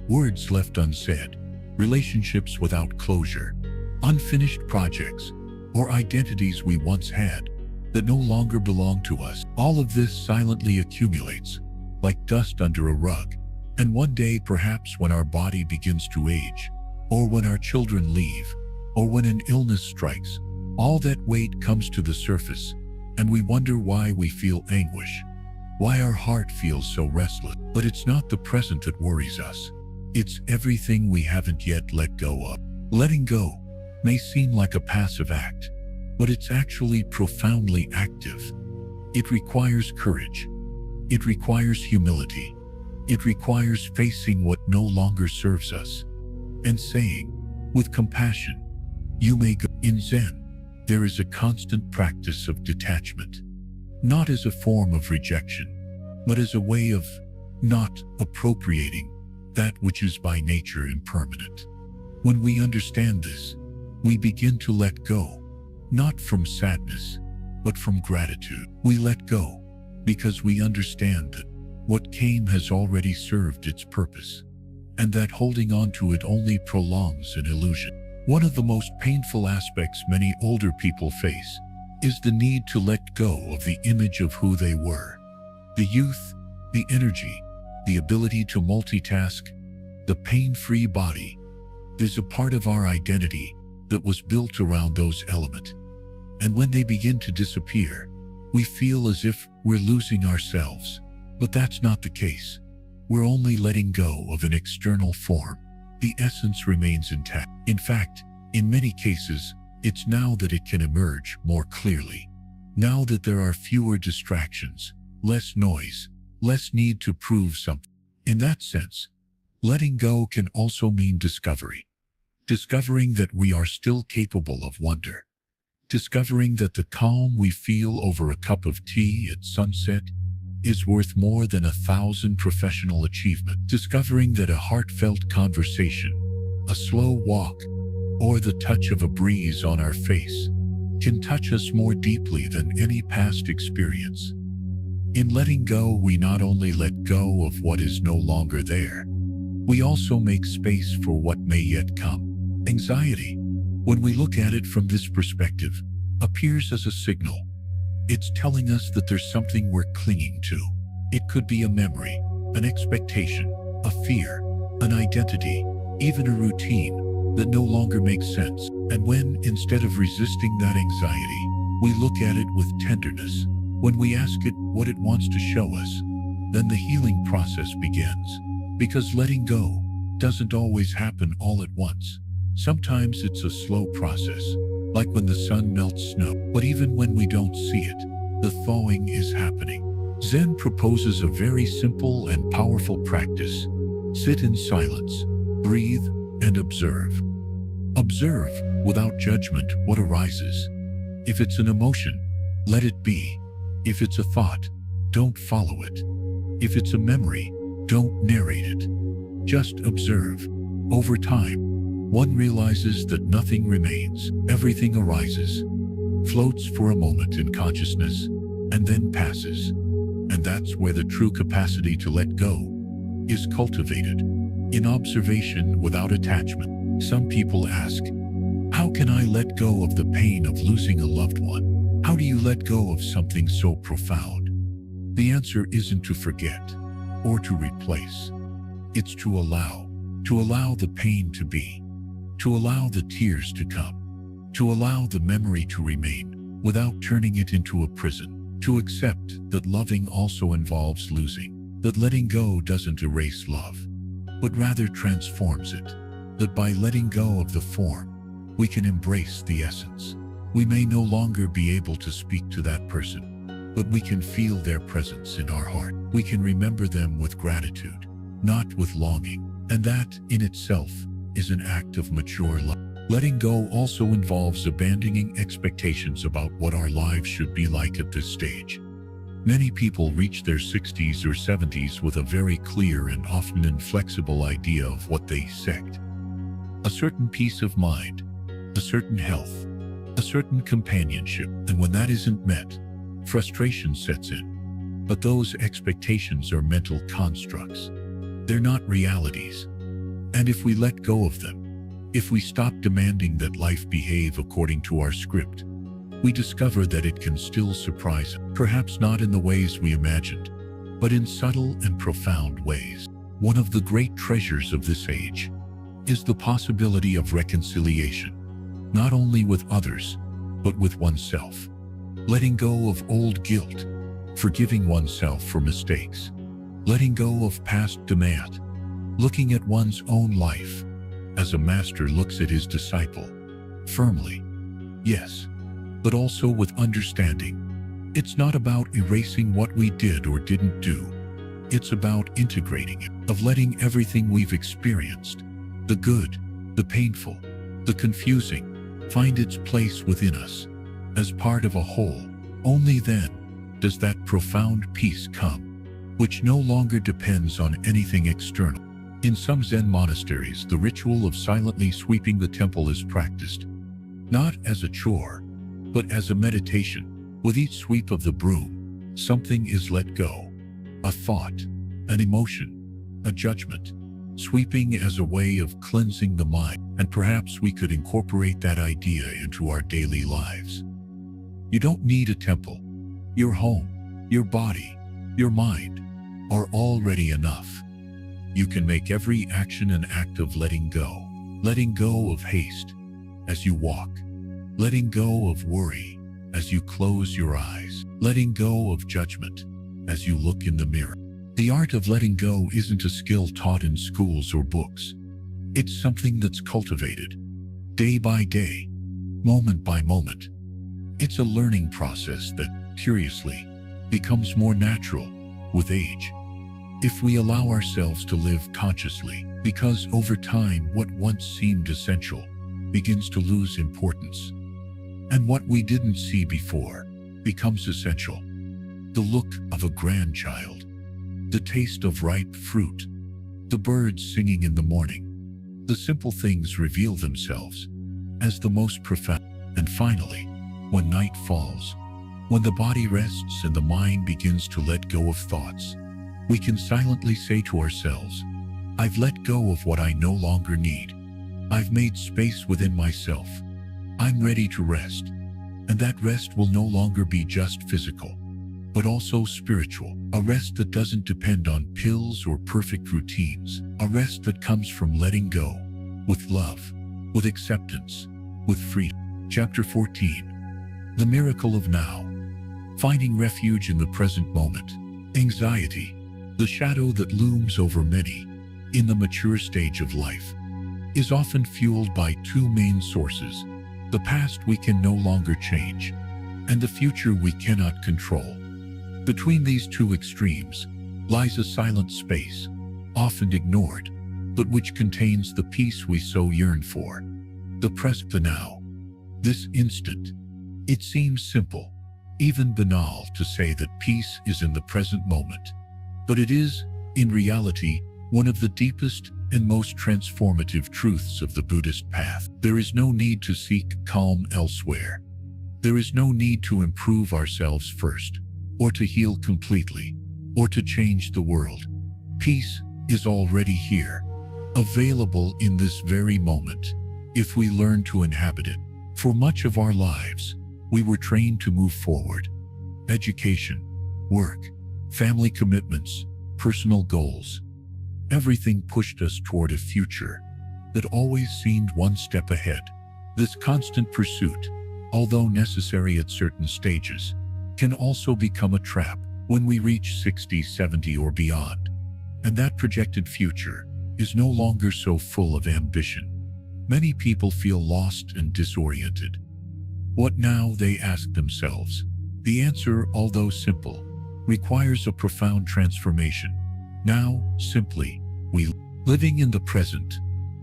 Speaker 1: words left unsaid, relationships without closure, unfinished projects, or identities we once had that no longer belong to us. All of this silently accumulates, like dust under a rug. And one day, perhaps when our body begins to age, or when our children leave, or when an illness strikes, all that weight comes to the surface, and we wonder why we feel anguish, why our heart feels so restless. But it's not the present that worries us. It's everything we haven't yet let go of. Letting go may seem like a passive act, but it's actually profoundly active. It requires courage. It requires humility. It requires facing what no longer serves us and saying, with compassion, "You may go." In Zen, there is a constant practice of detachment, not as a form of rejection, but as a way of not appropriating that which is by nature impermanent. When we understand this, we begin to let go, not from sadness, but from gratitude. We let go because we understand that what came has already served its purpose, and that holding on to it only prolongs an illusion. One of the most painful aspects many older people face is the need to let go of the image of who they were. The youth, the energy, the ability to multitask, the pain-free body. There's a part of our identity that was built around those elements. And when they begin to disappear, we feel as if we're losing ourselves. But that's not the case. We're only letting go of an external form. The essence remains intact. In fact, in many cases, it's now that it can emerge more clearly. Now that there are fewer distractions, less noise, less need to prove something. In that sense, letting go can also mean discovery. Discovering that we are still capable of wonder. Discovering that the calm we feel over a cup of tea at sunset is worth more than 1,000 professional achievements. Discovering that a heartfelt conversation, a slow walk, or the touch of a breeze on our face can touch us more deeply than any past experience. In letting go, we not only let go of what is no longer there, we also make space for what may yet come. Anxiety, when we look at it from this perspective, appears as a signal. It's telling us that there's something we're clinging to. It could be a memory, an expectation, a fear, an identity, even a routine that no longer makes sense. And when, instead of resisting that anxiety, we look at it with tenderness, when we ask it what it wants to show us, then the healing process begins. Because letting go doesn't always happen all at once. Sometimes it's a slow process, like when the sun melts snow. But even when we don't see it, the thawing is happening. Zen proposes a very simple and powerful practice. Sit in silence, breathe, and observe. Observe, without judgment, what arises. If it's an emotion, let it be. If it's a thought, don't follow it. If it's a memory, don't narrate it. Just observe. Over time, one realizes that nothing remains. Everything arises, floats for a moment in consciousness, and then passes. And that's where the true capacity to let go is cultivated. In observation without attachment. Some people ask, how can I let go of the pain of losing a loved one? How do you let go of something so profound? The answer isn't to forget or to replace. It's to allow the pain to be, to allow the tears to come, to allow the memory to remain without turning it into a prison, to accept that loving also involves losing, that letting go doesn't erase love, but rather transforms it, that by letting go of the form, we can embrace the essence. We may no longer be able to speak to that person, but we can feel their presence in our heart. We can remember them with gratitude, not with longing, and that, in itself, is an act of mature love. Letting go also involves abandoning expectations about what our lives should be like at this stage. Many people reach their 60s or 70s with a very clear and often inflexible idea of what they expect. A certain peace of mind, a certain health, a certain companionship, and when that isn't met, frustration sets in. But those expectations are mental constructs. They're not realities. And if we let go of them, if we stop demanding that life behave according to our script, we discover that it can still surprise us, perhaps not in the ways we imagined, but in subtle and profound ways. One of the great treasures of this age is the possibility of reconciliation, not only with others, but with oneself. Letting go of old guilt, forgiving oneself for mistakes, letting go of past demand, looking at one's own life as a master looks at his disciple, firmly, yes, but also with understanding. It's not about erasing what we did or didn't do. It's about integrating it, of letting everything we've experienced, the good, the painful, the confusing, find its place within us as part of a whole. Only then does that profound peace come, which no longer depends on anything external. In some Zen monasteries, the ritual of silently sweeping the temple is practiced, not as a chore, but as a meditation. With each sweep of the broom, something is let go. A thought, an emotion, a judgment, sweeping as a way of cleansing the mind. And perhaps we could incorporate that idea into our daily lives. You don't need a temple. Your home, your body, your mind are already enough. You can make every action an act of letting go of haste as you walk, letting go of worry as you close your eyes, letting go of judgment as you look in the mirror. The art of letting go isn't a skill taught in schools or books. It's something that's cultivated, day by day, moment by moment. It's a learning process that, curiously, becomes more natural with age, if we allow ourselves to live consciously, because over time what once seemed essential begins to lose importance. And what we didn't see before becomes essential. The look of a grandchild, the taste of ripe fruit, the birds singing in the morning. The simple things reveal themselves as the most profound. And finally, when night falls, when the body rests and the mind begins to let go of thoughts, we can silently say to ourselves, I've let go of what I no longer need. I've made space within myself. I'm ready to rest. And that rest will no longer be just physical, but also spiritual. A rest that doesn't depend on pills or perfect routines. A rest that comes from letting go, with love, with acceptance, with freedom. Chapter 14. The Miracle of Now. Finding refuge in the present moment. Anxiety, the shadow that looms over many in the mature stage of life, is often fueled by two main sources: the past we can no longer change, and the future we cannot control. Between these two extremes lies a silent space, often ignored, but which contains the peace we so yearn for. The present, the now, this instant. It seems simple, even banal, to say that peace is in the present moment. But it is, in reality, one of the deepest and most transformative truths of the Buddhist path. There is no need to seek calm elsewhere. There is no need to improve ourselves first, or to heal completely, or to change the world. Peace is already here, available in this very moment, if we learn to inhabit it. For much of our lives, we were trained to move forward. Education, work, family commitments, personal goals. Everything pushed us toward a future that always seemed one step ahead. This constant pursuit, although necessary at certain stages, can also become a trap when we reach 60, 70, or beyond. And that projected future is no longer so full of ambition. Many people feel lost and disoriented. What now, they ask themselves? The answer, although simple, requires a profound transformation. Now, simply, living in the present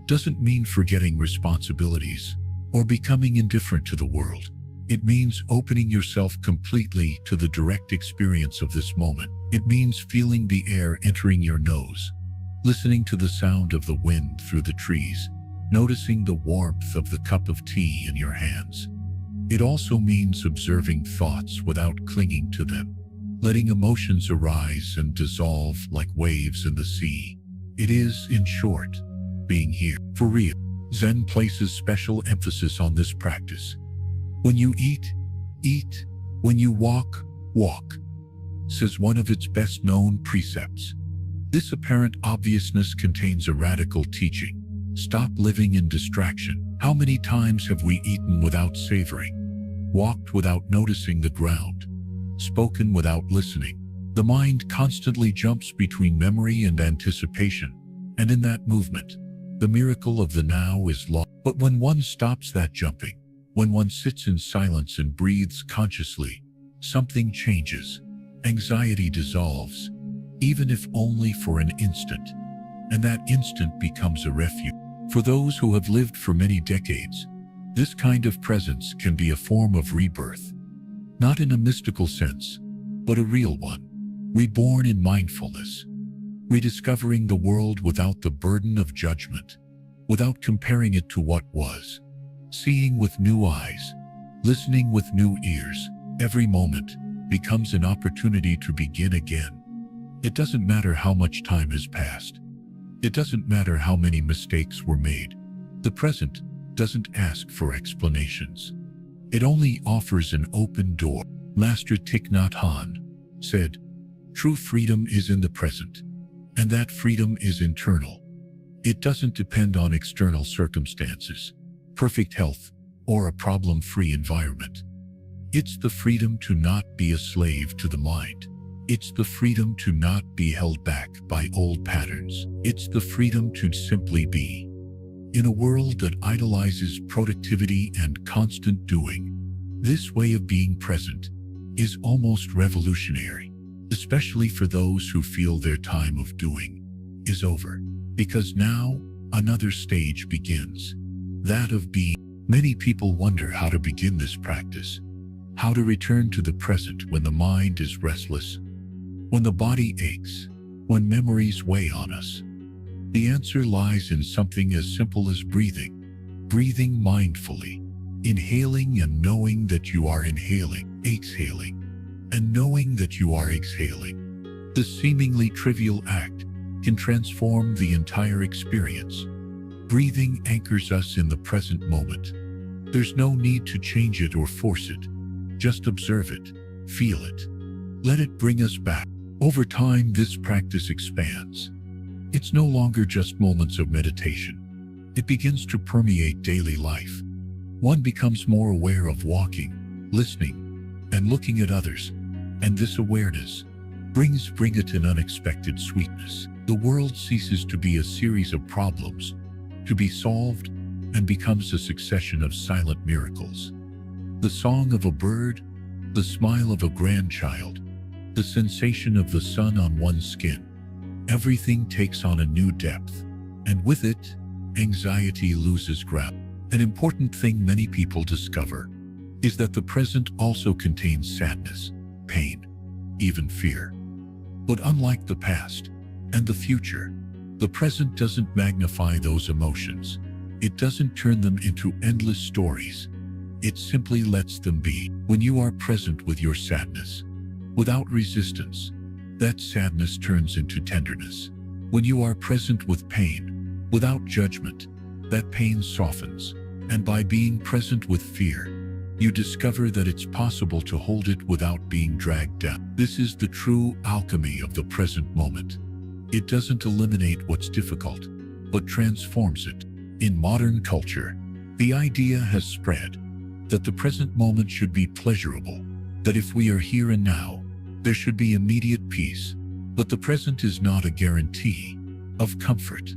Speaker 1: doesn't mean forgetting responsibilities or becoming indifferent to the world. It means opening yourself completely to the direct experience of this moment. It means feeling the air entering your nose, listening to the sound of the wind through the trees, noticing the warmth of the cup of tea in your hands. It also means observing thoughts without clinging to them, letting emotions arise and dissolve like waves in the sea. It is, in short, being here, for real. Zen places special emphasis on this practice. When you eat, Eat when you walk, walk, says one of its best-known precepts. This apparent obviousness contains a radical teaching. Stop living in distraction. How many times have we eaten without savoring, walked without noticing the ground, spoken without listening? The mind constantly jumps between memory and anticipation, and in that movement, the miracle of the now is lost. But when one stops that jumping, when one sits in silence and breathes consciously, something changes. Anxiety dissolves, even if only for an instant, and that instant becomes a refuge. For those who have lived for many decades, this kind of presence can be a form of rebirth, not in a mystical sense, but a real one. Reborn in mindfulness, rediscovering the world without the burden of judgment, without comparing it to what was, seeing with new eyes, listening with new ears. Every moment becomes an opportunity to begin again. It doesn't matter how much time has passed. It doesn't matter how many mistakes were made. The present doesn't ask for explanations. It only offers an open door. Master Thich Nhat Hanh said, "True freedom is in the present, and that freedom is internal. It doesn't depend on external circumstances, perfect health, or a problem-free environment. It's the freedom to not be a slave to the mind. It's the freedom to not be held back by old patterns. It's the freedom to simply be." In a world that idolizes productivity and constant doing, this way of being present is almost revolutionary, especially for those who feel their time of doing is over. Because now, another stage begins, that of being. Many people wonder how to begin this practice, how to return to the present when the mind is restless, when the body aches, when memories weigh on us. The answer lies in something as simple as breathing mindfully, inhaling and knowing that you are inhaling, exhaling, and knowing that you are exhaling. This seemingly trivial act can transform the entire experience. Breathing anchors us in the present moment. There's no need to change it or force it. Just observe it, feel it, let it bring us back. Over time, this practice expands. It's no longer just moments of meditation. It begins to permeate daily life. One becomes more aware of walking, listening, and looking at others. And this awareness brings it an unexpected sweetness. The world ceases to be a series of problems to be solved and becomes a succession of silent miracles. The song of a bird, the smile of a grandchild, the sensation of the sun on one's skin. Everything takes on a new depth, and with it, anxiety loses ground. An important thing many people discover is that the present also contains sadness, pain, even fear. But unlike the past and the future, the present doesn't magnify those emotions. It doesn't turn them into endless stories. It simply lets them be. When you are present with your sadness, without resistance, that sadness turns into tenderness. When you are present with pain, without judgment, that pain softens. And by being present with fear, you discover that it's possible to hold it without being dragged down. This is the true alchemy of the present moment. It doesn't eliminate what's difficult, but transforms it. In modern culture, the idea has spread that the present moment should be pleasurable, that if we are here and now, there should be immediate peace. But the present is not a guarantee of comfort.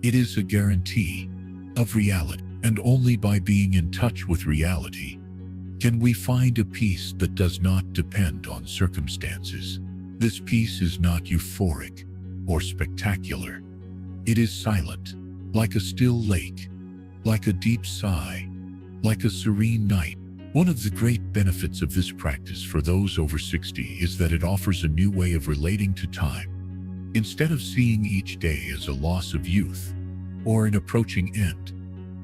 Speaker 1: It is a guarantee of reality. And only by being in touch with reality can we find a peace that does not depend on circumstances. This peace is not euphoric or spectacular. It is silent, like a still lake, like a deep sigh, like a serene night. One of the great benefits of this practice for those over 60 is that it offers a new way of relating to time. Instead of seeing each day as a loss of youth or an approaching end,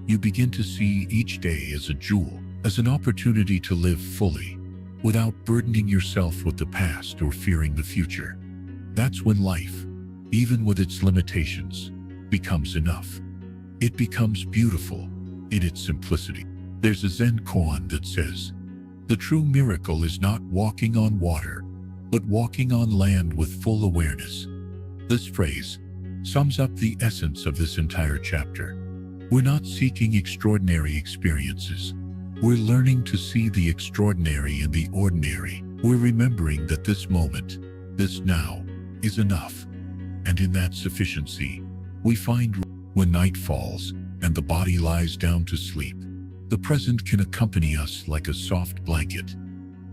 Speaker 1: you begin to see each day as a jewel, as an opportunity to live fully, without burdening yourself with the past or fearing the future. That's when life, even with its limitations, becomes enough. It becomes beautiful in its simplicity. There's a Zen koan that says, The true miracle is not walking on water, but walking on land with full awareness. This phrase sums up the essence of this entire chapter. We're not seeking extraordinary experiences. We're learning to see the extraordinary in the ordinary. We're remembering that this moment, this now, is enough. And in that sufficiency, we find when night falls and the body lies down to sleep, the present can accompany us like a soft blanket.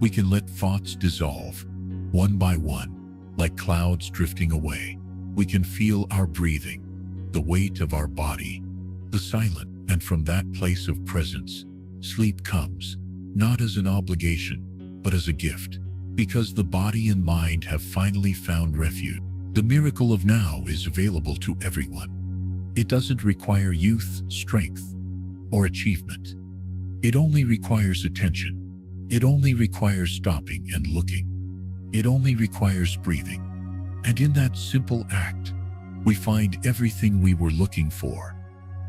Speaker 1: We can let thoughts dissolve, one by one, like clouds drifting away. We can feel our breathing, the weight of our body, the silence, and from that place of presence, sleep comes, not as an obligation, but as a gift, because the body and mind have finally found refuge. The miracle of now is available to everyone. It doesn't require youth, strength, or achievement. It only requires attention. It only requires stopping and looking. It only requires breathing. And in that simple act, we find everything we were looking for: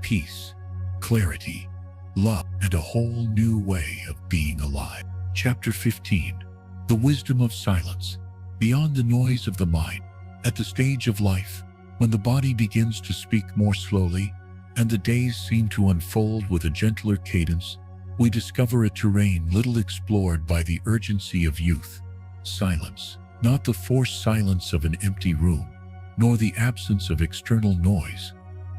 Speaker 1: peace, clarity, love, and a whole new way of being alive. Chapter 15. The wisdom of silence. Beyond the noise of the mind, at the stage of life, when the body begins to speak more slowly, and the days seem to unfold with a gentler cadence, we discover a terrain little explored by the urgency of youth. Silence. Not the forced silence of an empty room, nor the absence of external noise,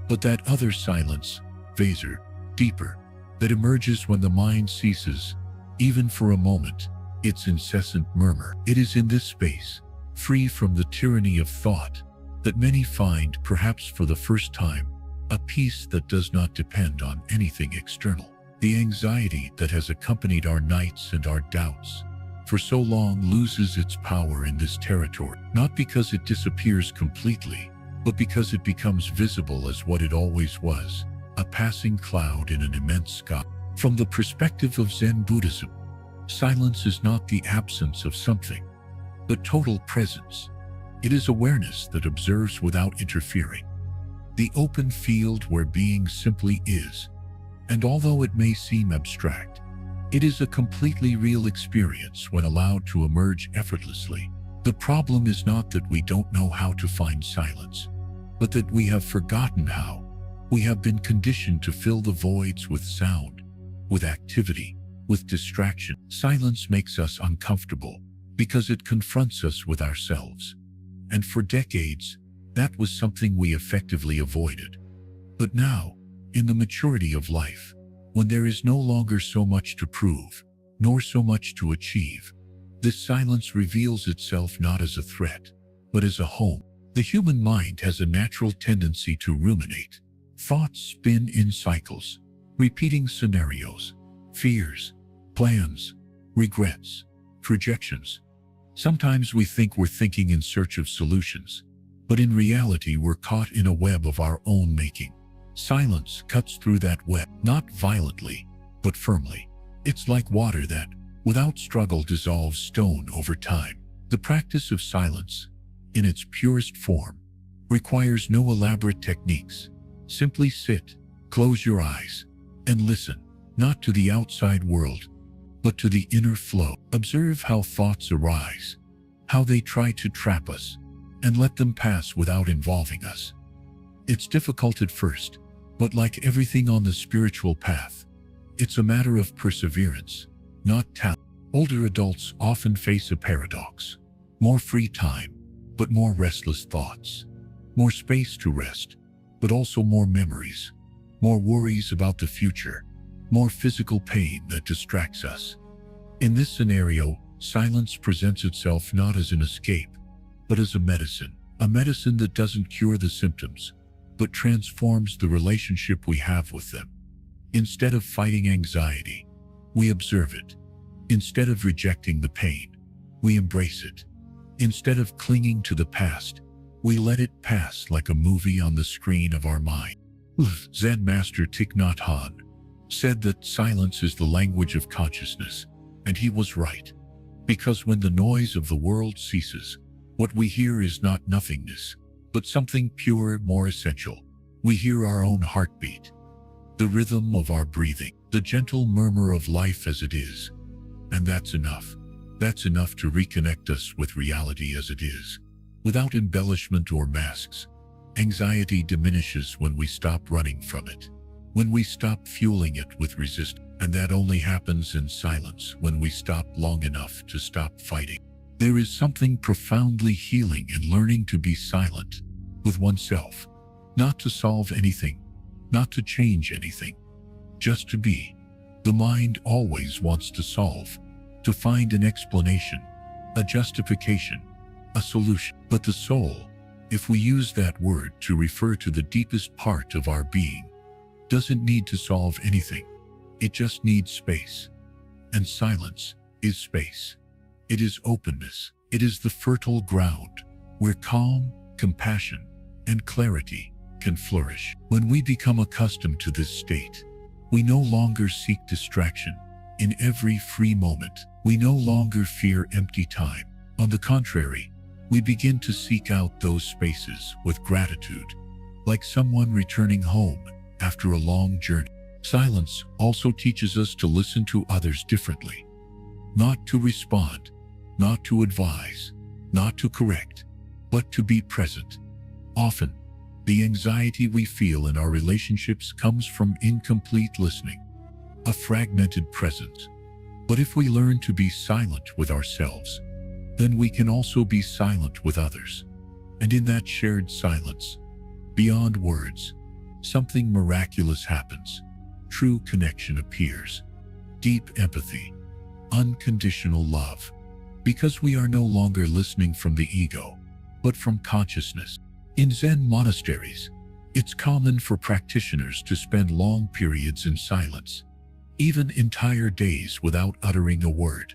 Speaker 1: but that other silence, vaster, deeper, that emerges when the mind ceases, even for a moment, its incessant murmur. It is in this space, free from the tyranny of thought, that many find, perhaps for the first time, a peace that does not depend on anything external. The anxiety that has accompanied our nights and our doubts for so long loses its power in this territory, not because it disappears completely, but because it becomes visible as what it always was, a passing cloud in an immense sky. From the perspective of Zen Buddhism, silence is not the absence of something, but total presence. It is awareness that observes without interfering, the open field where being simply is. And although it may seem abstract, it is a completely real experience when allowed to emerge effortlessly. The problem is not that we don't know how to find silence, but that we have forgotten how. We have been conditioned to fill the voids with sound, with activity, with distraction. Silence makes us uncomfortable because it confronts us with ourselves. And for decades, that was something we effectively avoided. But now, in the maturity of life, when there is no longer so much to prove, nor so much to achieve, this silence reveals itself not as a threat, but as a home. The human mind has a natural tendency to ruminate. Thoughts spin in cycles, repeating scenarios, fears, plans, regrets, projections. Sometimes we think we're thinking in search of solutions, but in reality we're caught in a web of our own making. Silence cuts through that web, not violently, but firmly. It's like water that, without struggle, dissolves stone over time. The practice of silence, in its purest form, requires no elaborate techniques. Simply sit, close your eyes, and listen, not to the outside world, but to the inner flow. Observe how thoughts arise, how they try to trap us, and let them pass without involving us. It's difficult at first, but like everything on the spiritual path, it's a matter of perseverance, not talent. Older adults often face a paradox: more free time, but more restless thoughts; more space to rest, but also more memories; more worries about the future; more physical pain that distracts us. In this scenario, silence presents itself not as an escape, but as a medicine that doesn't cure the symptoms, but transforms the relationship we have with them. Instead of fighting anxiety, we observe it. Instead of rejecting the pain, we embrace it. Instead of clinging to the past, we let it pass like a movie on the screen of our mind. Zen master Thich Nhat Hanh said that silence is the language of consciousness, and he was right. Because when the noise of the world ceases, what we hear is not nothingness, but something purer, more essential. We hear our own heartbeat, the rhythm of our breathing, the gentle murmur of life as it is. And that's enough. That's enough to reconnect us with reality as it is, without embellishment or masks. Anxiety diminishes when we stop running from it, when we stop fueling it with resistance. And that only happens in silence, when we stop long enough to stop fighting. There is something profoundly healing in learning to be silent with oneself, not to solve anything, not to change anything, just to be. The mind always wants to solve, to find an explanation, a justification, a solution. But the soul, if we use that word to refer to the deepest part of our being, doesn't need to solve anything. It just needs space. And silence is space. It is openness. It is the fertile ground where calm, compassion, and clarity can flourish. When we become accustomed to this state, we no longer seek distraction. In every free moment, we no longer fear empty time. On the contrary, we begin to seek out those spaces with gratitude, like someone returning home after a long journey. Silence also teaches us to listen to others differently, not to respond, not to advise, not to correct, but to be present. Often, the anxiety we feel in our relationships comes from incomplete listening, a fragmented presence. But if we learn to be silent with ourselves, then we can also be silent with others. And in that shared silence, beyond words, something miraculous happens. True connection appears, deep empathy, unconditional love, because we are no longer listening from the ego, but from consciousness. In Zen monasteries, it's common for practitioners to spend long periods in silence, even entire days without uttering a word.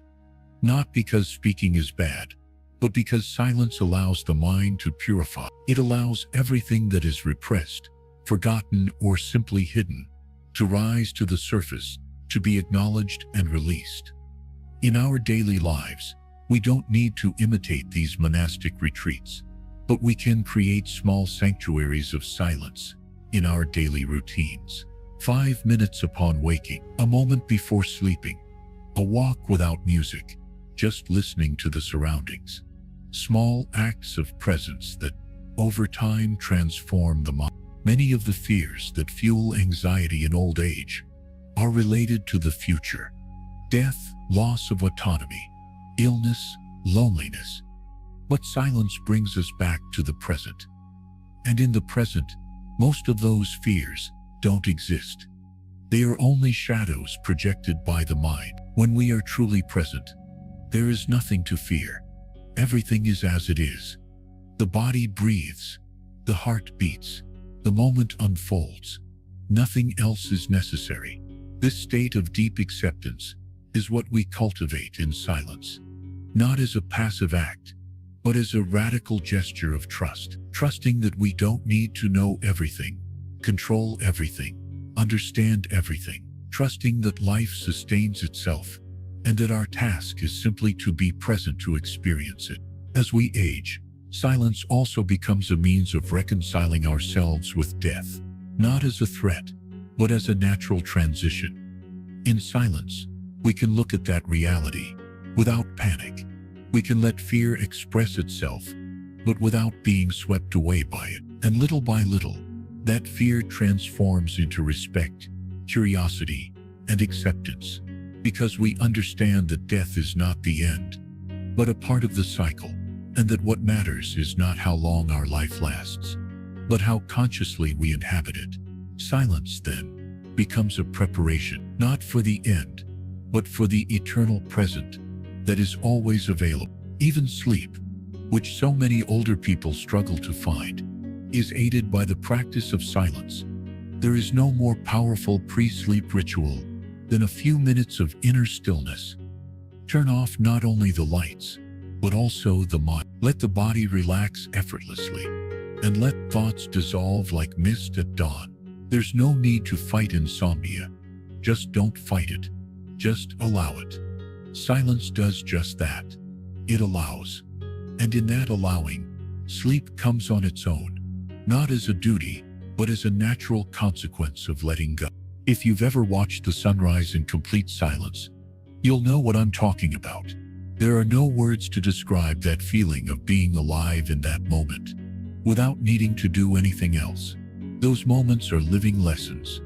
Speaker 1: Not because speaking is bad, but because silence allows the mind to purify. It allows everything that is repressed, forgotten, or simply hidden to rise to the surface, to be acknowledged and released. In our daily lives, we don't need to imitate these monastic retreats, but we can create small sanctuaries of silence in our daily routines. 5 minutes upon waking, a moment before sleeping, a walk without music, just listening to the surroundings. Small acts of presence that, over time, transform the mind. Many of the fears that fuel anxiety in old age are related to the future. Death, loss of autonomy, illness, loneliness. But silence brings us back to the present. And in the present, most of those fears don't exist. They are only shadows projected by the mind. When we are truly present, there is nothing to fear. Everything is as it is. The body breathes, the heart beats, the moment unfolds. Nothing else is necessary. This state of deep acceptance is what we cultivate in silence, not as a passive act, but as a radical gesture of trust, trusting that we don't need to know everything, control everything, understand everything, trusting that life sustains itself, and that our task is simply to be present to experience it. As we age, silence also becomes a means of reconciling ourselves with death, not as a threat, but as a natural transition. In silence, we can look at that reality without panic. We can let fear express itself, but without being swept away by it. And little by little, that fear transforms into respect, curiosity, and acceptance, because we understand that death is not the end, but a part of the cycle, and that what matters is not how long our life lasts, but how consciously we inhabit it. Silence, then, becomes a preparation, not for the end, but for the eternal present that is always available. Even sleep, which so many older people struggle to find, is aided by the practice of silence. There is no more powerful pre-sleep ritual than a few minutes of inner stillness. Turn off not only the lights, but also the mind. Let the body relax effortlessly, and let thoughts dissolve like mist at dawn. There's no need to fight insomnia. Just don't fight it. Just allow it. Silence does just that. It allows. And in that allowing, sleep comes on its own, not as a duty, but as a natural consequence of letting go. If you've ever watched the sunrise in complete silence, you'll know what I'm talking about. There are no words to describe that feeling of being alive in that moment, without needing to do anything else. Those moments are living lessons.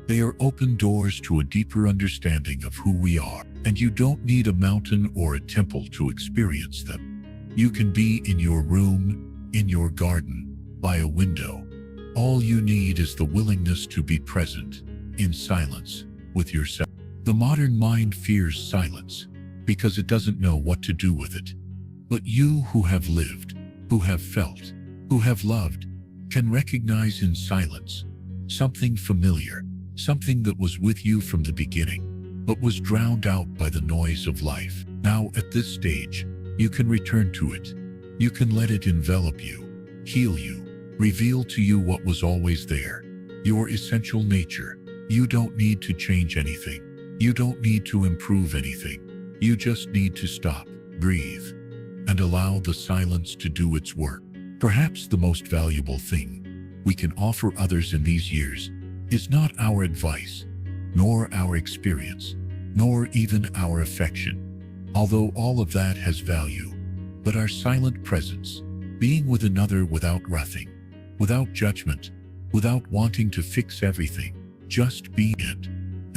Speaker 1: They are open doors to a deeper understanding of who we are, and you don't need a mountain or a temple to experience them. You can be in your room, in your garden, by a window. All you need is the willingness to be present, in silence, with yourself. The modern mind fears silence because it doesn't know what to do with it. But you who have lived, who have felt, who have loved, can recognize in silence something familiar, something that was with you from the beginning, but was drowned out by the noise of life. Now, at this stage, you can return to it. You can let it envelop you, heal you, reveal to you what was always there, your essential nature. You don't need to change anything. You don't need to improve anything. You just need to stop, breathe, and allow the silence to do its work. Perhaps the most valuable thing we can offer others in these years is not our advice, nor our experience, nor even our affection, although all of that has value, but our silent presence, being with another without wrathing, without judgment, without wanting to fix everything, just being it.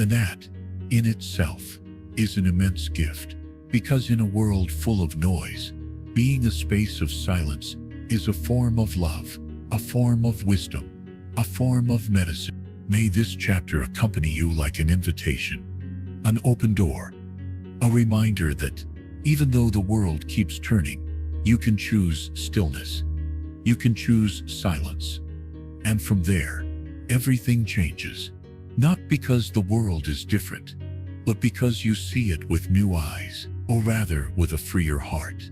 Speaker 1: And that, in itself, is an immense gift, because in a world full of noise, being a space of silence is a form of love, a form of wisdom, a form of medicine. May this chapter accompany you like an invitation, an open door, a reminder that even though the world keeps turning, you can choose stillness. You can choose silence. And from there, everything changes. Not because the world is different, but because you see it with new eyes, or rather with a freer heart.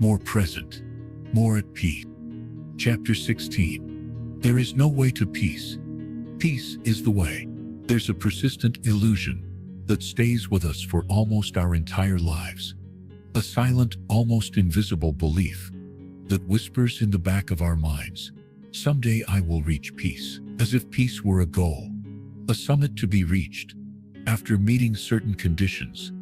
Speaker 1: More present, more at peace. Chapter 16. There is no way to peace. Peace is the way. There's a persistent illusion that stays with us for almost our entire lives. A silent, almost invisible belief that whispers in the back of our minds, someday I will reach peace, as if peace were a goal, a summit to be reached, after meeting certain conditions,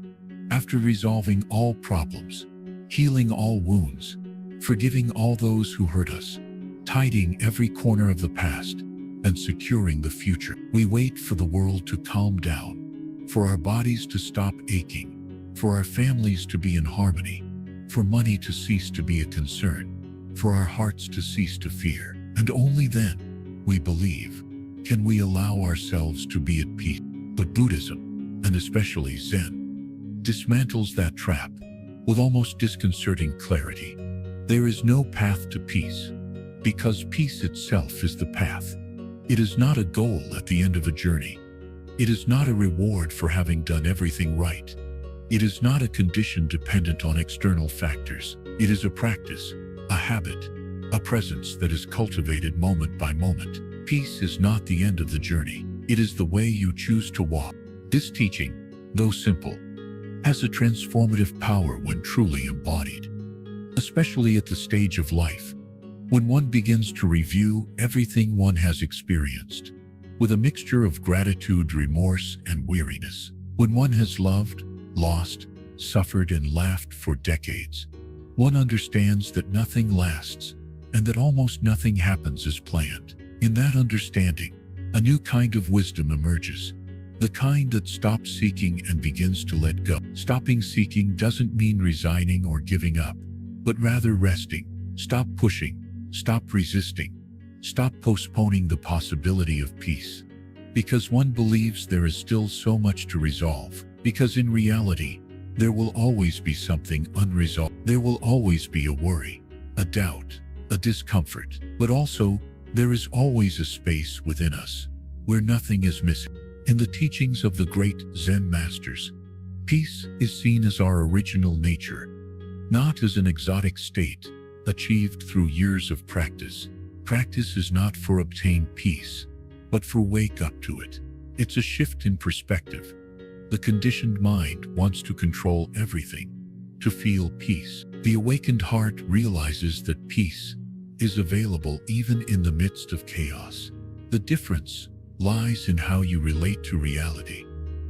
Speaker 1: after resolving all problems, healing all wounds, forgiving all those who hurt us, tidying every corner of the past, and securing the future. We wait for the world to calm down, for our bodies to stop aching, for our families to be in harmony, for money to cease to be a concern, for our hearts to cease to fear. And only then, we believe, can we allow ourselves to be at peace. But Buddhism, and especially Zen, dismantles that trap with almost disconcerting clarity. There is no path to peace, because peace itself is the path. It is not a goal at the end of a journey. It is not a reward for having done everything right. It is not a condition dependent on external factors. It is a practice, a habit, a presence that is cultivated moment by moment. Peace is not the end of the journey. It is the way you choose to walk. This teaching, though simple, has a transformative power when truly embodied, especially at the stage of life, when one begins to review everything one has experienced, with a mixture of gratitude, remorse, and weariness. When one has loved, lost, suffered, and laughed for decades, one understands that nothing lasts, and that almost nothing happens as planned. In that understanding, a new kind of wisdom emerges, the kind that stops seeking and begins to let go. Stopping seeking doesn't mean resigning or giving up, but rather resting. Stop pushing, stop resisting, stop postponing the possibility of peace, because one believes there is still so much to resolve. Because in reality, there will always be something unresolved. There will always be a worry, a doubt, a discomfort, but also there is always a space within us where nothing is missing. In the teachings of the great Zen masters, peace is seen as our original nature, not as an exotic state achieved through years of practice. Practice is not for obtain peace, but for wake up to it. It's a shift in perspective. The conditioned mind wants to control everything, to feel peace. The awakened heart realizes that peace is available even in the midst of chaos. The difference lies in how you relate to reality.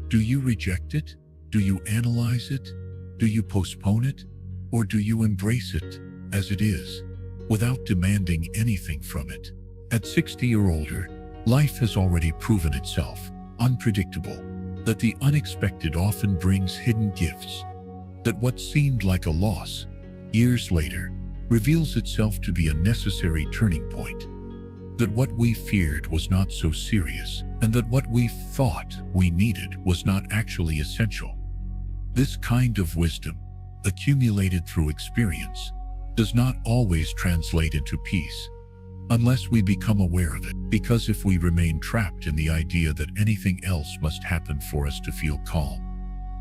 Speaker 1: Do you reject it, Do you analyze it? Do you postpone it? Or do you embrace it as it is, without demanding anything from it? At 60 or older, life has already proven itself unpredictable, that the unexpected often brings hidden gifts, that what seemed like a loss, years later, reveals itself to be a necessary turning point, that what we feared was not so serious, and that what we thought we needed was not actually essential. This kind of wisdom, accumulated through experience, does not always translate into peace, unless we become aware of it, because if we remain trapped in the idea that anything else must happen for us to feel calm,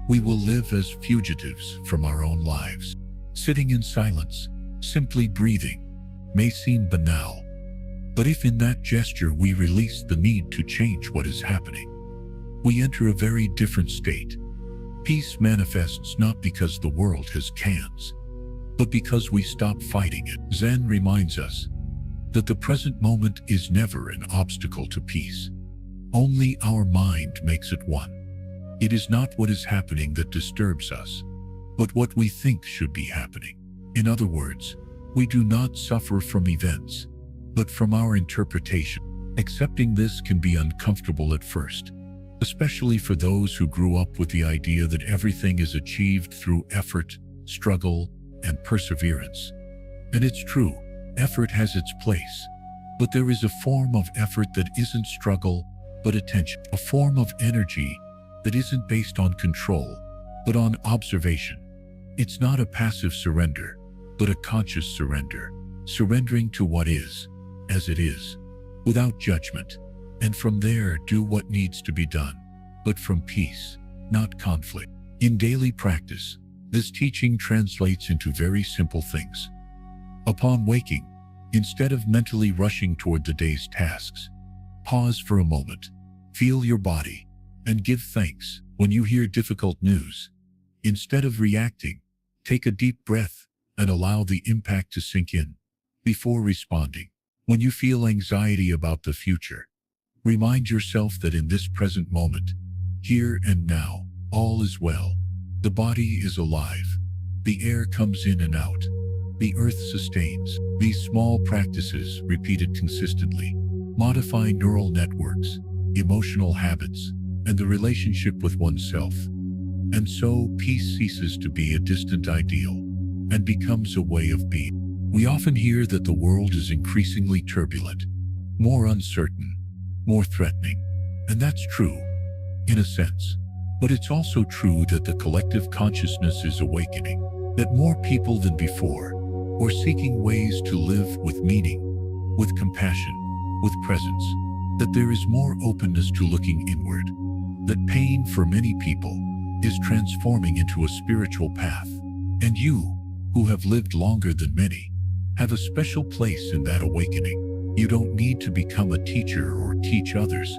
Speaker 1: we will live as fugitives from our own lives. Sitting in silence, simply breathing, may seem banal, but if in that gesture we release the need to change what is happening, we enter a very different state. Peace manifests not because the world has cans, but because we stop fighting it. Zen reminds us that the present moment is never an obstacle to peace. Only our mind makes it one. It is not what is happening that disturbs us, but what we think should be happening. In other words, we do not suffer from events, but from our interpretation. Accepting this can be uncomfortable at first, especially for those who grew up with the idea that everything is achieved through effort, struggle, and perseverance. And it's true, effort has its place, but there is a form of effort that isn't struggle, but attention, a form of energy that isn't based on control, but on observation. It's not a passive surrender, but a conscious surrender, surrendering to what is, as it is, without judgment, and from there do what needs to be done, but from peace, not conflict. In daily practice, this teaching translates into very simple things. Upon waking, instead of mentally rushing toward the day's tasks, pause for a moment, feel your body, and give thanks. When you hear difficult news, instead of reacting, take a deep breath and allow the impact to sink in before responding. When you feel anxiety about the future, remind yourself that in this present moment, here and now, all is well. The body is alive. The air comes in and out. The earth sustains. These small practices, repeated consistently, modify neural networks, emotional habits, and the relationship with oneself. And so, peace ceases to be a distant ideal and becomes a way of being. We often hear that the world is increasingly turbulent, more uncertain, more threatening, and that's true, in a sense. But it's also true that the collective consciousness is awakening, that more people than before are seeking ways to live with meaning, with compassion, with presence, that there is more openness to looking inward, that pain for many people is transforming into a spiritual path, and you, who have lived longer than many, have a special place in that awakening. You don't need to become a teacher or teach others.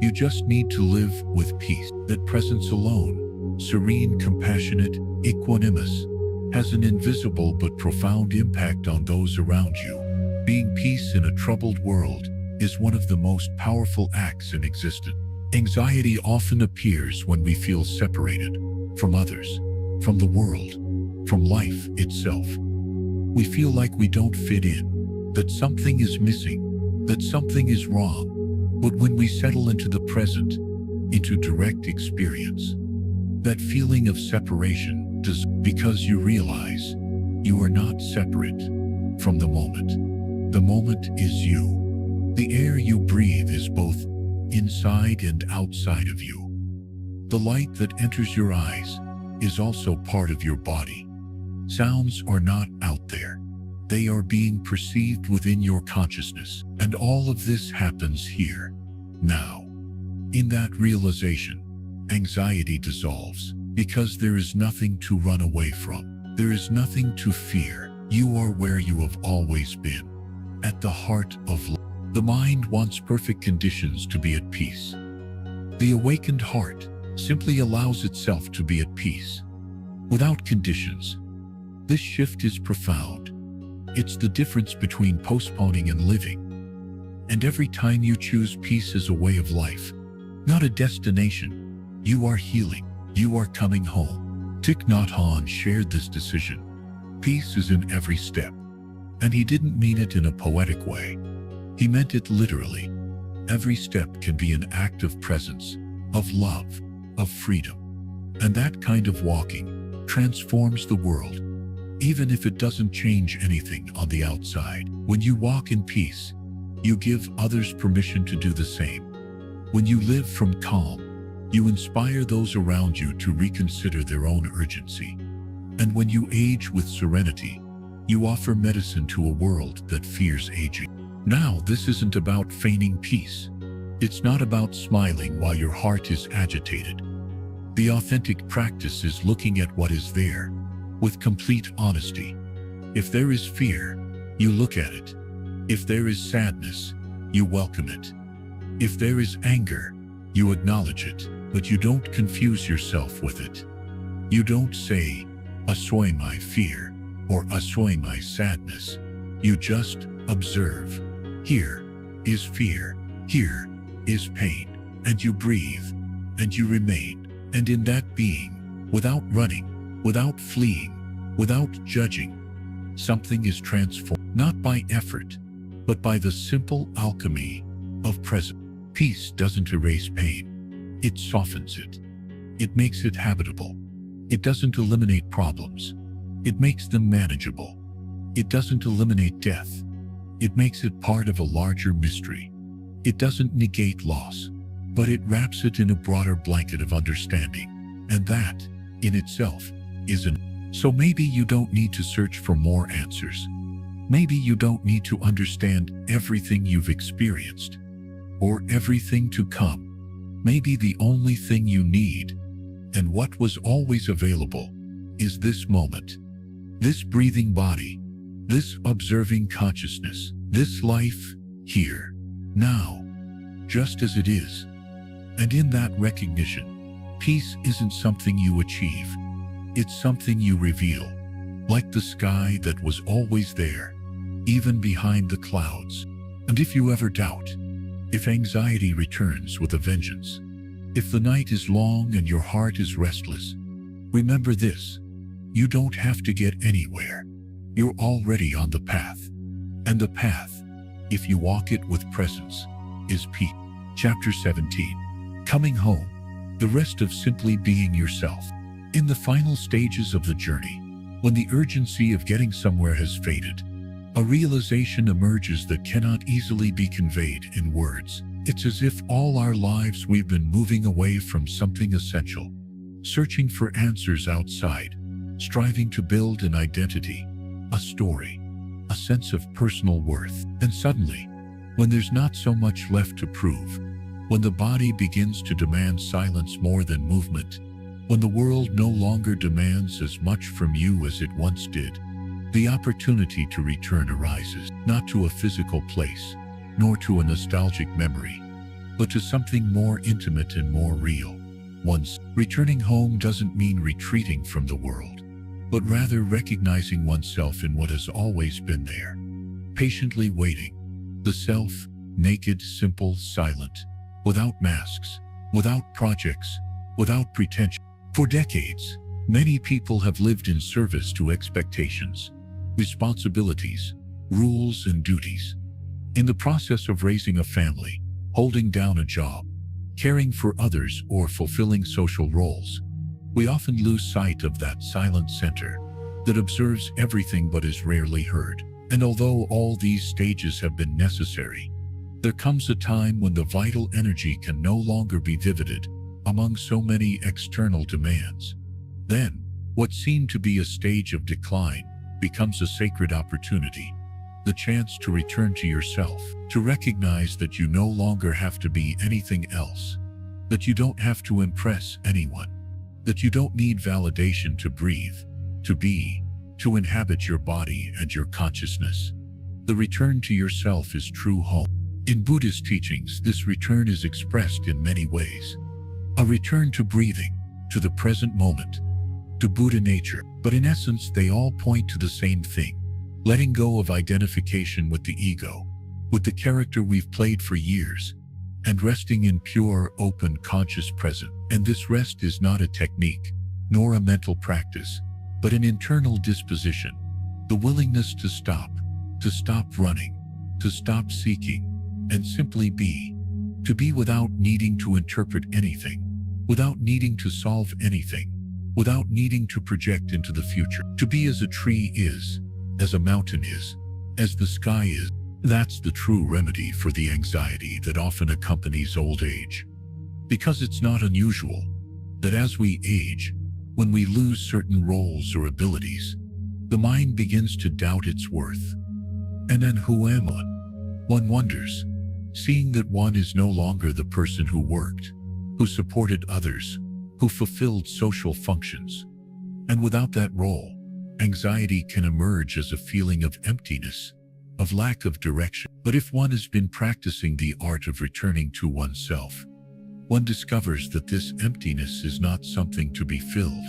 Speaker 1: You just need to live with peace. That presence alone, serene, compassionate, equanimous, has an invisible but profound impact on those around you. Being peace in a troubled world is one of the most powerful acts in existence. Anxiety often appears when we feel separated from others, from the world, from life itself. We feel like we don't fit in, that something is missing, that something is wrong. But when we settle into the present, into direct experience, that feeling of separation does, because you realize you are not separate from the moment. The moment is you. The air you breathe is both inside and outside of you. The light that enters your eyes is also part of your body. Sounds are not out there. They are being perceived within your consciousness. And all of this happens here, now. In that realization, anxiety dissolves, because there is nothing to run away from. There is nothing to fear. You are where you have always been, at the heart of life. The mind wants perfect conditions to be at peace. The awakened heart simply allows itself to be at peace, without conditions. This shift is profound. It's the difference between postponing and living. And every time you choose peace as a way of life, not a destination, you are healing. You are coming home. Thich Nhat Hanh shared this decision. Peace is in every step. And he didn't mean it in a poetic way. He meant it literally. Every step can be an act of presence, of love, of freedom. And that kind of walking transforms the world, even if it doesn't change anything on the outside. When you walk in peace, you give others permission to do the same. When you live from calm, you inspire those around you to reconsider their own urgency. And when you age with serenity, you offer medicine to a world that fears aging. Now, this isn't about feigning peace. It's not about smiling while your heart is agitated. The authentic practice is looking at what is there with complete honesty. If there is fear, you look at it. If there is sadness, you welcome it. If there is anger, you acknowledge it, but you don't confuse yourself with it. You don't say, "Assoy my fear," or "Assoy my sadness." You just observe. Here is fear. Here is pain. And you breathe. And you remain. And in that being, without running, without fleeing, without judging, something is transformed, not by effort, but by the simple alchemy of presence. Peace doesn't erase pain. It softens it. It makes it habitable. It doesn't eliminate problems. It makes them manageable. It doesn't eliminate death. It makes it part of a larger mystery. It doesn't negate loss, but it wraps it in a broader blanket of understanding. And that, in itself, is enough. So maybe you don't need to search for more answers. Maybe you don't need to understand everything you've experienced, or everything to come. Maybe the only thing you need, and what was always available, is this moment. This breathing body, this observing consciousness, this life, here, now, just as it is. And in that recognition, peace isn't something you achieve. It's something you reveal, like the sky that was always there, even behind the clouds. And if you ever doubt, if anxiety returns with a vengeance, if the night is long and your heart is restless, remember this: you don't have to get anywhere. You're already on the path. And the path, if you walk it with presence, is peace. Chapter 17. Coming home. The rest of simply being yourself. In the final stages of the journey, when the urgency of getting somewhere has faded, a realization emerges that cannot easily be conveyed in words. It's as if all our lives we've been moving away from something essential, searching for answers outside, striving to build an identity, a story, a sense of personal worth. And suddenly, when there's not so much left to prove, when the body begins to demand silence more than movement, when the world no longer demands as much from you as it once did, the opportunity to return arises, not to a physical place, nor to a nostalgic memory, but to something more intimate and more real. Once, returning home doesn't mean retreating from the world, but rather recognizing oneself in what has always been there, patiently waiting, the self, naked, simple, silent, without masks, without projects, without pretension. For decades, many people have lived in service to expectations, responsibilities, rules, and duties. In the process of raising a family, holding down a job, caring for others, or fulfilling social roles, we often lose sight of that silent center that observes everything but is rarely heard. And although all these stages have been necessary, there comes a time when the vital energy can no longer be vivided among so many external demands. Then, what seemed to be a stage of decline becomes a sacred opportunity, the chance to return to yourself, to recognize that you no longer have to be anything else, that you don't have to impress anyone, that you don't need validation to breathe, to be, to inhabit your body and your consciousness. The return to yourself is true home. In Buddhist teachings, this return is expressed in many ways. A return to breathing, to the present moment, to Buddha nature. But in essence, they all point to the same thing: letting go of identification with the ego, with the character we've played for years, and resting in pure, open, conscious presence. And this rest is not a technique, nor a mental practice, but an internal disposition, the willingness to stop running, to stop seeking, and simply be. To be without needing to interpret anything, without needing to solve anything, without needing to project into the future. To be as a tree is, as a mountain is, as the sky is. That's the true remedy for the anxiety that often accompanies old age. Because it's not unusual that as we age, when we lose certain roles or abilities, the mind begins to doubt its worth. And then who am I? One wonders, seeing that one is no longer the person who worked, who supported others, who fulfilled social functions. And without that role, anxiety can emerge as a feeling of emptiness, of lack of direction. But if one has been practicing the art of returning to oneself, one discovers that this emptiness is not something to be filled,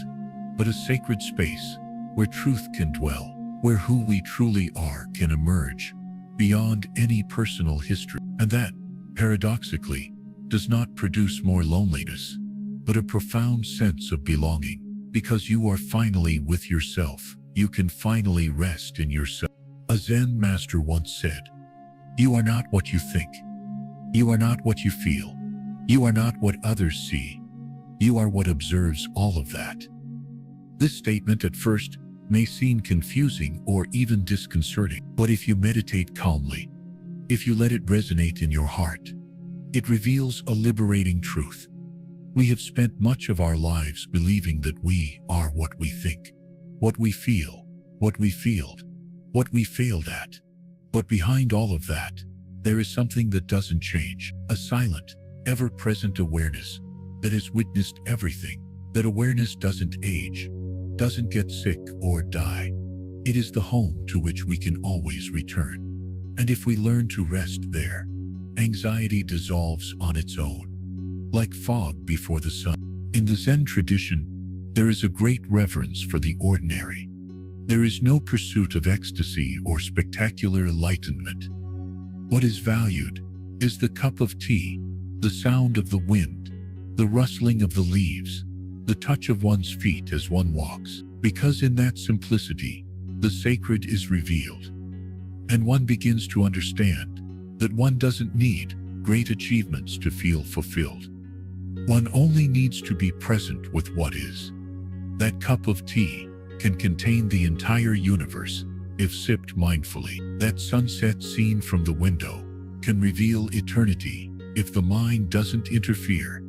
Speaker 1: but a sacred space where truth can dwell, where who we truly are can emerge beyond any personal history. And that, paradoxically, does not produce more loneliness, but a profound sense of belonging. Because you are finally with yourself, you can finally rest in yourself. A Zen master once said, "You are not what you think. You are not what you feel. You are not what others see. You are what observes all of that." This statement at first may seem confusing or even disconcerting, but if you meditate calmly, if you let it resonate in your heart, it reveals a liberating truth. We have spent much of our lives believing that we are what we think, what we feel, what we failed at. But behind all of that, there is something that doesn't change, a silent, ever-present awareness that has witnessed everything. That awareness doesn't age, doesn't get sick or die. It is the home to which we can always return. And if we learn to rest there, anxiety dissolves on its own, like fog before the sun. In the Zen tradition, there is a great reverence for the ordinary. There is no pursuit of ecstasy or spectacular enlightenment. What is valued is the cup of tea, the sound of the wind, the rustling of the leaves, the touch of one's feet as one walks, because in that simplicity, the sacred is revealed. And one begins to understand that one doesn't need great achievements to feel fulfilled. One only needs to be present with what is. That cup of tea can contain the entire universe if sipped mindfully. That sunset scene from the window can reveal eternity if the mind doesn't interfere.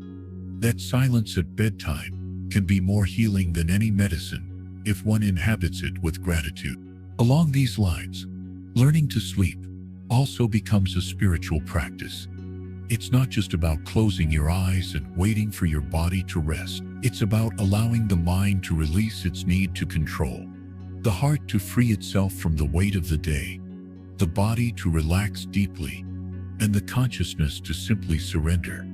Speaker 1: That silence at bedtime can be more healing than any medicine if one inhabits it with gratitude. Along these lines, learning to sleep also becomes a spiritual practice. It's not just about closing your eyes and waiting for your body to rest. It's about allowing the mind to release its need to control, the heart to free itself from the weight of the day, the body to relax deeply, and the consciousness to simply surrender.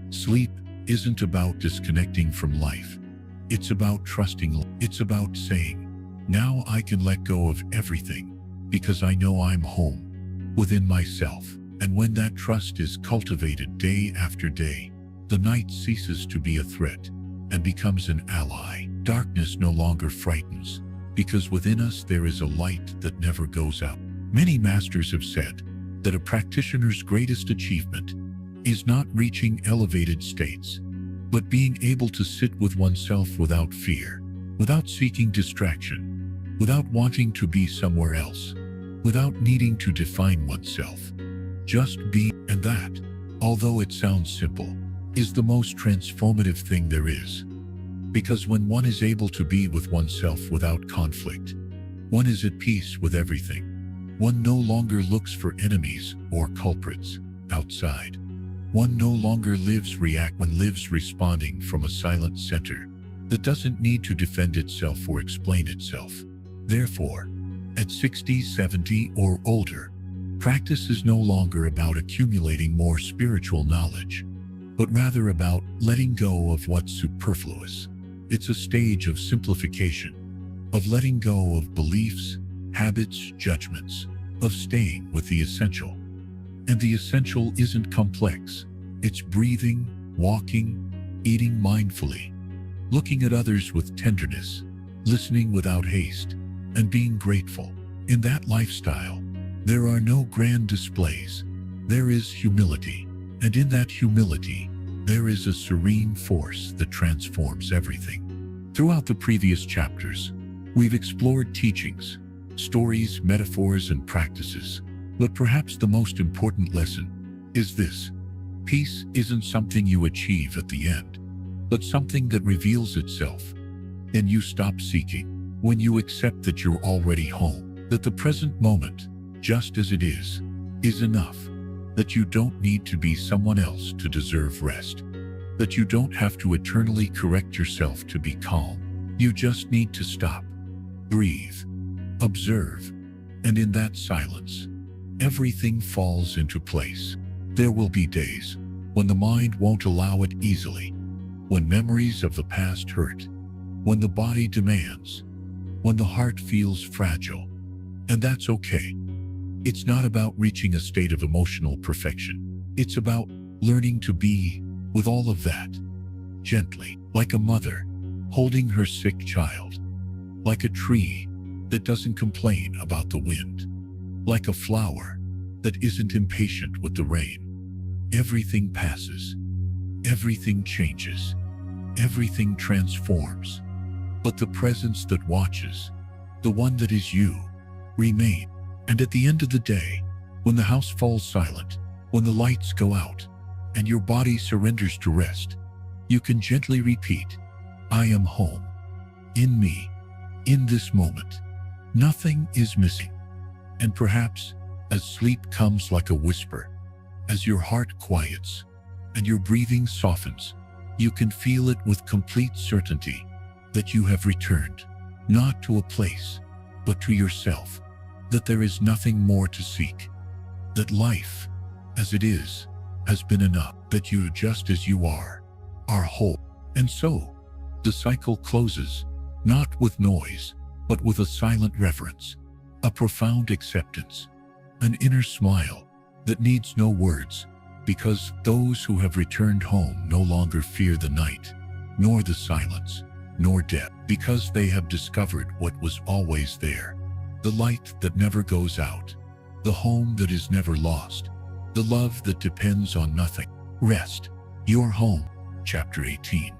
Speaker 1: Sleep isn't about disconnecting from life. It's about trusting. It's about saying, "Now I can let go of everything because I know I'm home within myself." And when that trust is cultivated day after day, the night ceases to be a threat and becomes an ally. Darkness no longer frightens, because within us there is a light that never goes out. Many masters have said that a practitioner's greatest achievement is not reaching elevated states, but being able to sit with oneself without fear, without seeking distraction, without wanting to be somewhere else, without needing to define oneself. Just be. And that, although it sounds simple, is the most transformative thing there is. Because when one is able to be with oneself without conflict, one is at peace with everything. One no longer looks for enemies or culprits outside. One no longer lives responding from a silent center that doesn't need to defend itself or explain itself. Therefore, at 60, 70, or older, practice is no longer about accumulating more spiritual knowledge, but rather about letting go of what's superfluous. It's a stage of simplification, of letting go of beliefs, habits, judgments, of staying with the essential. And the essential isn't complex, It's breathing, walking, eating mindfully, looking at others with tenderness, listening without haste, and being grateful. In that lifestyle, there are no grand displays. There is humility. And in that humility, there is a serene force that transforms everything. Throughout the previous chapters, we've explored teachings, stories, metaphors, and practices. But perhaps the most important lesson is this: peace isn't something you achieve at the end, but something that reveals itself. And you stop seeking when you accept that you're already home, that the present moment, just as it is enough, that you don't need to be someone else to deserve rest, that you don't have to eternally correct yourself to be calm. You just need to stop, breathe, observe, and in that silence, everything falls into place. There will be days when the mind won't allow it easily, when memories of the past hurt, when the body demands, when the heart feels fragile. And that's okay. It's not about reaching a state of emotional perfection. It's about learning to be with all of that, gently, like a mother holding her sick child, like a tree that doesn't complain about the wind, like a flower that isn't impatient with the rain. Everything passes, everything changes, everything transforms, but the presence that watches, the one that is you, remain. And at the end of the day, when the house falls silent, when the lights go out, and your body surrenders to rest, you can gently repeat, I am home, in me, in this moment. Nothing is missing. And perhaps, as sleep comes like a whisper, as your heart quiets, and your breathing softens, you can feel it with complete certainty that you have returned, not to a place, but to yourself. That there is nothing more to seek, that life, as it is, has been enough, that you, just as you are whole. And so, the cycle closes, not with noise, but with a silent reverence, a profound acceptance, an inner smile that needs no words, because those who have returned home no longer fear the night, nor the silence, nor death, because they have discovered what was always there. The light that never goes out, the home that is never lost, the love that depends on nothing. Rest, your home. Chapter 18.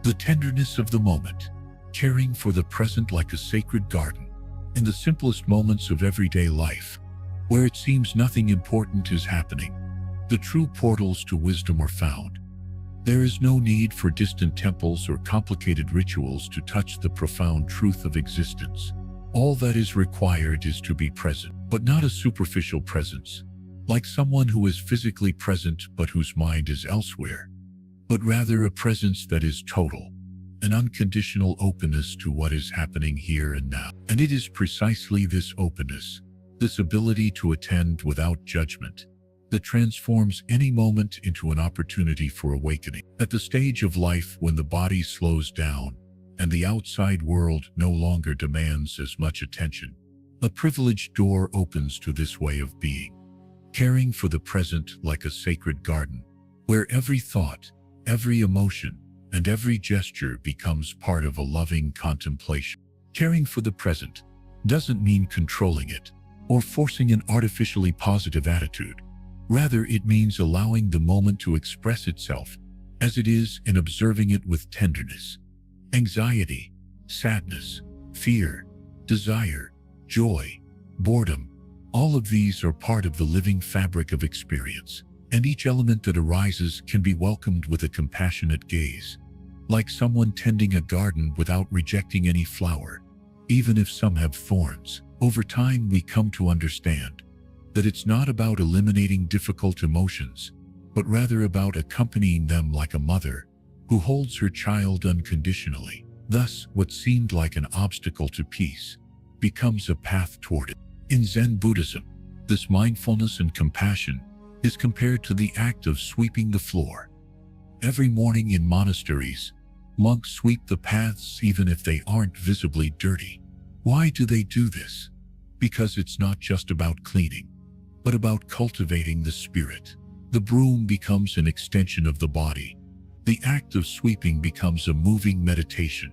Speaker 1: The tenderness of the moment, caring for the present like a sacred garden. In the simplest moments of everyday life, where it seems nothing important is happening, the true portals to wisdom are found. There is no need for distant temples or complicated rituals to touch the profound truth of existence. All that is required is to be present, but not a superficial presence, like someone who is physically present but whose mind is elsewhere, but rather a presence that is total, an unconditional openness to what is happening here and now. And it is precisely this openness, this ability to attend without judgment, that transforms any moment into an opportunity for awakening. At the stage of life when the body slows down, and the outside world no longer demands as much attention, a privileged door opens to this way of being, caring for the present like a sacred garden, where every thought, every emotion, and every gesture becomes part of a loving contemplation. Caring for the present doesn't mean controlling it or forcing an artificially positive attitude. Rather, it means allowing the moment to express itself as it is and observing it with tenderness. Anxiety, sadness, fear, desire, joy, boredom, all of these are part of the living fabric of experience, and each element that arises can be welcomed with a compassionate gaze, like someone tending a garden without rejecting any flower, even if some have thorns. Over time, we come to understand that it's not about eliminating difficult emotions, but rather about accompanying them like a mother who holds her child unconditionally. Thus, what seemed like an obstacle to peace becomes a path toward it. In Zen Buddhism, this mindfulness and compassion is compared to the act of sweeping the floor. Every morning in monasteries, monks sweep the paths even if they aren't visibly dirty. Why do they do this? Because it's not just about cleaning, but about cultivating the spirit. The broom becomes an extension of the body. The act of sweeping becomes a moving meditation.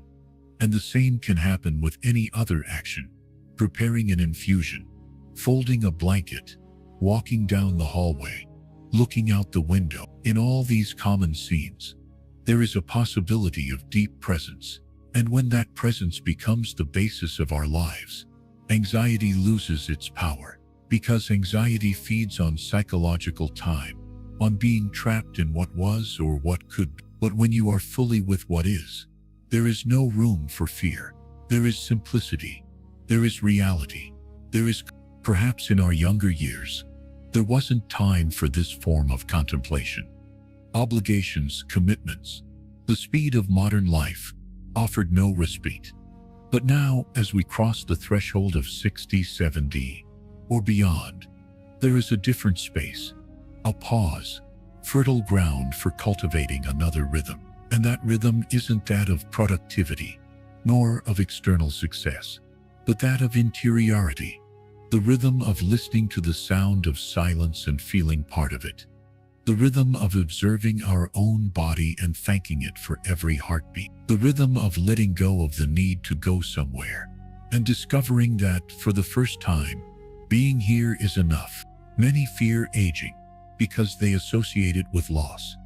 Speaker 1: And the same can happen with any other action. Preparing an infusion, folding a blanket, walking down the hallway, looking out the window. In all these common scenes, there is a possibility of deep presence. And when that presence becomes the basis of our lives, anxiety loses its power. Because anxiety feeds on psychological time, on being trapped in what was or what could be. But when you are fully with what is, there is no room for fear. There is simplicity. There is reality. There is, perhaps in our younger years, there wasn't time for this form of contemplation. Obligations, commitments, the speed of modern life offered no respite. But now, as we cross the threshold of 60, 70, or beyond, there is a different space, a pause, fertile ground for cultivating another rhythm. And that rhythm isn't that of productivity, nor of external success, but that of interiority, the rhythm of listening to the sound of silence and feeling part of it, the rhythm of observing our own body and thanking it for every heartbeat, the rhythm of letting go of the need to go somewhere, and discovering that, for the first time, being here is enough. Many fear aging because they associate it with loss.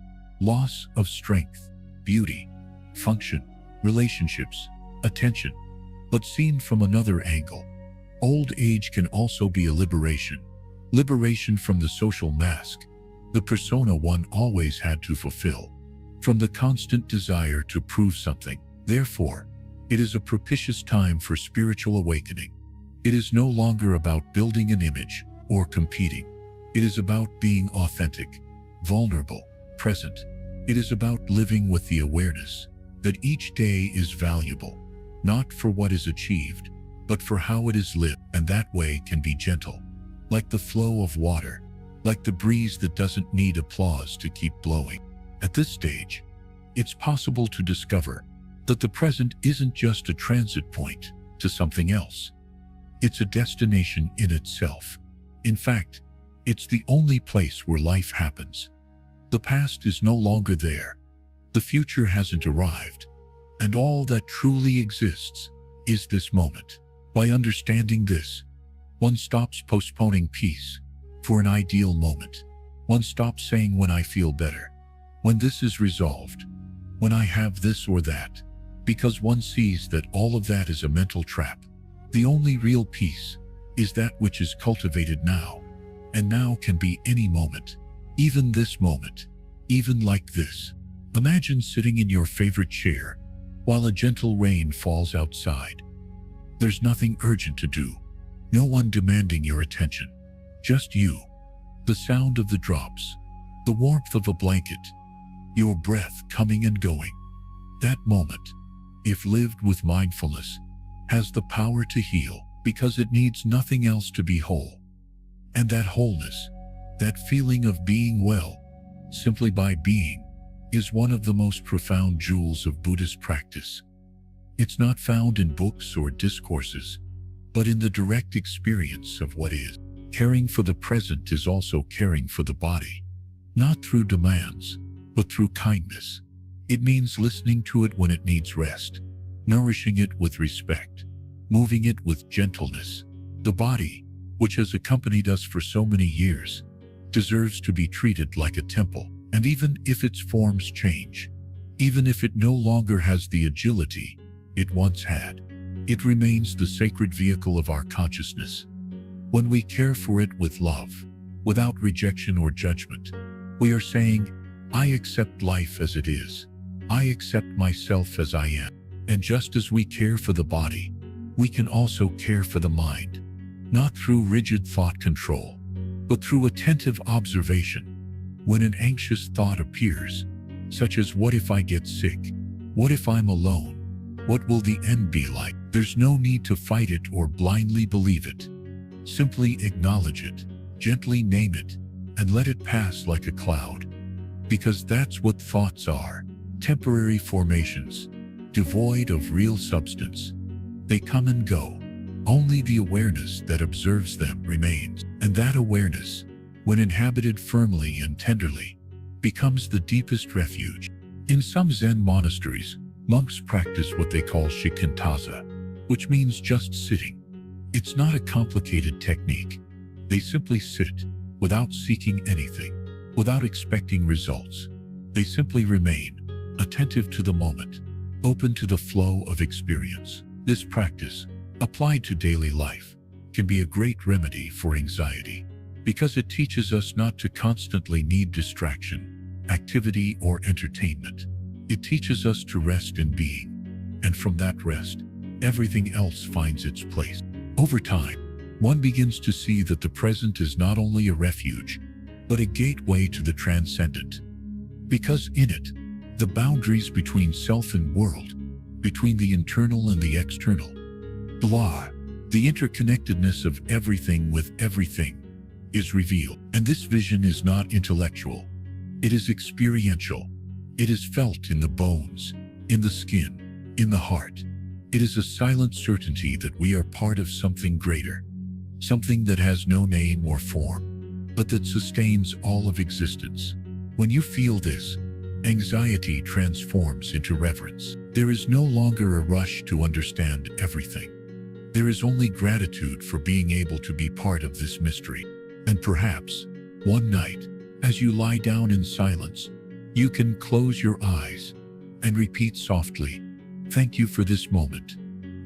Speaker 1: Loss of strength, beauty, function, relationships, attention. But seen from another angle, old age can also be a liberation. Liberation from the social mask, the persona one always had to fulfill, from the constant desire to prove something. Therefore, it is a propitious time for spiritual awakening. It is no longer about building an image or competing. It is about being authentic, vulnerable, present. It is about living with the awareness that each day is valuable, not for what is achieved, but for how it is lived. And that way can be gentle, like the flow of water, like the breeze that doesn't need applause to keep blowing. At this stage, it's possible to discover that the present isn't just a transit point to something else. It's a destination in itself. In fact, it's the only place where life happens. The past is no longer there. The future hasn't arrived. And all that truly exists is this moment. By understanding this, one stops postponing peace for an ideal moment. One stops saying, when I feel better, when this is resolved, when I have this or that, because one sees that all of that is a mental trap. The only real peace is that which is cultivated now, and now can be any moment, even this moment, even like this. Imagine sitting in your favorite chair while a gentle rain falls outside. There's nothing urgent to do, no one demanding your attention, just you, the sound of the drops, the warmth of a blanket, your breath coming and going. That moment, if lived with mindfulness, has the power to heal because it needs nothing else to be whole. And that wholeness, that feeling of being well, simply by being, is one of the most profound jewels of Buddhist practice. It's not found in books or discourses, but in the direct experience of what is. Caring for the present is also caring for the body, not through demands, but through kindness. It means listening to it when it needs rest, nourishing it with respect, moving it with gentleness. The body, which has accompanied us for so many years, deserves to be treated like a temple. And even if its forms change, even if it no longer has the agility it once had, it remains the sacred vehicle of our consciousness. When we care for it with love, without rejection or judgment, we are saying, I accept life as it is. I accept myself as I am. And just as we care for the body, we can also care for the mind, not through rigid thought control, but through attentive observation. When an anxious thought appears, such as what if I get sick? What if I'm alone? What will the end be like? There's no need to fight it or blindly believe it. Simply acknowledge it, gently name it, and let it pass like a cloud. Because that's what thoughts are, temporary formations, devoid of real substance. They come and go. Only the awareness that observes them remains. And that awareness when inhabited firmly and tenderly, becomes the deepest refuge. In some Zen monasteries, monks practice what they call shikantaza, which means just sitting. It's not a complicated technique. They simply sit, without seeking anything, without expecting results. They simply remain, attentive to the moment, open to the flow of experience. This practice, applied to daily life, can be a great remedy for anxiety, because it teaches us not to constantly need distraction, activity, or entertainment. It teaches us to rest in being, and from that rest, everything else finds its place. Over time, one begins to see that the present is not only a refuge, but a gateway to the transcendent. Because in it, the boundaries between self and world, between the internal and the external, the interconnectedness of everything with everything, is revealed. And this vision is not intellectual. It is experiential. It is felt in the bones, in the skin, in the heart. It is a silent certainty that we are part of something greater, something that has no name or form, but that sustains all of existence. When you feel this, anxiety transforms into reverence. There is no longer a rush to understand everything. There is only gratitude for being able to be part of this mystery. And perhaps, one night, as you lie down in silence, you can close your eyes and repeat softly, "Thank you for this moment.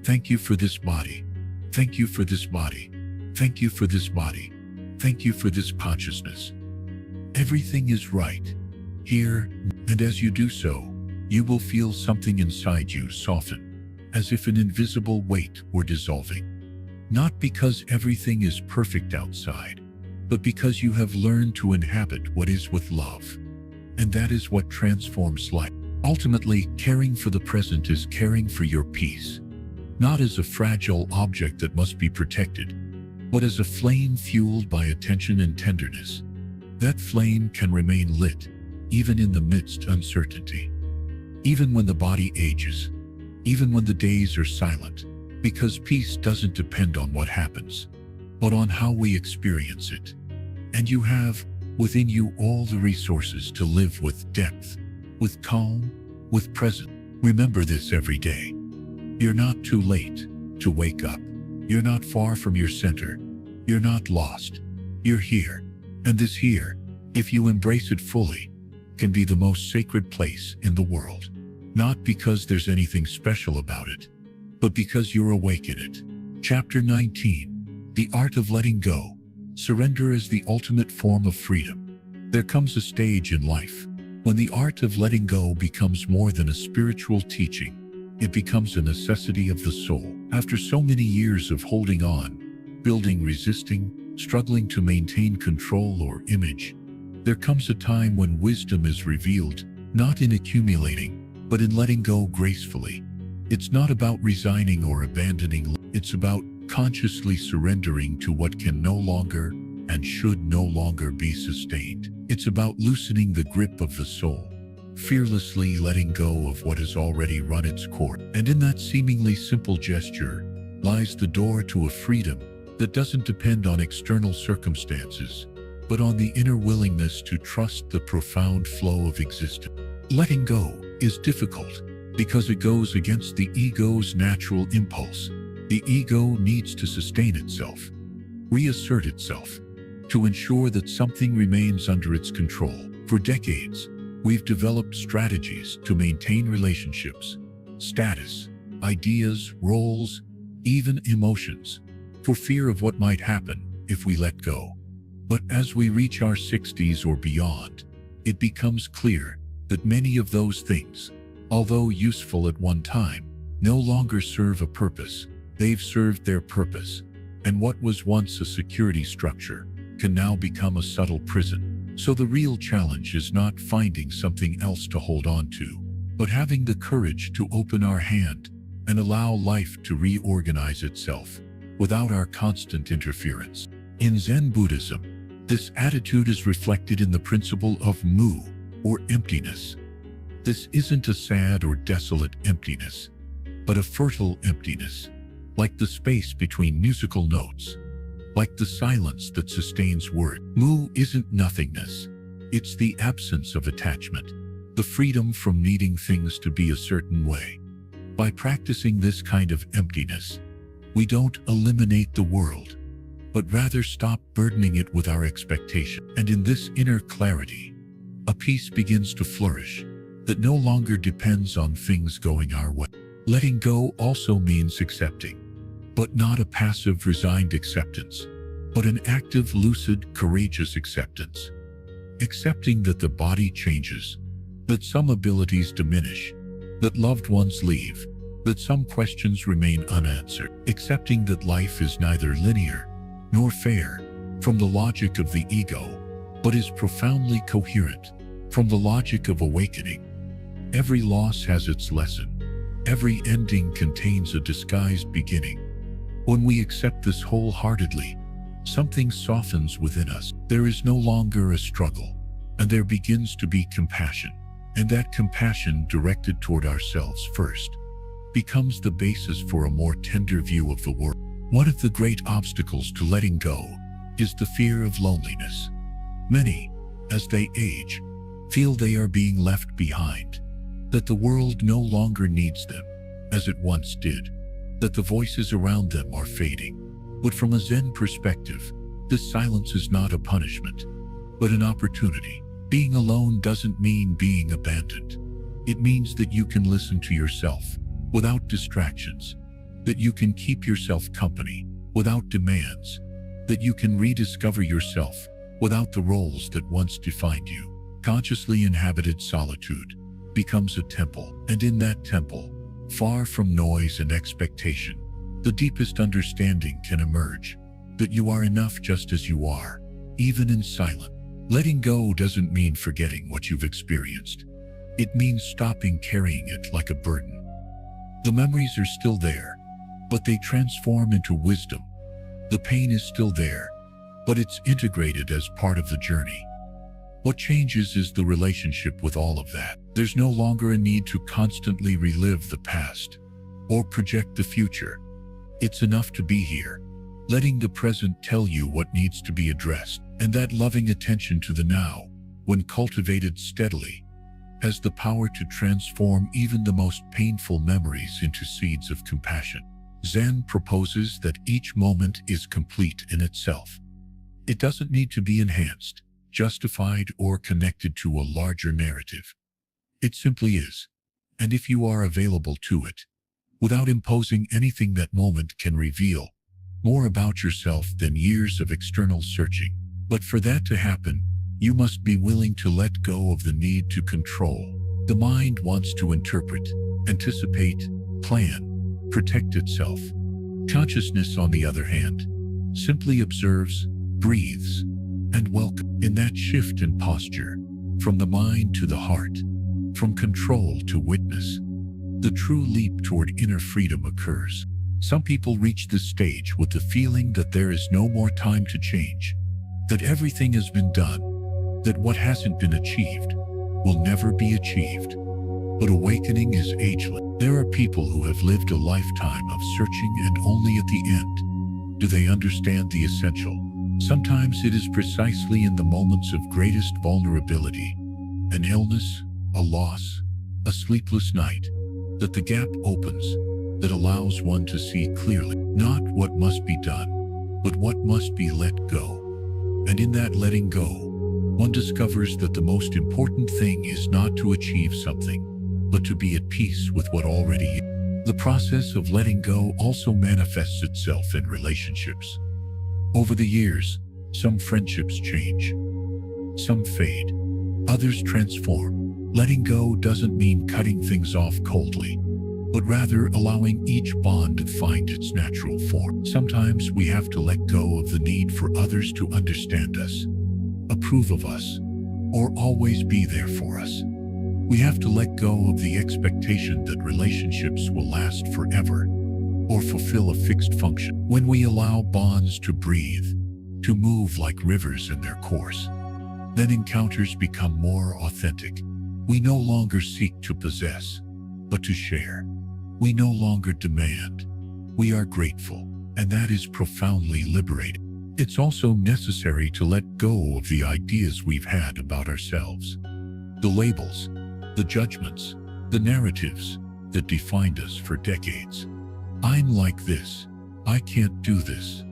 Speaker 1: Thank you for this body. Thank you for this body. Thank you for this body. Thank you for this consciousness. Everything is right here." And as you do so, you will feel something inside you soften, as if an invisible weight were dissolving. Not because everything is perfect outside, but because you have learned to inhabit what is with love. And that is what transforms life. Ultimately, caring for the present is caring for your peace, not as a fragile object that must be protected, but as a flame fueled by attention and tenderness. That flame can remain lit, even in the midst of uncertainty, even when the body ages, even when the days are silent, because peace doesn't depend on what happens, but on how we experience it. And you have, within you, all the resources to live with depth, with calm, with presence. Remember this every day. You're not too late to wake up. You're not far from your center. You're not lost. You're here. And this here, if you embrace it fully, can be the most sacred place in the world. Not because there's anything special about it, but because you're awake in it. Chapter 19. The Art of Letting Go. Surrender is the ultimate form of freedom. There comes a stage in life when the art of letting go becomes more than a spiritual teaching. It becomes a necessity of the soul. After so many years of holding on, building, resisting, struggling to maintain control or image, there comes a time when wisdom is revealed, not in accumulating, but in letting go gracefully. It's not about resigning or abandoning. It's about consciously surrendering to what can no longer and should no longer be sustained. It's about loosening the grip of the soul, fearlessly letting go of what has already run its course. And in that seemingly simple gesture lies the door to a freedom that doesn't depend on external circumstances, but on the inner willingness to trust the profound flow of existence. Letting go is difficult because it goes against the ego's natural impulse. The ego needs to sustain itself, reassert itself, to ensure that something remains under its control. For decades, we've developed strategies to maintain relationships, status, ideas, roles, even emotions, for fear of what might happen if we let go. But as we reach our 60s or beyond, it becomes clear that many of those things, although useful at one time, no longer serve a purpose. They've served their purpose, and what was once a security structure can now become a subtle prison. So the real challenge is not finding something else to hold on to, but having the courage to open our hand and allow life to reorganize itself without our constant interference. In Zen Buddhism, this attitude is reflected in the principle of mu, or emptiness. This isn't a sad or desolate emptiness, but a fertile emptiness, like the space between musical notes. like the silence that sustains word. Mu isn't nothingness. It's the absence of attachment, the freedom from needing things to be a certain way. By practicing this kind of emptiness, we don't eliminate the world, but rather stop burdening it with our expectation. And in this inner clarity, a peace begins to flourish that no longer depends on things going our way. Letting go also means accepting, but not a passive, resigned acceptance, but an active, lucid, courageous acceptance. Accepting that the body changes, that some abilities diminish, that loved ones leave, that some questions remain unanswered. Accepting that life is neither linear nor fair from the logic of the ego, but is profoundly coherent from the logic of awakening. Every loss has its lesson. Every ending contains a disguised beginning. When we accept this wholeheartedly, something softens within us. There is no longer a struggle, and there begins to be compassion. And that compassion, directed toward ourselves first, becomes the basis for a more tender view of the world. One of the great obstacles to letting go is the fear of loneliness. Many, as they age, feel they are being left behind, that the world no longer needs them as it once did, that the voices around them are fading. But from a Zen perspective, this silence is not a punishment, but an opportunity. Being alone doesn't mean being abandoned. It means that you can listen to yourself without distractions, that you can keep yourself company without demands, that you can rediscover yourself without the roles that once defined you. Consciously inhabited solitude becomes a temple, and in that temple, far from noise and expectation, the deepest understanding can emerge, that you are enough just as you are, even in silence. Letting go doesn't mean forgetting what you've experienced. It means stopping carrying it like a burden. The memories are still there, but they transform into wisdom. The pain is still there, but it's integrated as part of the journey. What changes is the relationship with all of that. There's no longer a need to constantly relive the past or project the future. It's enough to be here, letting the present tell you what needs to be addressed. And that loving attention to the now, when cultivated steadily, has the power to transform even the most painful memories into seeds of compassion. Zen proposes that each moment is complete in itself. It doesn't need to be enhanced, justified, or connected to a larger narrative. It simply is, and if you are available to it, without imposing anything, that moment can reveal more about yourself than years of external searching. But for that to happen, you must be willing to let go of the need to control. The mind wants to interpret, anticipate, plan, protect itself. Consciousness, on the other hand, simply observes, breathes, and welcomes. In that shift in posture, from the mind to the heart, from control to witness, the true leap toward inner freedom occurs. Some people reach this stage with the feeling that there is no more time to change, that everything has been done, that what hasn't been achieved will never be achieved. But awakening is ageless. There are people who have lived a lifetime of searching, and only at the end do they understand the essential. Sometimes it is precisely in the moments of greatest vulnerability, an illness, a loss, a sleepless night, that the gap opens, that allows one to see clearly, not what must be done, but what must be let go. And in that letting go, one discovers that the most important thing is not to achieve something, but to be at peace with what already is. The process of letting go also manifests itself in relationships. Over the years, some friendships change, some fade, others transform. Letting go doesn't mean cutting things off coldly, but rather allowing each bond to find its natural form. Sometimes we have to let go of the need for others to understand us, approve of us, or always be there for us. We have to let go of the expectation that relationships will last forever or fulfill a fixed function. When we allow bonds to breathe, to move like rivers in their course, then encounters become more authentic. We no longer seek to possess, but to share. We no longer demand. We are grateful, and that is profoundly liberating. It's also necessary to let go of the ideas we've had about ourselves, the labels, the judgments, the narratives that defined us for decades. I'm like this. I can't do this.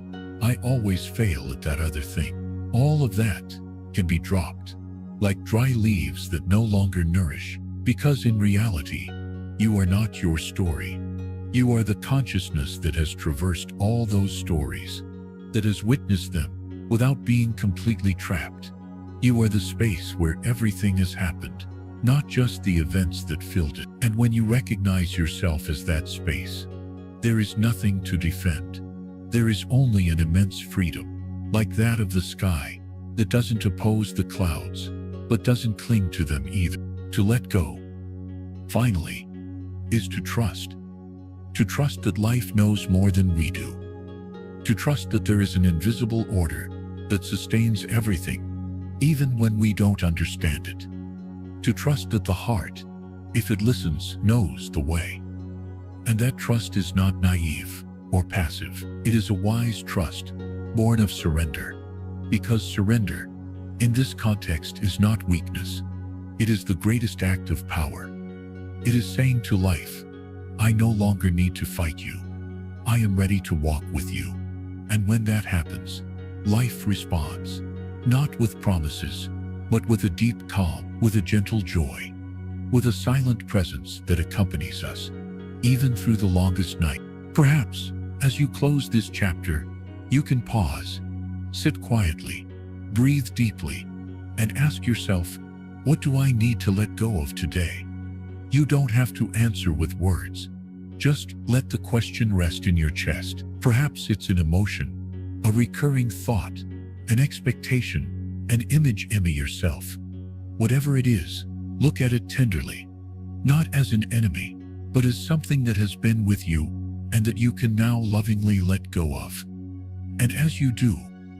Speaker 1: I always fail at that other thing. All of that can be dropped, like dry leaves that no longer nourish, because in reality, you are not your story. You are the consciousness that has traversed all those stories, that has witnessed them without being completely trapped. You are the space where everything has happened, not just the events that filled it. And when you recognize yourself as that space, there is nothing to defend. There is only an immense freedom, like that of the sky, that doesn't oppose the clouds, but doesn't cling to them either. To let go, finally, is to trust. To trust that life knows more than we do. To trust that there is an invisible order that sustains everything, even when we don't understand it. To trust that the heart, if it listens, knows the way. And that trust is not naive or passive. It is a wise trust, born of surrender. Because surrender, in this context, is not weakness. It is the greatest act of power. It is saying to life, I no longer need to fight you. I am ready to walk with you. And when that happens, life responds, not with promises, but with a deep calm, with a gentle joy, with a silent presence that accompanies us, even through the longest night. Perhaps, as you close this chapter, you can pause, sit quietly, breathe deeply, and ask yourself, what do I need to let go of today? You don't have to answer with words. Just let the question rest in your chest. Perhaps it's an emotion, a recurring thought, an expectation, an image in yourself. Whatever it is, look at it tenderly, not as an enemy, but as something that has been with you and that you can now lovingly let go of. And as you do,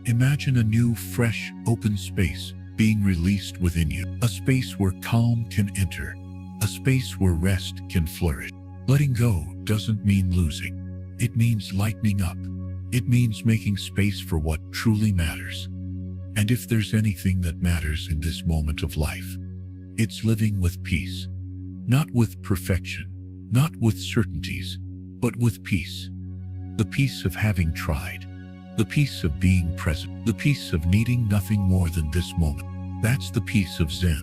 Speaker 1: imagine a new, fresh, open space being released within you. A space where calm can enter, a space where rest can flourish. Letting go doesn't mean losing. It means lightening up. It means making space for what truly matters. And if there's anything that matters in this moment of life, it's living with peace. Not with perfection, not with certainties, but with peace. The peace of having tried. The peace of being present. The peace of needing nothing more than this moment. That's the peace of Zen.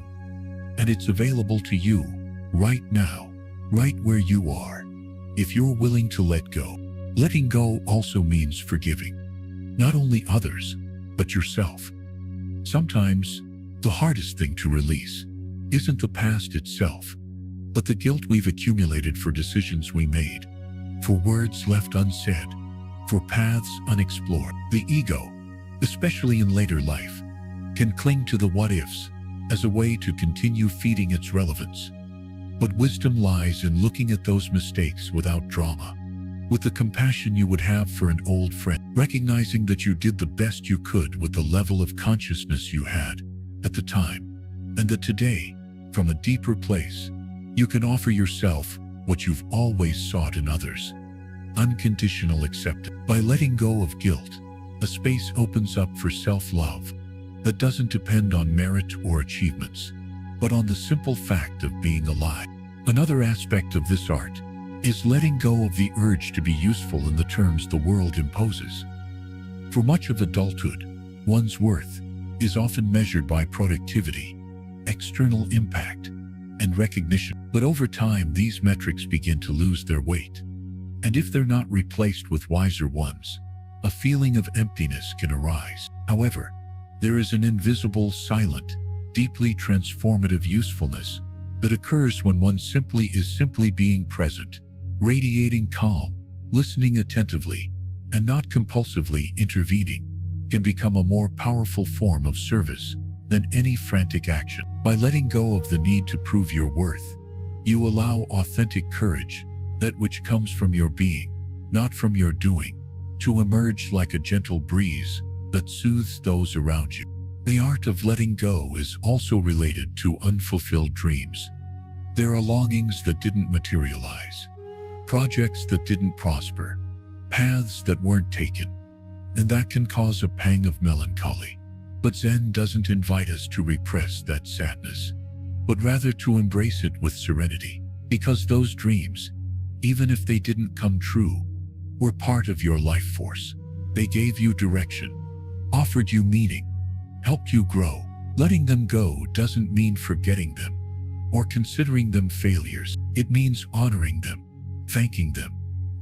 Speaker 1: And it's available to you right now, right where you are, if you're willing to let go. Letting go also means forgiving, not only others, but yourself. Sometimes, the hardest thing to release isn't the past itself, but the guilt we've accumulated for decisions we made, for words left unsaid, for paths unexplored. The ego, especially in later life, can cling to the what-ifs as a way to continue feeding its relevance. But wisdom lies in looking at those mistakes without drama, with the compassion you would have for an old friend, recognizing that you did the best you could with the level of consciousness you had at the time, and that today, from a deeper place, you can offer yourself what you've always sought in others: unconditional acceptance. By letting go of guilt, a space opens up for self-love that doesn't depend on merit or achievements, but on the simple fact of being alive. Another aspect of this art is letting go of the urge to be useful in the terms the world imposes. For much of adulthood, one's worth is often measured by productivity, external impact, and recognition. But over time, these metrics begin to lose their weight. And if they're not replaced with wiser ones, a feeling of emptiness can arise. However, there is an invisible, silent, deeply transformative usefulness that occurs when one is simply being present, radiating calm, listening attentively, and not compulsively intervening, can become a more powerful form of service than any frantic action. By letting go of the need to prove your worth, you allow authentic courage, that which comes from your being, not from your doing, to emerge like a gentle breeze that soothes those around you. The art of letting go is also related to unfulfilled dreams. There are longings that didn't materialize, projects that didn't prosper, paths that weren't taken, and that can cause a pang of melancholy. But Zen doesn't invite us to repress that sadness, but rather to embrace it with serenity, because those dreams, even if they didn't come true, were part of your life force. They gave you direction, offered you meaning, helped you grow. Letting them go doesn't mean forgetting them or considering them failures. It means honoring them, thanking them,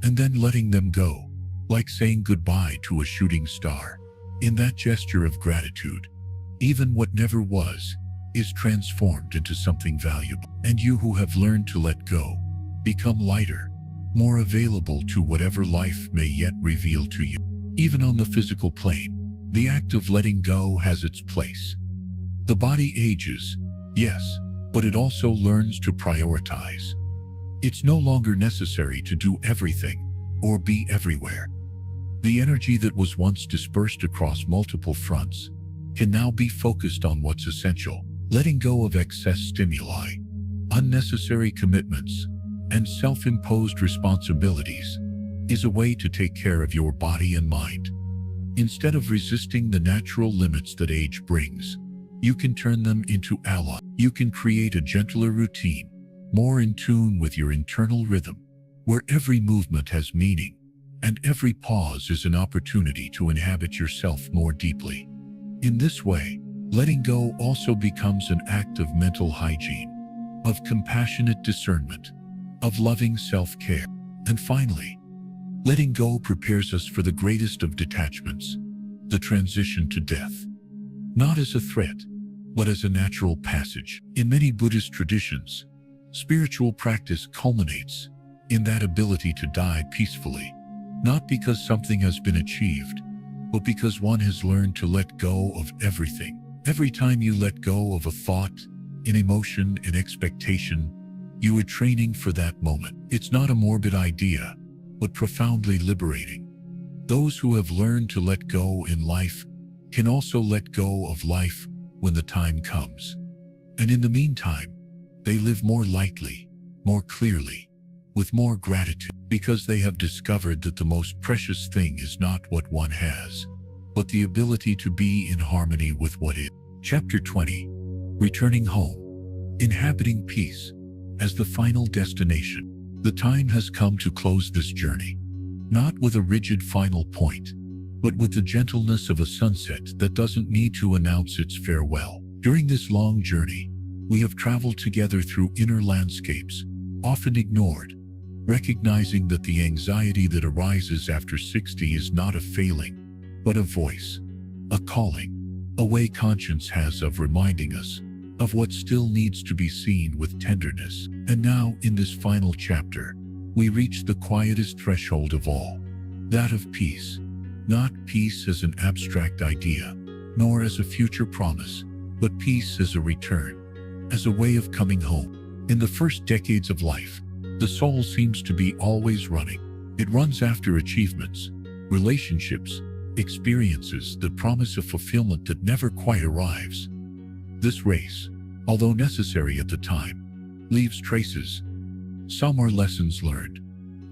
Speaker 1: and then letting them go, like saying goodbye to a shooting star. In that gesture of gratitude, even what never was is transformed into something valuable. And you who have learned to let go become lighter, more available to whatever life may yet reveal to you. Even on the physical plane, the act of letting go has its place. The body ages, yes, but it also learns to prioritize. It's no longer necessary to do everything or be everywhere. The energy that was once dispersed across multiple fronts can now be focused on what's essential. Letting go of excess stimuli, unnecessary commitments, and self-imposed responsibilities is a way to take care of your body and mind. Instead of resisting the natural limits that age brings, you can turn them into allies. You can create a gentler routine, more in tune with your internal rhythm, where every movement has meaning, and every pause is an opportunity to inhabit yourself more deeply. In this way, letting go also becomes an act of mental hygiene, of compassionate discernment, of loving self-care. And finally, letting go prepares us for the greatest of detachments, the transition to death. Not as a threat, but as a natural passage. In many Buddhist traditions, spiritual practice culminates in that ability to die peacefully, not because something has been achieved, but because one has learned to let go of everything. Every time you let go of a thought, an emotion, an expectation, you are training for that moment. It's not a morbid idea, but profoundly liberating. Those who have learned to let go in life can also let go of life when the time comes. And in the meantime, they live more lightly, more clearly, with more gratitude, because they have discovered that the most precious thing is not what one has, but the ability to be in harmony with what is. Chapter 20. Returning home. Inhabiting peace as the final destination. The time has come to close this journey, not with a rigid final point, but with the gentleness of a sunset that doesn't need to announce its farewell. During this long journey, we have traveled together through inner landscapes, often ignored, recognizing that the anxiety that arises after 60 is not a failing, but a voice, a calling, a way conscience has of reminding us of what still needs to be seen with tenderness. And now, in this final chapter, we reach the quietest threshold of all, that of peace. Not peace as an abstract idea, nor as a future promise, but peace as a return, as a way of coming home. In the first decades of life, the soul seems to be always running. It runs after achievements, relationships, experiences that promise a fulfillment that never quite arrives. This race, although necessary at the time, leaves traces. Some are lessons learned,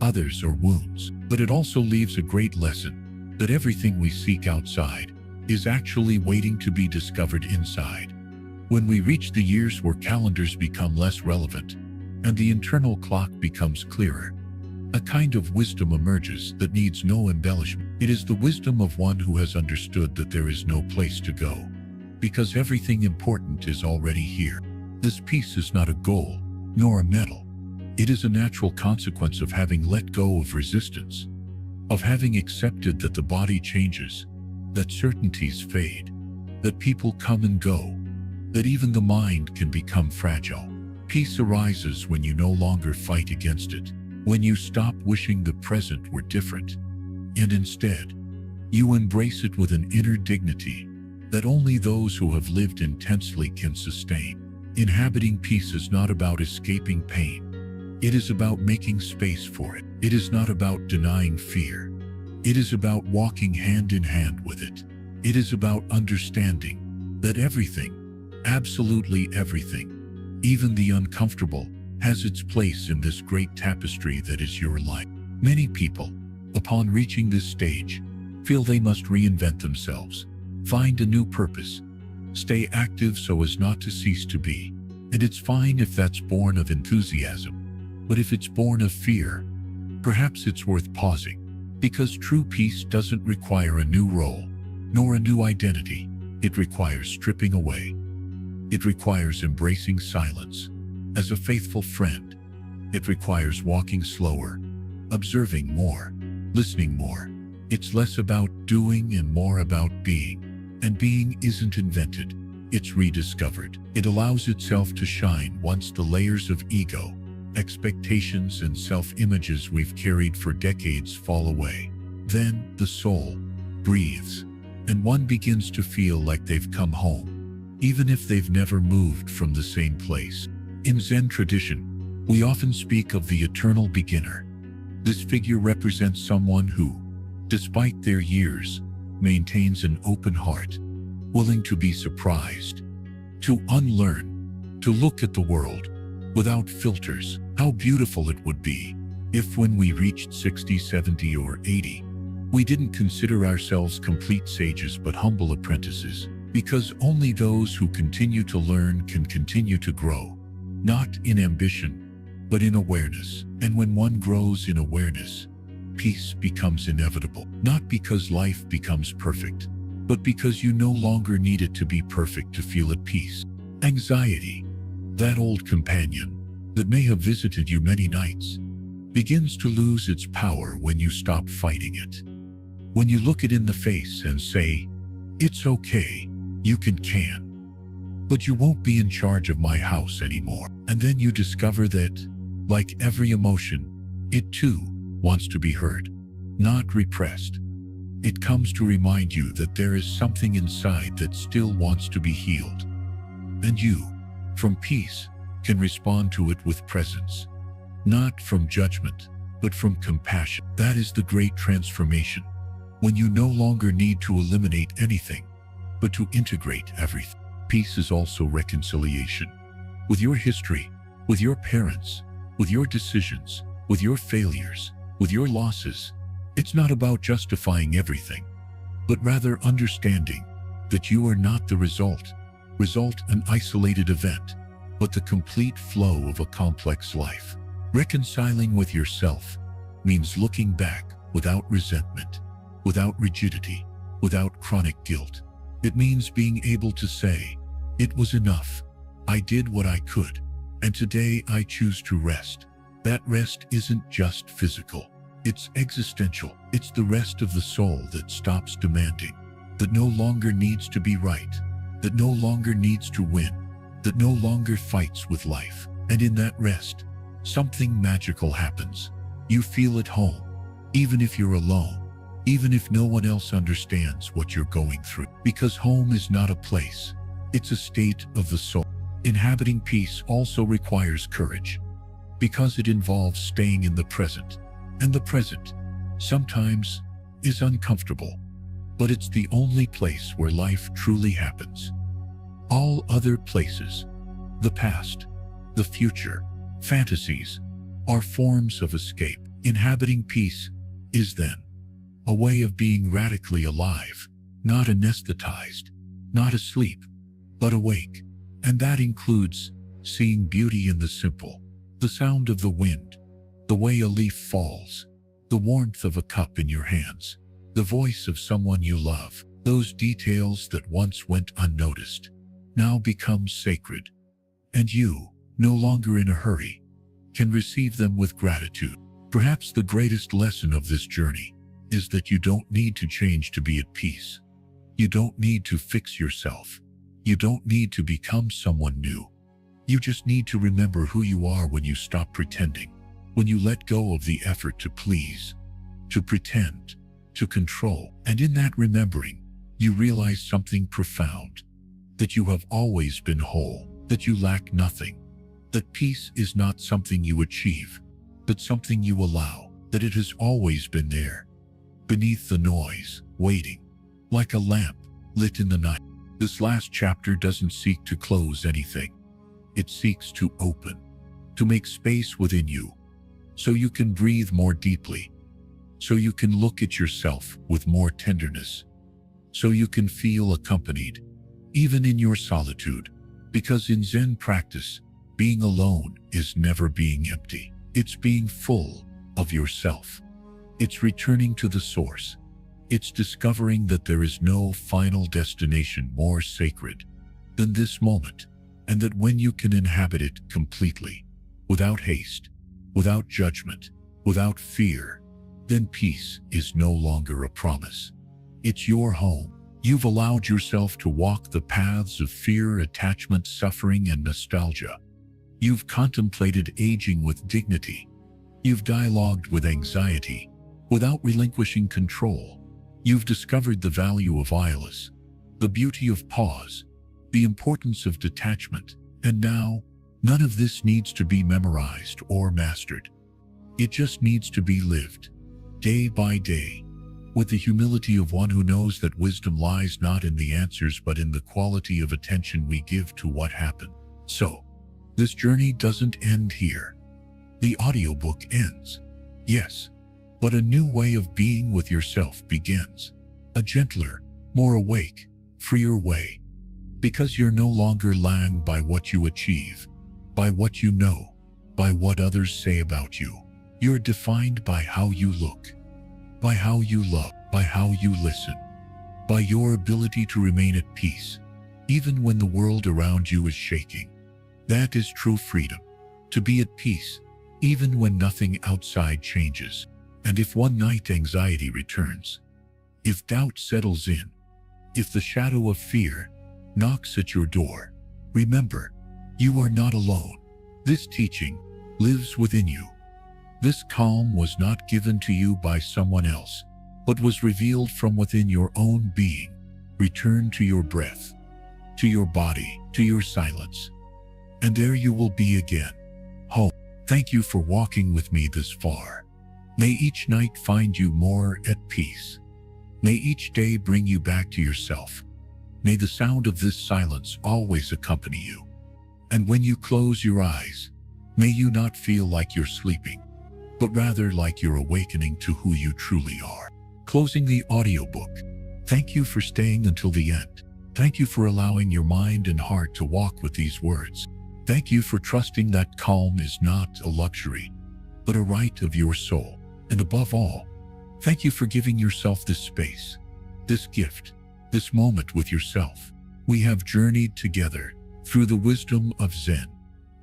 Speaker 1: others are wounds, but it also leaves a great lesson, that everything we seek outside is actually waiting to be discovered inside. When we reach the years where calendars become less relevant and the internal clock becomes clearer, a kind of wisdom emerges that needs no embellishment. It is the wisdom of one who has understood that there is no place to go, because everything important is already here. This peace is not a goal, nor a medal. It is a natural consequence of having let go of resistance, of having accepted that the body changes, that certainties fade, that people come and go, that even the mind can become fragile. Peace arises when you no longer fight against it, when you stop wishing the present were different, and instead, you embrace it with an inner dignity that only those who have lived intensely can sustain. Inhabiting peace is not about escaping pain. It is about making space for it. It is not about denying fear. It is about walking hand in hand with it. It is about understanding that everything, absolutely everything, even the uncomfortable, has its place in this great tapestry that is your life. Many people, upon reaching this stage, feel they must reinvent themselves, find a new purpose, stay active so as not to cease to be. And it's fine if that's born of enthusiasm, but if it's born of fear, perhaps it's worth pausing, because true peace doesn't require a new role, nor a new identity. It requires stripping away. It requires embracing silence as a faithful friend. It requires walking slower, observing more, listening more. It's less about doing and more about being. And being isn't invented, it's rediscovered. It allows itself to shine once the layers of ego, expectations, and self-images we've carried for decades fall away. Then the soul breathes, and one begins to feel like they've come home, even if they've never moved from the same place. In Zen tradition, we often speak of the eternal beginner. This figure represents someone who, despite their years, maintains an open heart, willing to be surprised, to unlearn, to look at the world without filters. How beautiful it would be if when we reached 60, 70, or 80, we didn't consider ourselves complete sages but humble apprentices, because only those who continue to learn can continue to grow, not in ambition, but in awareness. And when one grows in awareness, peace becomes inevitable, not because life becomes perfect, but because you no longer need it to be perfect to feel at peace. Anxiety, that old companion that may have visited you many nights, begins to lose its power when you stop fighting it. When you look it in the face and say, "It's okay, you can, but you won't be in charge of my house anymore." And then you discover that, like every emotion, it too wants to be heard, not repressed. It comes to remind you that there is something inside that still wants to be healed. And you, from peace, can respond to it with presence, not from judgment, but from compassion. That is the great transformation, when you no longer need to eliminate anything, but to integrate everything. Peace is also reconciliation with your history, with your parents, with your decisions, with your failures, with your losses. It's not about justifying everything, but rather understanding that you are not the result, an isolated event, but the complete flow of a complex life. Reconciling with yourself means looking back without resentment, without rigidity, without chronic guilt. It means being able to say, "It was enough. I did what I could, and today I choose to rest." That rest isn't just physical, it's existential. It's the rest of the soul that stops demanding, that no longer needs to be right, that no longer needs to win, that no longer fights with life. And in that rest, something magical happens. You feel at home, even if you're alone, even if no one else understands what you're going through. Because home is not a place, it's a state of the soul. Inhabiting peace also requires courage, because it involves staying in the present. And the present, sometimes, is uncomfortable, but it's the only place where life truly happens. All other places, the past, the future, fantasies, are forms of escape. Inhabiting peace is then a way of being radically alive, not anesthetized, not asleep, but awake. And that includes seeing beauty in the simple, the sound of the wind, the way a leaf falls, the warmth of a cup in your hands, the voice of someone you love. Those details that once went unnoticed now become sacred, and you, no longer in a hurry, can receive them with gratitude. Perhaps the greatest lesson of this journey is that you don't need to change to be at peace. You don't need to fix yourself. You don't need to become someone new. You just need to remember who you are when you stop pretending, when you let go of the effort to please, to pretend, to control. And in that remembering, you realize something profound, that you have always been whole, that you lack nothing, that peace is not something you achieve, but something you allow, that it has always been there, beneath the noise, waiting, like a lamp lit in the night. This last chapter doesn't seek to close anything. It seeks to open, to make space within you, so you can breathe more deeply, so you can look at yourself with more tenderness, so you can feel accompanied, even in your solitude. Because in Zen practice, being alone is never being empty. It's being full of yourself. It's returning to the source. It's discovering that there is no final destination more sacred than this moment, and that when you can inhabit it completely, without haste, without judgment, without fear, then peace is no longer a promise. It's your home. You've allowed yourself to walk the paths of fear, attachment, suffering, and nostalgia. You've contemplated aging with dignity. You've dialogued with anxiety without relinquishing control. You've discovered the value of stillness, the beauty of pause, the importance of detachment. And now, none of this needs to be memorized or mastered. It just needs to be lived, day by day, with the humility of one who knows that wisdom lies not in the answers but in the quality of attention we give to what happened. So, this journey doesn't end here. The audiobook ends. Yes, but a new way of being with yourself begins. A gentler, more awake, freer way. Because you're no longer lagged by what you achieve, by what you know, by what others say about you. You're defined by how you look, by how you love, by how you listen, by your ability to remain at peace, even when the world around you is shaking. That is true freedom, to be at peace, even when nothing outside changes. And if one night anxiety returns, if doubt settles in, if the shadow of fear knocks at your door, remember, you are not alone. This teaching lives within you. This calm was not given to you by someone else, but was revealed from within your own being. Return to your breath, to your body, to your silence, and there you will be again, home. Thank you for walking with me this far. May each night find you more at peace. May each day bring you back to yourself. May the sound of this silence always accompany you. And when you close your eyes, may you not feel like you're sleeping, but rather like you're awakening to who you truly are. Closing the audiobook. Thank you for staying until the end. Thank you for allowing your mind and heart to walk with these words. Thank you for trusting that calm is not a luxury, but a right of your soul. And above all, thank you for giving yourself this space, this gift, this moment with yourself. We have journeyed together through the wisdom of Zen,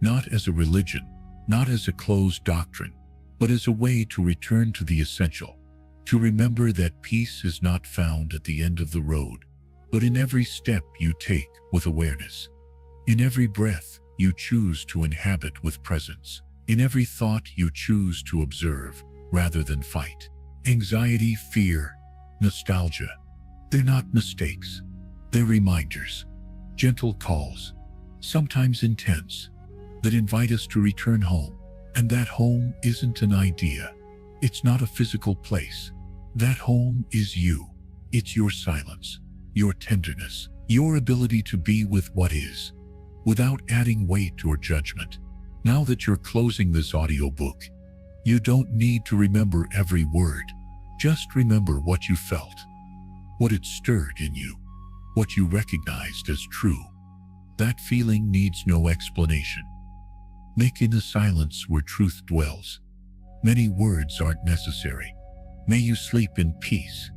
Speaker 1: not as a religion, not as a closed doctrine, but as a way to return to the essential, to remember that peace is not found at the end of the road, but in every step you take with awareness, in every breath you choose to inhabit with presence, in every thought you choose to observe rather than fight. Anxiety, fear, nostalgia, they're not mistakes. They're reminders, gentle calls, sometimes intense, that invite us to return home. And that home isn't an idea. It's not a physical place. That home is you. It's your silence, your tenderness, your ability to be with what is, without adding weight or judgment. Now that you're closing this audiobook, you don't need to remember every word. Just remember what you felt, what it stirred in you, what you recognized as true. That feeling needs no explanation. Make in the silence where truth dwells. Many words aren't necessary. May you sleep in peace.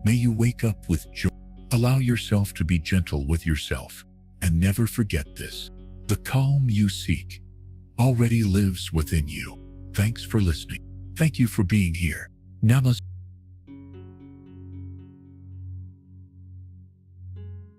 Speaker 1: May you wake up with joy. Allow yourself to be gentle with yourself, and never forget this. The calm you seek already lives within you. Thanks for listening. Thank you for being here. Namaste.